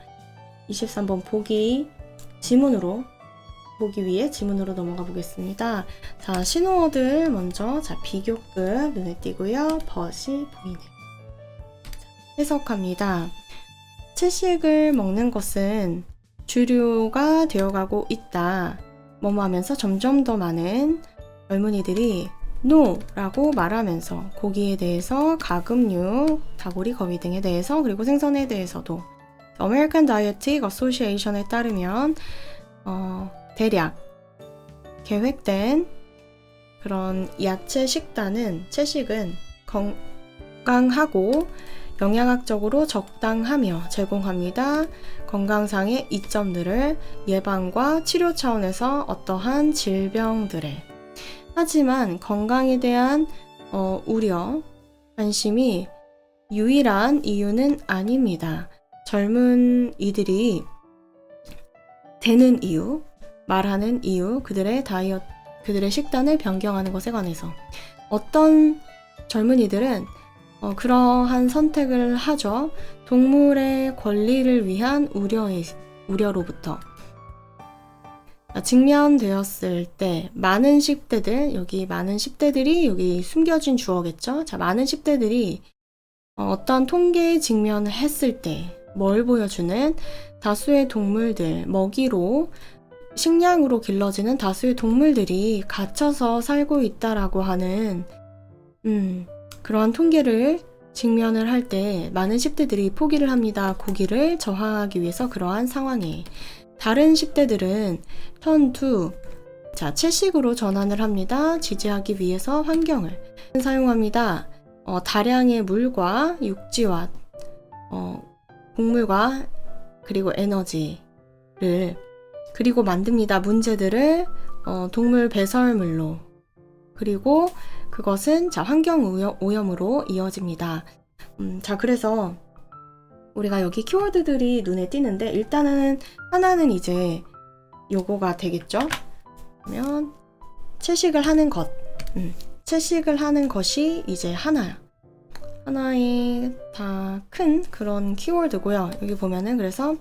23번 보기 위에 지문으로 넘어가 보겠습니다. 자, 신호어들 먼저, 자, 비교급 눈에 띄고요. 벗이 보이네. 해석합니다. 채식을 먹는 것은 주류가 되어가고 있다. 뭐뭐 하면서 점점 더 많은 젊은이들이 NO! 라고 말하면서 고기에 대해서, 가금류, 다구리, 거위 등에 대해서, 그리고 생선에 대해서도 American Dietetic Association에 따르면 대략 계획된 그런 야채 채식은 건강하고 영양학적으로 적당하며 제공합니다. 건강상의 이점들을 예방과 치료 차원에서 어떠한 질병들에, 하지만 건강에 대한 우려, 관심이 유일한 이유는 아닙니다. 젊은이들이 되는 이유, 말하는 이유, 그들의 식단을 변경하는 것에 관해서 어떤 젊은이들은 그러한 선택을 하죠. 동물의 권리를 위한 우려로부터. 직면되었을 때 많은 10대들, 여기 많은 10대들이 여기 숨겨진 주어겠죠. 자, 많은 10대들이 어떤 통계에 직면을 했을 때 뭘 보여주는 다수의 동물들, 먹이로 식량으로 길러지는 다수의 동물들이 갇혀서 살고 있다라고 하는 그러한 통계를 직면을 할 때 많은 10대들이 포기를 합니다. 고기를 저항하기 위해서 그러한 상황에. 다른 10대들은 turn to, 자, 채식으로 전환을 합니다. 지지하기 위해서 환경을 사용합니다. 다량의 물과 육지와 곡물과 그리고 에너지를 그리고 만듭니다. 문제들을 동물 배설물로. 그리고 그것은 자, 환경 오염으로 이어집니다. 자, 그래서 우리가 여기 키워드들이 눈에 띄는데 일단은 하나는 이제 요거가 되겠죠? 그러면 채식을 하는 것. 채식을 하는 것이 이제 하나의 다 큰 그런 키워드고요. 여기 보면은 그래서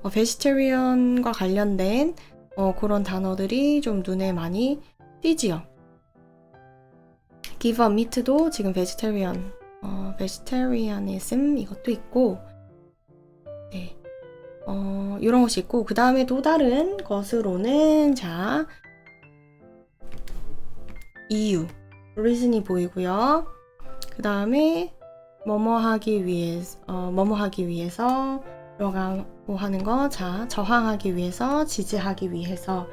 vegetarian과 관련된 그런 단어들이 좀 눈에 많이 띄지요. give up meat도 지금 vegetarianism 이것도 있고, 네, 이런 것이 있고, 그 다음에 또 다른 것으로는 자, 이유, reason이 보이고요. 그 다음에 뭐뭐 하기 위해서 들어가고 하는 거, 자, 저항하기 위해서, 지지하기 위해서,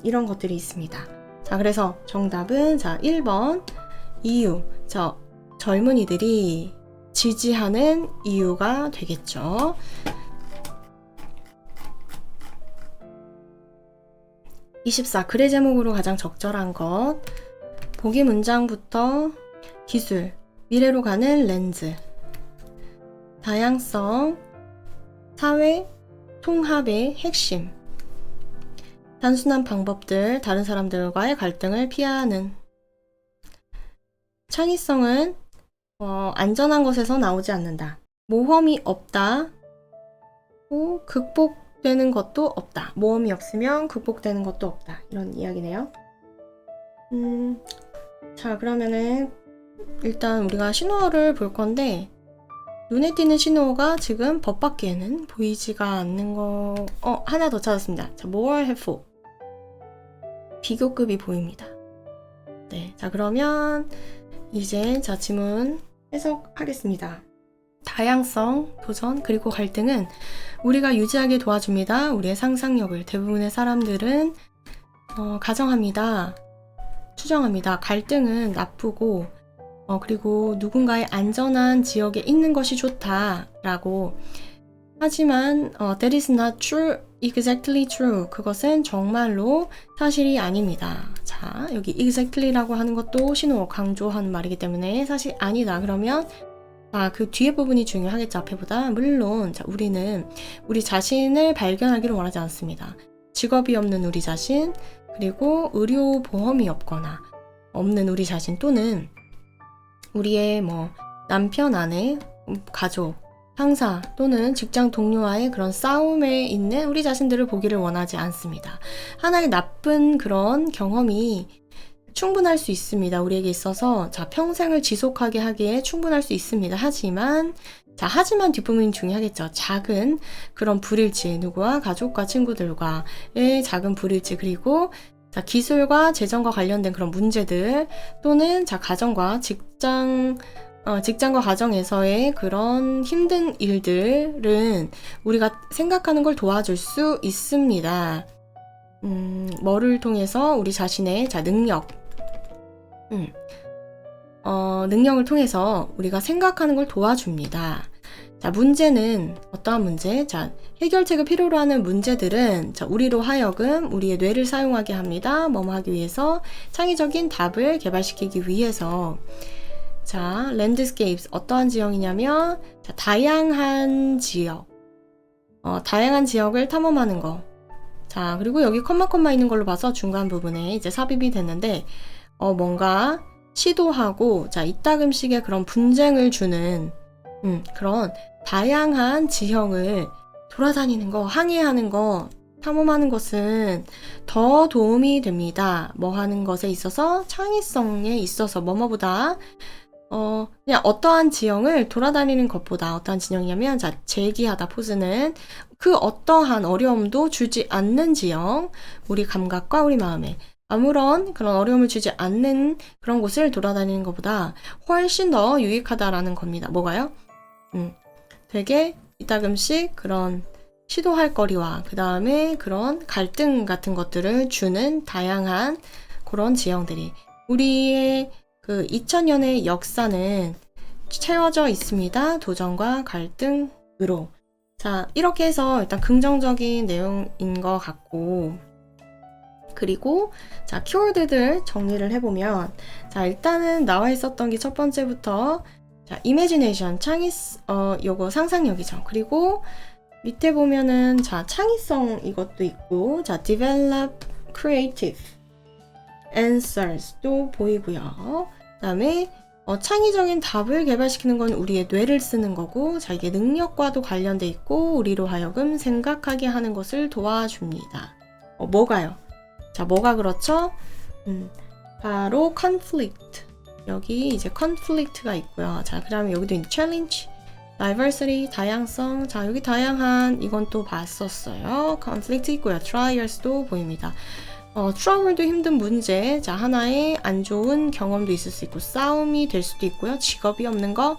이런 것들이 있습니다. 자, 그래서 정답은 자, 1번 이유. 자, 젊은이들이 지지하는 이유가 되겠죠. 24. 글의 제목으로 가장 적절한 것. 보기 문장부터 기술, 미래로 가는 렌즈, 다양성, 사회, 통합의 핵심, 단순한 방법들, 다른 사람들과의 갈등을 피하는, 창의성은 안전한 것에서 나오지 않는다. 모험이 없다. 극복되는 것도 없다. 모험이 없으면 극복되는 것도 없다. 이런 이야기네요. 자, 그러면은 일단 우리가 신호어를 볼 건데 눈에 띄는 신호어가 지금 법밖에는 보이지가 않는 거. 하나 더 찾았습니다. 자, more helpful. 비교급이 보입니다. 네, 자, 그러면 이제 자, 지문 해석하겠습니다. 다양성, 도전, 그리고 갈등은 우리가 유지하게 도와줍니다. 우리의 상상력을 대부분의 사람들은 가정합니다. 추정합니다. 갈등은 나쁘고 그리고 누군가의 안전한 지역에 있는 것이 좋다라고. 하지만 that is not true, exactly true. 그것은 정말로 사실이 아닙니다. 자, 여기 exactly라고 하는 것도 신호 강조한 말이기 때문에 사실 아니다. 그러면 그 뒤에 부분이 중요하겠죠. 앞에보다. 물론 자, 우리는 우리 자신을 발견하기를 원하지 않습니다. 직업이 없는 우리 자신, 그리고 의료보험이 없는 우리 자신, 또는 우리의 남편, 아내, 가족, 상사 또는 직장 동료와의 그런 싸움에 있는 우리 자신들을 보기를 원하지 않습니다. 하나의 나쁜 그런 경험이 충분할 수 있습니다. 우리에게 있어서 자, 평생을 지속하게 하기에 충분할 수 있습니다. 하지만 뒷부분이 중요하겠죠. 작은 그런 불일치, 누구와 가족과 친구들과의 작은 불일치, 그리고 자, 기술과 재정과 관련된 그런 문제들, 또는 자, 가정과 직장과 가정에서의 그런 힘든 일들은 우리가 생각하는 걸 도와줄 수 있습니다. 뭐를 통해서? 우리 자신의 자, 능력을 통해서 우리가 생각하는 걸 도와줍니다. 자, 문제는 어떠한 문제? 자, 해결책을 필요로 하는 문제들은 자, 우리로 하여금 우리의 뇌를 사용하게 합니다. 뭐뭐 하기 위해서, 창의적인 답을 개발시키기 위해서. 자, landscapes 어떠한 지형이냐면 자, 다양한 지역, 다양한 지역을 탐험하는 거. 자, 그리고 여기 콤마 있는 걸로 봐서 중간 부분에 이제 삽입이 됐는데 뭔가 시도하고 자 이따금씩의 그런 분쟁을 주는 그런 다양한 지형을 돌아다니는 거, 항해하는 거, 탐험하는 것은 더 도움이 됩니다. 뭐 하는 것에 있어서 창의성에 있어서 뭐뭐보다 그냥 어떠한 지형을 돌아다니는 것보다 어떠한 지형이냐면 자 제기하다 포즈는 그 어떠한 어려움도 주지 않는 지형, 우리 감각과 우리 마음에 아무런 그런 어려움을 주지 않는 그런 곳을 돌아다니는 것보다 훨씬 더 유익하다라는 겁니다. 뭐가요? 되게 이따금씩 그런 시도할 거리와 그 다음에 그런 갈등 같은 것들을 주는 다양한 그런 지형들이 우리의 그 2000년의 역사는 채워져 있습니다. 도전과 갈등으로. 자, 이렇게 해서 일단 긍정적인 내용인 것 같고 그리고 자, 키워드들 정리를 해보면 자, 일단은 나와 있었던 게 첫 번째부터 자, imagination, 요거 상상력이죠. 그리고 밑에 보면은 자, 창의성 이것도 있고 자, develop creative answers도 보이고요. 그 다음에 창의적인 답을 개발시키는 건 우리의 뇌를 쓰는 거고 자, 이게 능력과도 관련돼 있고 우리로 하여금 생각하게 하는 것을 도와줍니다. 뭐가요? 자, 뭐가 그렇죠? 바로 conflict. 여기 이제 conflict가 있고요. 자, 그 다음에 여기도 있는 challenge, diversity, 다양성. 자, 여기 다양한 이건 또 봤었어요. conflict 있고요. trials도 보입니다. 트러블도 힘든 문제. 자, 하나의 안 좋은 경험도 있을 수 있고 싸움이 될 수도 있고요. 직업이 없는 거,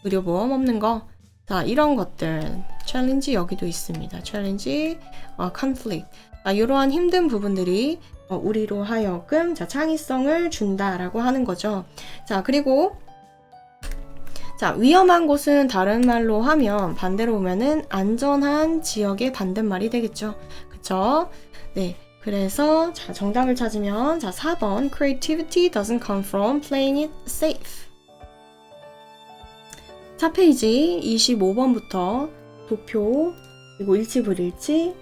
의료보험 없는 거. 자, 이런 것들. 챌린지 여기도 있습니다. 챌린지, conflict. 이러한 힘든 부분들이 우리로 하여금 자, 창의성을 준다라고 하는 거죠. 자, 그리고 자, 위험한 곳은 다른 말로 하면 반대로 보면은 안전한 지역의 반대말이 되겠죠. 그쵸? 네. 그래서 자, 정답을 찾으면 자, 4번 Creativity doesn't come from playing it safe. 4페이지 25번부터 도표 그리고 일치 불일치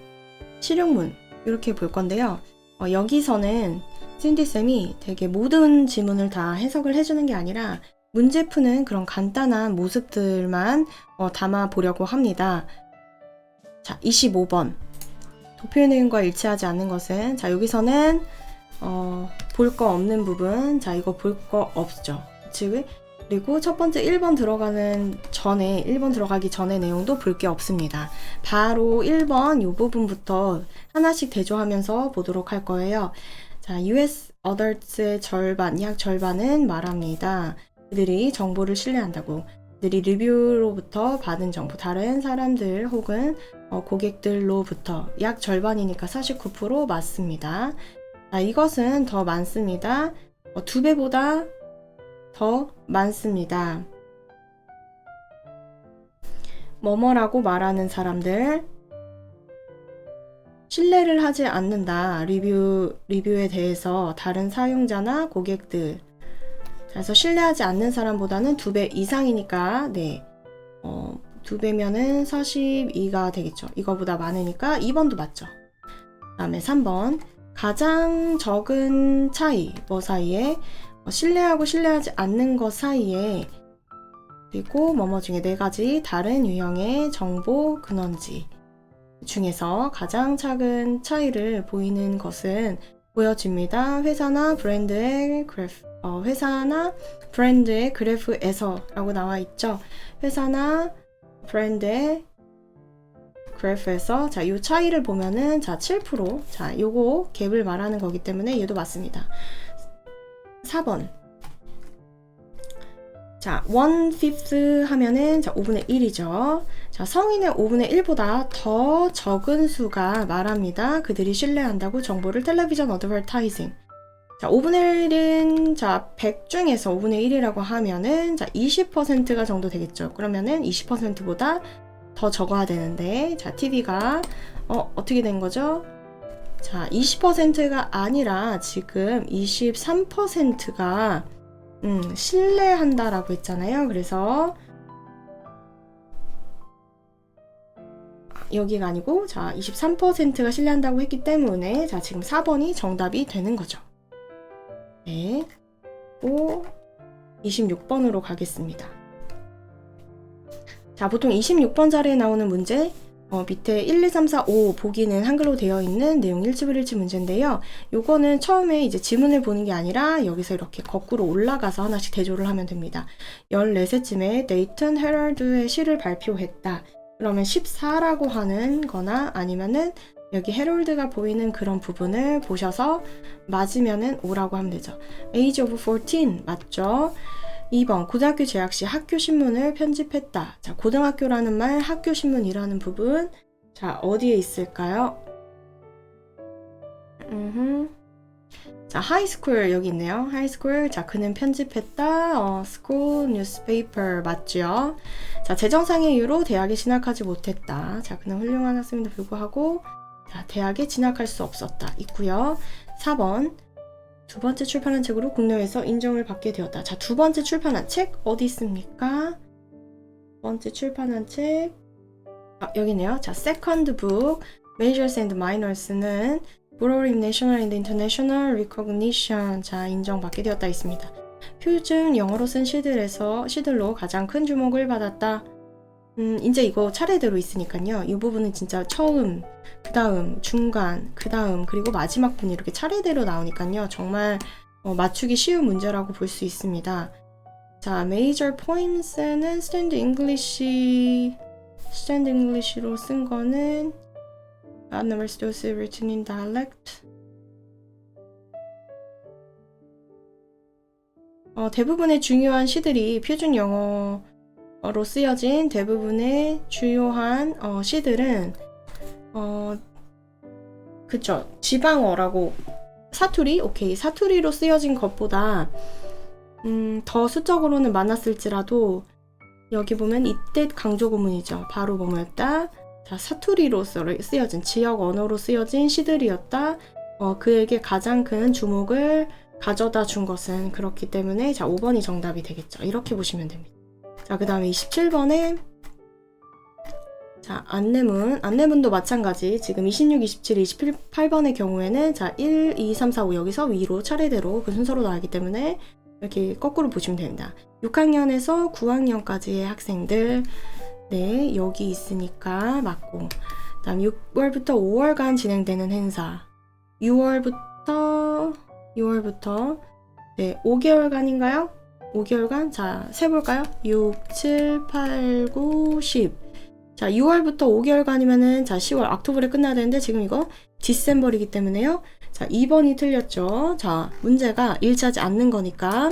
실용문 이렇게 볼 건데요. 여기서는 신디쌤이 되게 모든 지문을 다 해석을 해주는 게 아니라 문제 푸는 그런 간단한 모습들만 담아 보려고 합니다. 자, 25번 도표의 내용과 일치하지 않는 것은 자, 여기서는 볼 거 없는 부분 자, 이거 볼 거 없죠. 즉 그리고 첫 번째 1번 들어가기 전에 내용도 볼 게 없습니다. 바로 1번 이 부분부터 하나씩 대조하면서 보도록 할 거예요. 자, US adults의 절반, 약 절반은 말합니다. 그들이 정보를 신뢰한다고. 그들이 리뷰로부터 받은 정보, 다른 사람들 혹은 고객들로부터 약 절반이니까 49% 맞습니다. 자, 이것은 더 많습니다. 2배보다 더 많습니다. 뭐뭐라고 말하는 사람들 신뢰를 하지 않는다. 리뷰에 대해서 다른 사용자나 고객들 그래서 신뢰하지 않는 사람보다는 2배 이상이니까 네 2배면은 42가 되겠죠. 이거보다 많으니까 2번도 맞죠. 그 다음에 3번 가장 적은 차이 뭐 사이에 신뢰하고 신뢰하지 않는 것 사이에 그리고 뭐뭐 중에 4가지 다른 유형의 정보 근원지 중에서 가장 작은 차이를 보이는 것은 보여집니다. 회사나 브랜드의 그래프에서 라고 나와 있죠. 회사나 브랜드의 그래프에서 자, 이 차이를 보면은 자, 7%. 자, 요거 갭을 말하는 거기 때문에 얘도 맞습니다. 4번. 자, 1/5 하면은 자, 5분의 1이죠. 자, 성인의 5분의 1보다 더 적은 수가 말합니다. 그들이 신뢰한다고 정보를 텔레비전 어드버타이징. 자, 5분의 1은 자, 100 중에서 5분의 1이라고 하면은 자, 20%가 정도 되겠죠. 그러면은 20%보다 더 적어야 되는데 자, TV가 어떻게 된 거죠? 자, 20%가 아니라 지금 23%가 신뢰한다라고 했잖아요. 그래서 여기가 아니고 자, 23%가 신뢰한다고 했기 때문에 자, 지금 4번이 정답이 되는 거죠. 네. 맞고 26번으로 가겠습니다. 자, 보통 26번 자리에 나오는 문제 밑에 1, 2, 3, 4, 5 보기는 한글로 되어 있는 내용 일치불일치 문제인데요. 요거는 처음에 이제 지문을 보는 게 아니라 여기서 이렇게 거꾸로 올라가서 하나씩 대조를 하면 됩니다. 14세쯤에 네이튼 헤럴드의 시를 발표했다. 그러면 14라고 하는 거나 아니면은 여기 헤럴드가 보이는 그런 부분을 보셔서 맞으면은 5라고 하면 되죠. Age of 14 맞죠? 2번 고등학교 재학 시 학교 신문을 편집했다. 자, 고등학교라는 말, 학교 신문이라는 부분. 자, 어디에 있을까요? 자, 하이스쿨 여기 있네요. 하이스쿨. 자, 그는 편집했다. school newspaper 맞죠? 자, 재정상의 이유로 대학에 진학하지 못했다. 자, 그는 훌륭한 학생임에도 불구하고 자, 대학에 진학할 수 없었다. 있고요. 4번 두 번째 출판한 책으로 국내에서 인정을 받게 되었다. 자, 두 번째 출판한 책 어디 있습니까? 두 번째 출판한 책 여기 있네요. 자, second book Majors and Minors는 Borrowing National and International Recognition 자, 인정받게 되었다 있습니다. 표준 영어로 쓴 시들로 가장 큰 주목을 받았다. 이제 이거 차례대로 있으니까요. 이 부분은 진짜 처음, 그 다음, 중간, 그 다음, 그리고 마지막 분이 이렇게 차례대로 나오니까요. 정말 맞추기 쉬운 문제라고 볼 수 있습니다. 자, Major Poems는 Stand English로 쓴 거는 Numerous those written in dialect. 대부분의 중요한 시들이 표준 영어로 쓰여진 대부분의 주요한 시들은 그쵸, 지방어라고 사투리? 오케이, 사투리로 쓰여진 것보다 더 수적으로는 많았을지라도 여기 보면 이때 강조구문이죠. 바로 뭐였다? 자, 사투리로 쓰여진 지역 언어로 쓰여진 시들이었다. 그에게 가장 큰 주목을 가져다 준 것은 그렇기 때문에 자, 5번이 정답이 되겠죠. 이렇게 보시면 됩니다. 자, 그 다음에 27번에 자, 안내문도 마찬가지. 지금 26, 27, 28번의 경우에는 자, 1, 2, 3, 4, 5 여기서 위로 차례대로 그 순서로 나가기 때문에 이렇게 거꾸로 보시면 됩니다. 6학년에서 9학년까지의 학생들 네, 여기 있으니까 맞고. 그 다음 6월부터 5월간 진행되는 행사 6월부터 네, 5개월간인가요? 5개월간? 자, 세볼까요? 6, 7, 8, 9, 10 자, 6월부터 5개월간이면은 자, 10월, 악토벌에 끝나야 되는데 지금 이거 디셈버이기 때문에요. 자, 2번이 틀렸죠. 자, 문제가 일치하지 않는 거니까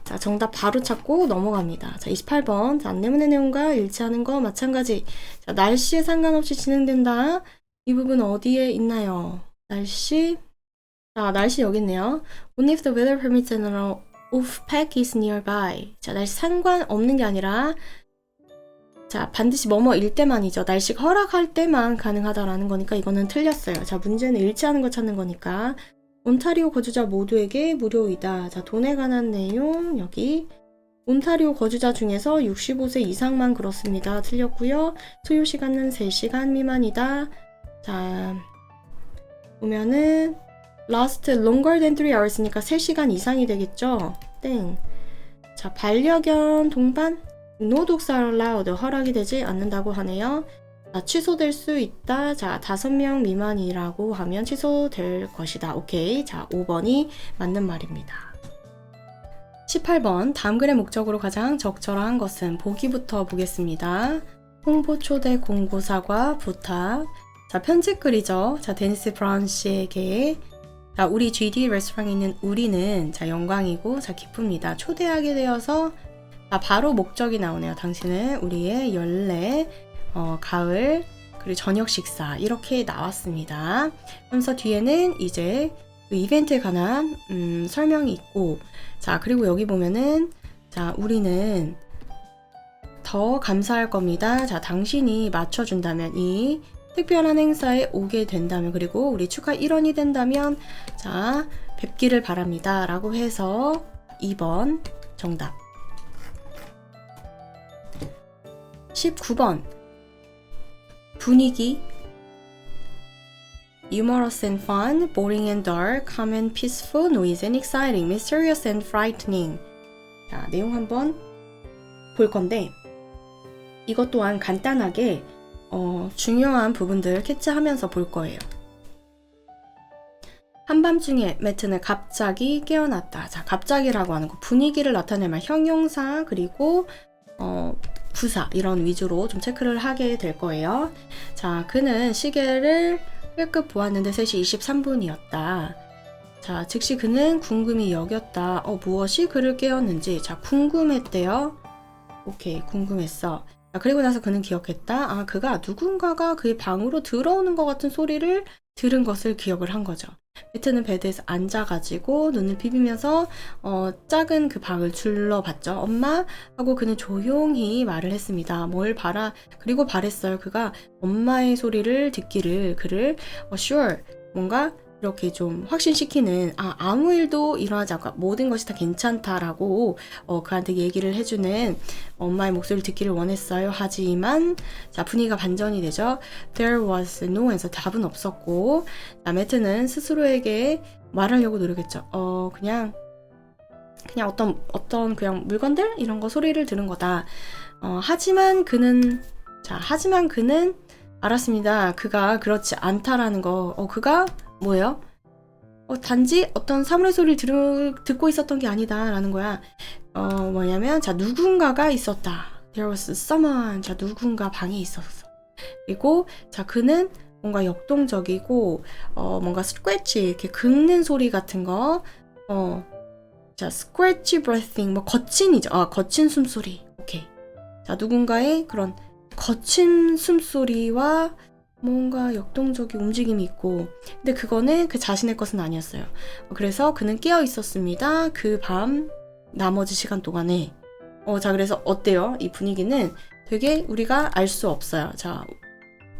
자, 정답 바로 찾고 넘어갑니다. 자, 28번. 자, 안내문의 내용과 일치하는 거 마찬가지. 자, 날씨에 상관없이 진행된다. 이 부분 어디에 있나요? 날씨. 자, 날씨 여기 있네요. Only if the weather permits and an off-pack is nearby. 자, 날씨 상관없는 게 아니라 자, 반드시 뭐뭐일 때만이죠. 날씨가 허락할 때만 가능하다라는 거니까 이거는 틀렸어요. 자, 문제는 일치하는 거 찾는 거니까 온타리오 거주자 모두에게 무료이다. 자, 돈에 관한 내용 여기 온타리오 거주자 중에서 65세 이상만 그렇습니다. 틀렸고요. 소요 시간은 3시간 미만이다. 자, 보면은 last longer than 3 hours니까 3시간 이상이 되겠죠. 땡. 자, 반려견 동반 no dogs are allowed 허락이 되지 않는다고 하네요. 자, 취소될 수 있다. 자, 5명 미만이라고 하면 취소될 것이다. 오케이. 자, 5번이 맞는 말입니다. 18번 다음 글의 목적으로 가장 적절한 것은 보기부터 보겠습니다. 홍보 초대 공고사과 부탁. 자, 편집글이죠. 자, 데니스 브라운 씨에게 자, 우리 GD 레스토랑에 있는 우리는 자, 영광이고 자, 기쁩니다. 초대하게 되어서 자, 바로 목적이 나오네요. 당신은 우리의 연례 가을 그리고 저녁 식사 이렇게 나왔습니다. 그러면서 뒤에는 이제 그 이벤트에 관한 설명이 있고 자, 그리고 여기 보면은 자, 우리는 더 감사할 겁니다. 자, 당신이 맞춰준다면 이 특별한 행사에 오게 된다면 그리고 우리 축하 일원이 된다면 자, 뵙기를 바랍니다. 라고 해서 2번 정답. 19번 분위기 humorous and fun, boring and dull, calm and peaceful, noisy and exciting, mysterious and frightening. 자, 내용 한번 볼 건데 이것 또한 간단하게 중요한 부분들 캐치하면서 볼 거예요. 한밤중에 매트는 갑자기 깨어났다. 자, 갑자기라고 하는 거 분위기를 나타낼 말 형용사 그리고 부사 이런 위주로 좀 체크를 하게 될 거예요. 자, 그는 시계를 힐끗 보았는데 3시 23분이었다. 자, 즉시 그는 궁금히 여겼다. 무엇이 그를 깨웠는지. 자, 궁금했대요. 오케이, 궁금했어. 자, 그리고 나서 그는 기억했다. 그가 누군가가 그의 방으로 들어오는 것 같은 소리를 들은 것을 기억을 한 거죠. 매트는 베드에서 앉아가지고 눈을 비비면서 작은 그 방을 둘러봤죠. 엄마? 하고 그는 조용히 말을 했습니다. 그리고 바랬어요. 그가 엄마의 소리를 듣기를 그를 sure 뭔가 이렇게 좀 확신시키는 아무 일도 일어나지 않고 모든 것이 다 괜찮다라고 그한테 얘기를 해주는 엄마의 목소리를 듣기를 원했어요. 하지만 자, 분위기가 반전이 되죠. There was no answer. 답은 없었고 매트는 스스로에게 말하려고 노력했죠. 그냥 어떤 그냥 물건들 이런 거 소리를 들은 거다. 하지만 그는 알았습니다. 그가 그렇지 않다라는 거. 그가 뭐예요? 단지 어떤 사물의 소리를 듣고 있었던 게 아니다 라는 거야. 뭐냐면 자, 누군가가 있었다. There was someone. 자, 누군가 방에 있었어. 그리고 자, 그는 뭔가 역동적이고 뭔가 scratchy 이렇게 긁는 소리 같은 거 자, scratchy breathing 뭐 거친이죠. 거친 숨소리. 오케이. 자, 누군가의 그런 거친 숨소리와 뭔가 역동적인 움직임이 있고 근데 그거는 그 자신의 것은 아니었어요. 그래서 그는 깨어 있었습니다. 그 밤 나머지 시간 동안에 자, 그래서 어때요? 이 분위기는 되게 우리가 알 수 없어요. 자,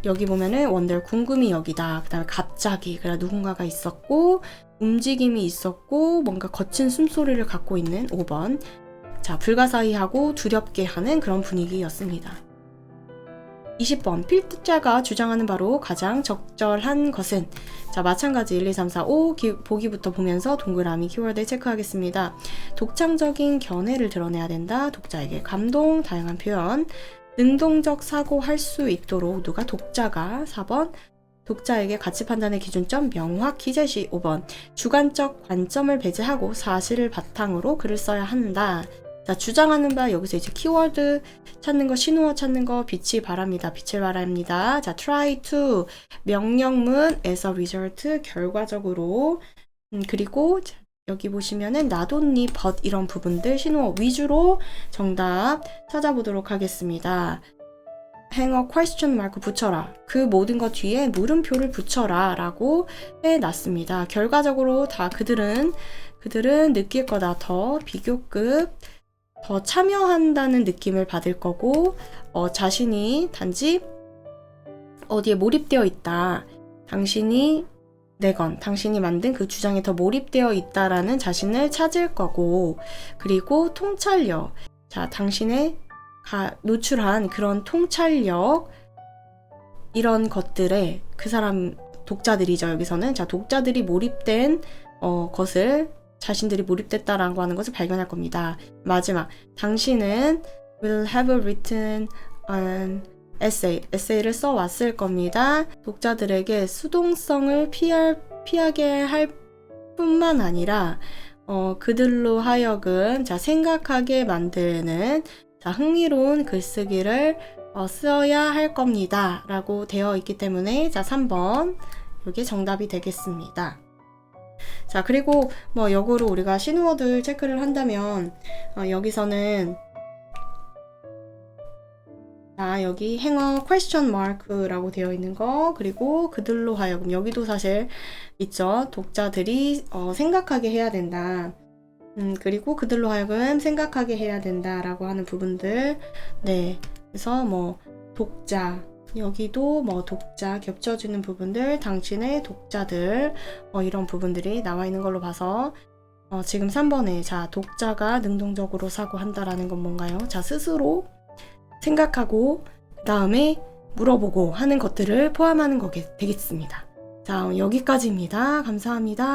여기 보면은 원들 궁금히 여기다. 그 다음에 갑자기 그래 누군가가 있었고 움직임이 있었고 뭔가 거친 숨소리를 갖고 있는 5번. 자, 불가사의하고 두렵게 하는 그런 분위기였습니다. 20번 필자가 주장하는 바로 가장 적절한 것은 자, 마찬가지 1, 2, 3, 4, 5 보기부터 보면서 동그라미 키워드에 체크하겠습니다. 독창적인 견해를 드러내야 된다. 독자에게 감동, 다양한 표현, 능동적 사고할 수 있도록 누가 독자가 4번 독자에게 가치 판단의 기준점 명확히 제시 5번 주관적 관점을 배제하고 사실을 바탕으로 글을 써야 한다. 자, 주장하는 바 여기서 이제 키워드 찾는 거, 신호어 찾는 거, 빛이 바랍니다. 빛을 바랍니다. 자, try to 명령문 as a result 결과적으로 그리고 여기 보시면은 not only but 이런 부분들 신호어 위주로 정답 찾아보도록 하겠습니다. 행어 question mark 붙여라. 그 모든 것 뒤에 물음표를 붙여라 라고 해놨습니다. 결과적으로 다 그들은 느낄 거다. 더 비교급 더 참여한다는 느낌을 받을 거고 자신이 단지 어디에 몰입되어 있다. 당신이 만든 그 주장에 더 몰입되어 있다라는 자신을 찾을 거고 그리고 통찰력. 자, 당신의 노출한 그런 통찰력 이런 것들에 그 사람 독자들이죠. 여기서는 자, 독자들이 몰입된 것을 자신들이 몰입됐다라고 하는 것을 발견할 겁니다. 마지막, 당신은 will have written an 에세이를 써왔을 겁니다. 독자들에게 수동성을 피하게 할 뿐만 아니라 그들로 하여금 자, 생각하게 만드는 자, 흥미로운 글쓰기를 써야 할 겁니다. 라고 되어 있기 때문에 자, 3번 이게 정답이 되겠습니다. 자, 그리고 뭐 역으로 우리가 신호어들 체크를 한다면 여기서는 자, 여기 행어 question mark라고 되어 있는 거 그리고 그들로 하여금 여기도 사실 있죠. 독자들이 생각하게 해야 된다. 그리고 그들로 하여금 생각하게 해야 된다라고 하는 부분들. 네, 그래서 뭐 독자 여기도 뭐 독자 겹쳐지는 부분들, 당신의 독자들 이런 부분들이 나와 있는 걸로 봐서 지금 3번에 자, 독자가 능동적으로 사고한다라는 건 뭔가요? 자, 스스로 생각하고 그 다음에 물어보고 하는 것들을 포함하는 거게 되겠습니다. 자, 여기까지입니다. 감사합니다.